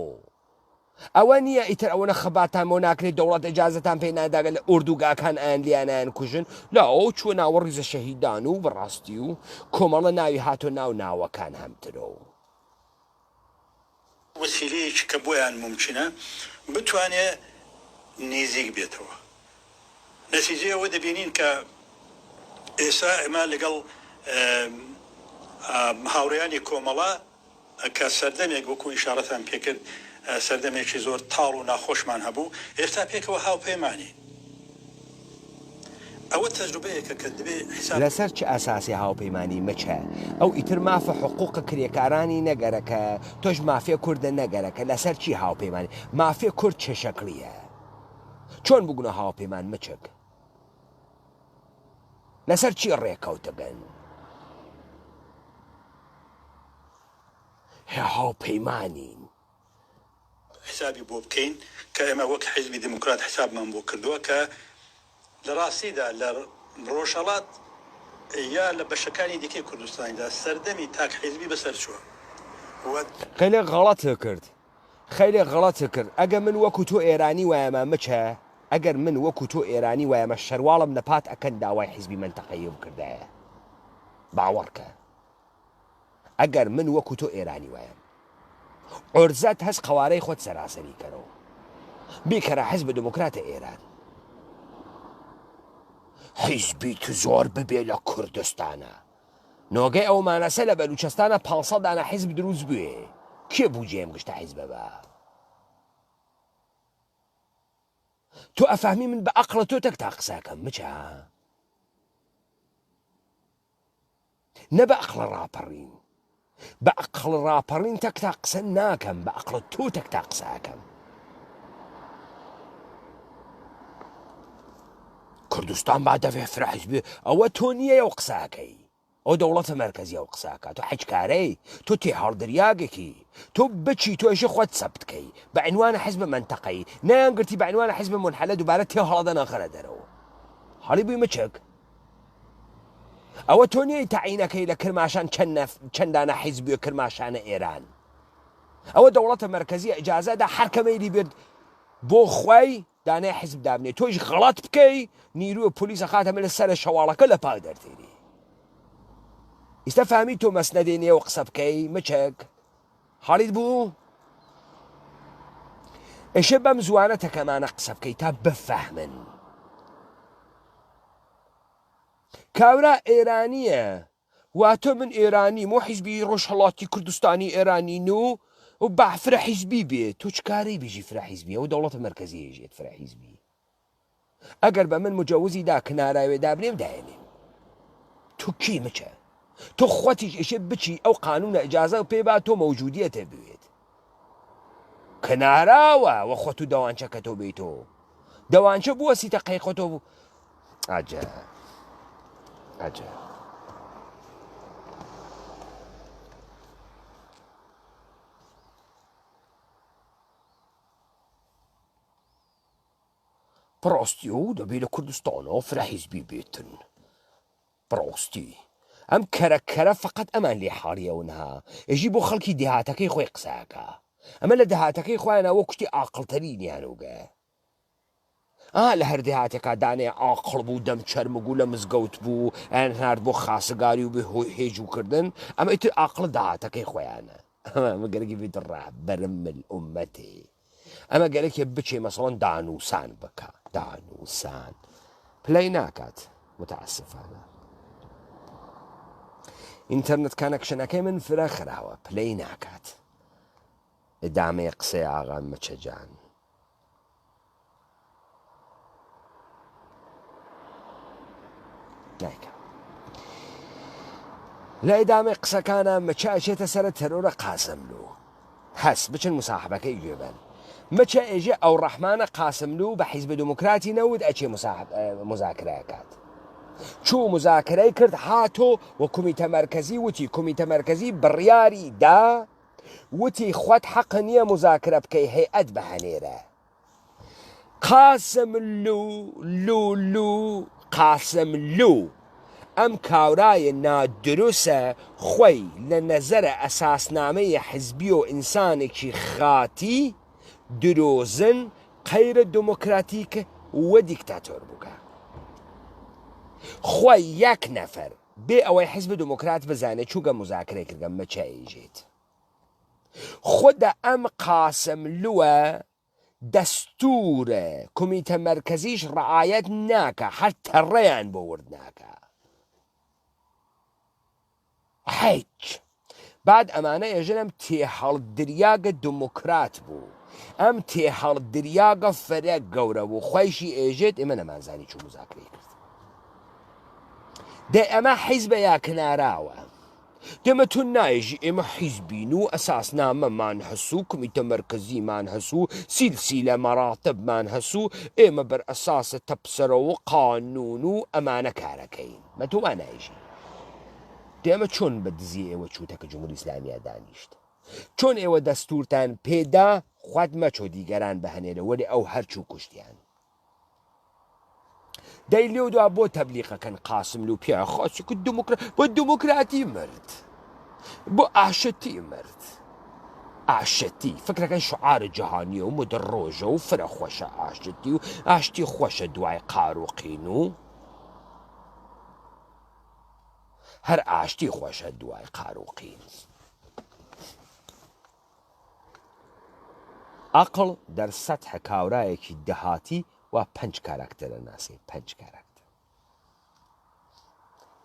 ئەوە نییە ئیتر ئەوەنە خەباتان بۆ ناکرێت دەوڵەت ئەجازەتان پێی ناداگە لە ئوردوگاکان ئایان لیانیان کوژن لا ئەو چوە ناوە ڕیزە شەهیدان و بەڕاستی و کۆمەڵە ناوی هاتۆ ناوەکان هەمترۆ وسیلەیەکی کە بۆیان ممکنە بتوانێت نزیک بێتەوە. نەتیجەی ئەوە دەبینین کە ئێستا ئێمە لەگەڵ هاوڕێیانی کۆمەڵە کە سەردەمێک وەکو ئیشارەتان پێکرد سەردەمێکی زۆر تاڵ و ناخۆشمان هەبوو ئێستا پێکەوە هاوپەیمانی ئەوە تەجروبەیەکە کە دەبێ لەسەر چ ئاساسی هاوپەیمانی مەچە ئەو ئیتر مافە حقوق کرێکارانی نەگەرەکە تۆش مافیە کووردە نەگەرەکە لەسەر چی هاوپەیمانی مافیە کورد چه شەکلیە چۆن بگونە هاوپەیمان مچک لەسەر چی ڕێکەوتەگەن هاوپەیمانین حسابی بۆ بکەین کە ئێمە وەک حیزبی دموکرات حسابمان بۆ کردووە کە لە ڕاستیدا لە ڕۆژهەڵات یا لە بەشەکانی دیکەی کوردستانیدا سەردەمی تاک حیزبی بەسەر چووە خەیلێ غەڵەتە کرد خەیلێ غەڵەتە کرد ئەگە من وەکو تۆ ئێرانی وایەمە مچە ئەگەر من وەکو تۆ ئێرانی وایەمە شەرواڵم نەپات ئەکەن داوای حیزبی منتەقەیە بکردایە باوەڕکە ئەگەر من وەکو تۆ ئێرانی وایم عورزەت هەست قەوارەی خۆت سەراسەری کەرەوە بیکەرە حیزب دموکراتە ئێران حیزبی تو زۆر ببێ لە کوردستانە نۆگەی ئەومانەسە لە بەلوچەستانە 500 دانە حیزب دروست بوێ کێ بوو جێم گشتە حیزبە بە تۆ ئەفاهمی من بە عەقڵە تۆ تەک تا قساکەم مچە نە بە عەقڵە ڕاپەڕین بە عەقڵ ڕاپەڕین تەک تا قسە ناکەم بە عەقڵە تۆ تەک تا قساکەم کوردستان با دەبێ فرە حیزبی ئەوە تۆ نییە ئەو قساکەی ئەو دەوڵەتە مەرکەزی ئەو قساکە تۆ حیجکارەی تۆ تێهەڵدریاگێکی تۆ بچی تۆیشی خۆت سەبتکەی بە عنوانە حیزب منتەقەی نەیانگرتی بە عنوانە حیزب منحەلە دووبارە تێهەڵەدە نەخەرە دەرەوە هەڵی بووی مچک ئەوە تۆ نییە تەعینەکەی لە کرماشان چەندانە حیزبی کرماشانە ئێران ئەوە دەوڵەتە مەرکەزی ئیجازەدا هەر کەمەیلی بێت بۆ خوای دانای حیزب دابنێ تۆش غەڵەت بکەی نیروە پۆلیسە خاتەمە لە سەرە شەواڵەکە لە پاڵ دەرتێنی ئیستا فامی تۆ مەسنەدێنێ و قسە بکەی مچک حاڵیت بوو ئێشە بەم زوانە تەکەمانە قسە بکەی تا بفەهمن کاورا ئێرانیە واتۆ من ئێرانی مۆ حیزبی ڕۆژهەڵاتی کوردستانی ئێرانین و بەفرە حیزبی بێت تۆ چکارەی بژی فرە حیزبی ئەو دەوڵەتە مەرکەزی هێژێت فرە حیزبی ئەگەر بە من مجەوزی دا کناراوێ دابنێم داێنێم تۆ کی مچە تۆ خۆتیش ئێشێ بچی ئەو قانونە ئیجازە و پێبا تۆ مەوجودیەتە بوێت کناراوە وە خۆت و دەوانچەکە تۆ بیتۆ دەوانچە بووە سیتە قەیقۆتۆ بوو ئاجە بڕاستی و دەبێت لە کوردستانەوە فرە حیزبی بێتن بڕاستی ئەم کەرەکەرە فقط ئەمان لێ حاڵیەونها ئێژی بۆ خەڵکی دێهاتەکەی خۆی قساکە ئەمە لە دەهاتەکەی خۆیانەوە کوشتی ئاقڵتەرینیانوگە لە هەر دێهاتێکا دانێ ئاقڵ بوو دەم چەرمگو لە مزگەوت بوو ئەیان هەنارد بۆ خاسەگاری و بێ هێژووکردن ئەمە ئیتر ئاقڵ داهاتەکەی خۆیانە ئەمە گەلێکی بێت ڕاهبەرم ئومەتێ ئەمە گەلێکی بچێ مەسەڵەن دانووسان بکە دانووسان پلەی ناکات متعسفانە ئینتەرنێت کانەکشنەکەی من فرە خراوە پلەی ناکات ئدامەیە قسەی ئاغا مەچەجان نایکە لە ئیدامەی قسەکانە مەچە ئەچێتە سەرە تەرۆرە قاسملو هەس بچن مساحبەکەی گوێبن مەچە ئێژێ ئەو ڕەحمانە قاسملو بە حیزب دموکراتی نەوت ئەچێ مزاکرایەکات چوو مزاکرەی کرد هاتۆ وە کومیتە مەرکەزی وتی کومیتە مەرکەزی بڕیاری دا وتی خۆت حەق نییە مزاکرە بکەی هەیئەت بەهەنێرە قاسملو ئەم کاورایە نادروسە خۆی لە نەزەرە ئەساسنامەی حزبی و ئینسانێکی خاتی درۆزن قەیرە دموکراتیکە وە دیکتاتۆر بووکە خۆی یەک نەفەر بێ ئەوەی حزب دموکرات بزانێت چووگە مزاکرەی کردگە مەچەیژێت خۆدا ئەم قاسملووە دەستورە کومیتە مەرکەزیش ڕعایەت ناکە هەر تەڕەیان بۆ ورد ناکە هیچ بعد ئەمانە ئێژەم تێهەڵدریاگە دموکرات بوو ئەم تێهەڵدریاگە فەرە گەورە بوو خۆیشی ئێژێت ئێمە نەمانزانی چوو مزاکرەی کرد دە ئەمە حیزبە یا کناراوە دەمە تۆ نایژی ئێمە حیزبین و ئەساسنامەمان هەسوو کومیتە مەرکەزیمان هەسوو سیلسیلە مەراتبمان هەسوو ئێمە بەر ئەساسە تەپسەرەوە قانون و ئەمانە کارەکەین مە تۆ وا نایژی دێمە چۆن بە دزی ئێوە چوتەکە جمهوری ئیسلامیە دانیشت چۆن ئێوە دەستورتان پێدا خوات مەچۆ دیگەران بەهەنێرە وەرێ ئەو هەرچوو کوشتیان دەی لێو دوا بۆ تەبلیغەکەن قاسملو پیا خاچی کو بۆ دموکراتی مرد بۆ ئاشتی مرد ئاشتی فکرەکەن شعار جەهانیە و مدر ڕۆژە و فرە خۆشە ئاشتی و ئاشتی خۆشە دوای قاروقین و هەر ئاشتی خۆشە دوای قاروقین عقل دەرسەتحە کاورایەکی دەهاتی و 5 کاراکتەرە ناسی 5 کاراکتەر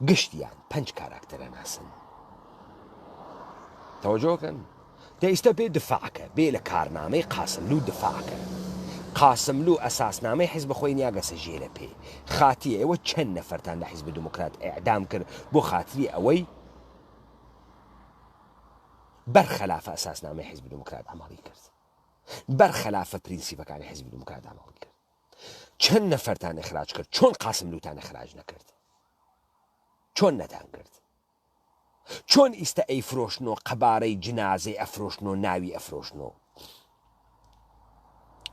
گشتیان 5 کاراکتەرە ناسن تەوەجۆکەن دەئیستە بێ دفاعکە بێ لە کارنامەی قاسملو دفاعکە قاسملو ئەساسنامەی حیزب خۆی نیاگەسە ژێرە پێ خاتی ئێوە چەند نەفەرتان لە حیزب دموکرات ئیعدام کرد بۆ خاتری ئەوەی بەرخەلافە ئەساسنامەی حیزب دموکرات ئەماڵی کرد بەرخەلافە پرینسیپەکانی حیزب دموکرات ئەماڵی کرد چەند نەفەرتان ئەخراج کرد چۆن قاسملوتان ئەخراج نەکرد چۆن نەتان کرد چۆن ئیستە ئەیفرۆشنەوە قەبارەی جنازەی ئەفرۆشنەوە ناوی ئەفرۆشنەوە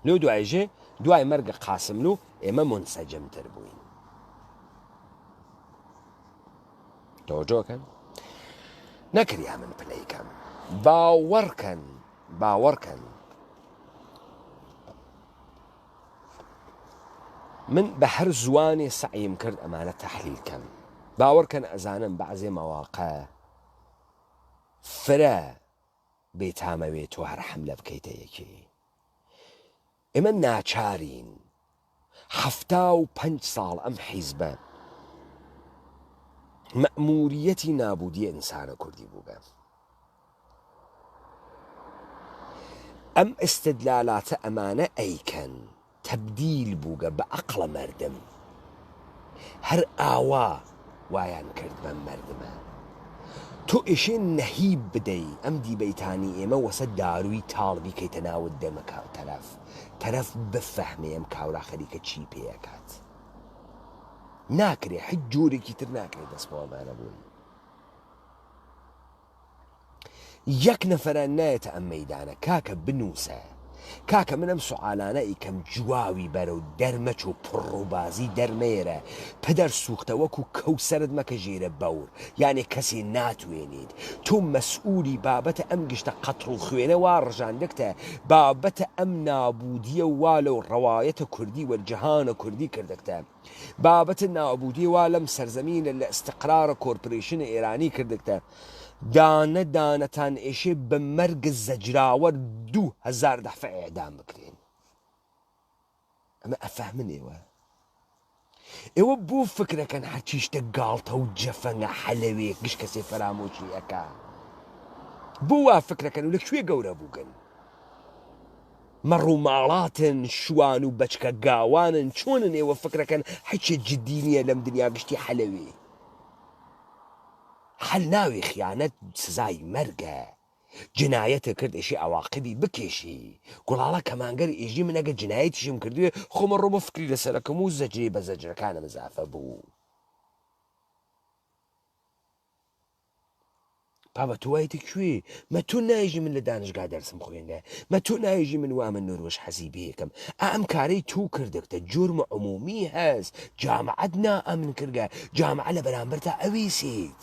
لەو دوایژێ دوای مەرگە قاسملو ئێمە منسەجمتر بووین تەوەجۆکەن نەکریا من پلەیکەم باوەڕکەن من بە هەر زوانێ سعیم کرد ئەمانە تەحلیلکەم باوەڕکەن ئەزانم بەعزێ مەواقع فرە بێتامەوێت تۆ هەر حەملە بکەیتە یەکێ ئێمە ناچارین 75 ساڵ ئەم حیزبە مەئموریەتی نابودی ئینسانە کوردی بووبە ئەم ئستدلالاتە ئەمانە ئەیکەن تەبدیل بووگە بە عەقڵە مەردم هەر ئاوا وایان کرد بەم مەردمە تۆ ئێشێ نەهیب بدەی ئەم دیبەیتانی ئێمە وەسە داروی تاڵبی کەیتە ناوت دەمەکە تەرەف بفەهمێ ئەم کاورا خەریکە چی پێیەکات ناکرێ هیچ جۆرێکی تر ناکرێت دەستپۆڵمانە بوون یەک نەفەرە نایەتە ئەم مەیدانە کاکە بنووسە کاکە منم سوعالانە ئیکەم جواوی بەرە و دەرمەچ و پڕڕووبازی دەرمێرە پەدەر سوختە وەکو کەوسەرت مەکە ژێرە بەور یانێ کەسێ ناتوێنیت تۆ مەسئولی بابەتە ئەم گشتە قەتڕ و خوێنە وا ڕژاندەکتە بابەتە ئەم نابودیە وا لەو ڕەوایەتە کوردی وەرجەهانە کوردی کردەکتە بابەتە نابودی وا لەم سەرزەمینە لە ئستقرارە کۆرپۆریشنە ئێرانی کردەکتە دانە دانەتان ئێشێ بە مەرگ زەجراوە 2000 دەفە ئێدام بکرێن ئەمە ئەفەهمن ئێوە بۆ فکرەکەن هەرچیشتە گاڵتە و جەفەنگە حەلەوێ گشت کەسێ فەرامۆشی ئەکا بۆ وا فکرەکەن و لەکوێ گەورە بووگەن مەڕوو ماڵاتن شوان و بەچکە گاوانن چۆنن ئێوە فکرەکەن هیچ جددی نییە لەم دنیا گشتی حەلەوێ حەل ناوی خیانەت سزای مەرگە جنایەتە کرد ئێشی ئەواقبی بکێشی گوڵاڵە کەمانگەر ئێژی من ئەگە جنایەتیشم کردوێ خۆمە ڕۆمە فکری لەسەرەکەم و زەجرێ بە زەجرەکانە مزافە بوو بابە تۆ وایەتی کوێ مە تۆ نایژی من لە دانشگا دەرسم خوێندە مە تۆ نایژی من وامە نۆروەش حەزی بێکم ئەم کارەی تۆ کردەکتە جۆرمە عمومی هەست جامعەت نائەمن کردگە جامعە لە بەرامبەر تا ئەویسیت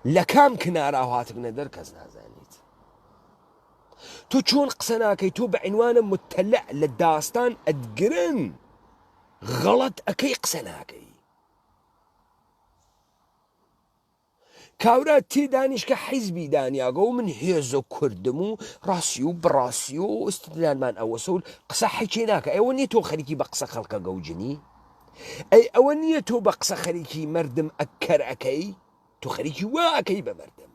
لە کام کنارا هاتبنە دەر کەس نازانیت تۆ چۆن قسە ناکەی تۆ بە عنوانە متەلع لە داستان ئەدگرن غەڵەت ئەکەی قسە ناکەی کاورا تێدانیشکە حیزبی دانیاگە و من هێزە کوردم و ڕاستی و بڕاستی و ئستدلالمان ئەوەسە و قسە حیچێ ناکە ئەوە نییە تۆ خەریکی بە قسە خەڵکە گەوجنی ئەی ئەوە نییە تۆ بە قسە خەریکی مردم ئەکەر ئەەکەی تۆ خەریکی وا ئەەکەی بە مردم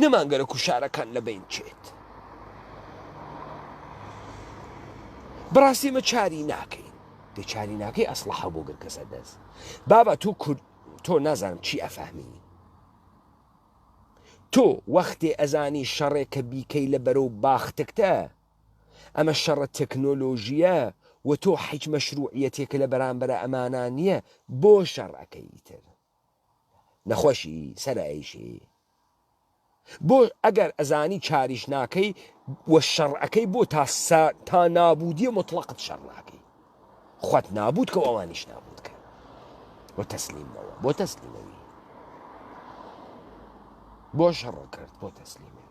نەمانگەرە کوشارەکان لە بین چێت بەڕاستی مە چاری ناکەین دێ چاری ناکەی ئەسڵحە بۆ گر کەسە دەست بابە تۆ نازانم چی ئەفەهمی تۆ وەختێ ئەزانی شەڕێکە بیکەی لە بەرەو باختکتە ئەمە شەڕە تەکنۆلۆژیە و تۆ هیچ مەشروعیەتێکە لە بەرامبەرە ئەمانان نییە بۆ شەڕ ئەەکەیتر نەخۆشی سەرە ئەیشی بۆ ئەگەر ئەزانی چاریش ناکەی وە شەڕەکەی بۆ تا نابودیە مطلقت شەڕ ناکەی خوات نابود کە ئەوانیش نابود کە بۆ تەسلیمەوە بۆ تەسلیمەوی بۆ شەڕ کرد بۆ تەسلیمەوی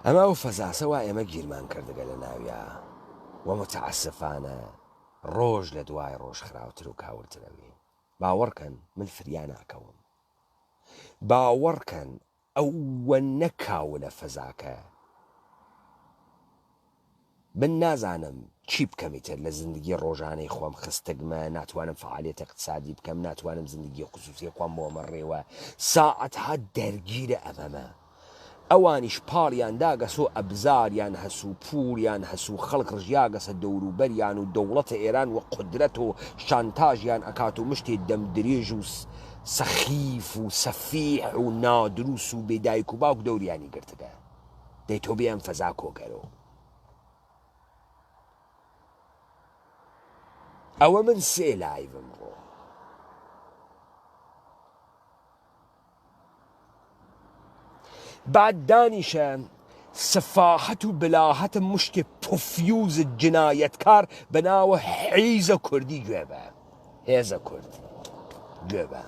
ئەمە و فەزاسەوە ئێمە گیرمان کردگە لە ناویە وە متعسفانە ڕۆژ لە دوای ڕۆژ خراوتر و کاورترەوی باوەڕکەن من فریا ناکەوم باوەڕکەن ئەوە نەکاو لە فەزاکە من نازانم چی بکەمیتر لە زندگی ڕۆژانەی خۆم خستگمە ناتوانم فعالیت اقتصادی بکەم ناتوانم زندگی خصوصی خۆم بۆ مەڕێوە ساعەتها دەرگیرە ئەمەمە ئەوانیش پاڵیان داگەسۆ ئەبزاریان هەسوو پوریان هەسوو خەڵک ڕژیاگەسە دەوروبەریان و دەوڵەتە ئێران و قودرەت و شانتاژیان ئەکات و مشتێ دەم درێژ و سەخیف و سەفیح و نادروس و بێدایک و باوک دەوریانی گرتگە دەی تۆ بێ ئەم فەزا کۆگەرەوە ئەوە من سێ لایڤم ڕۆ بعد دانیشە سەفاحەت و بلاهەتە مشتێ پۆفیوز جنایەتکار بەناوە حیزە کوردی گوێبە هێزە کورد گوێبە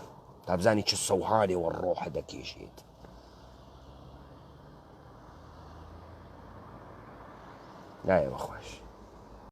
تا بزانی چه سەوهانێ وە ڕۆحە دەکێشێت نایە بەخۆش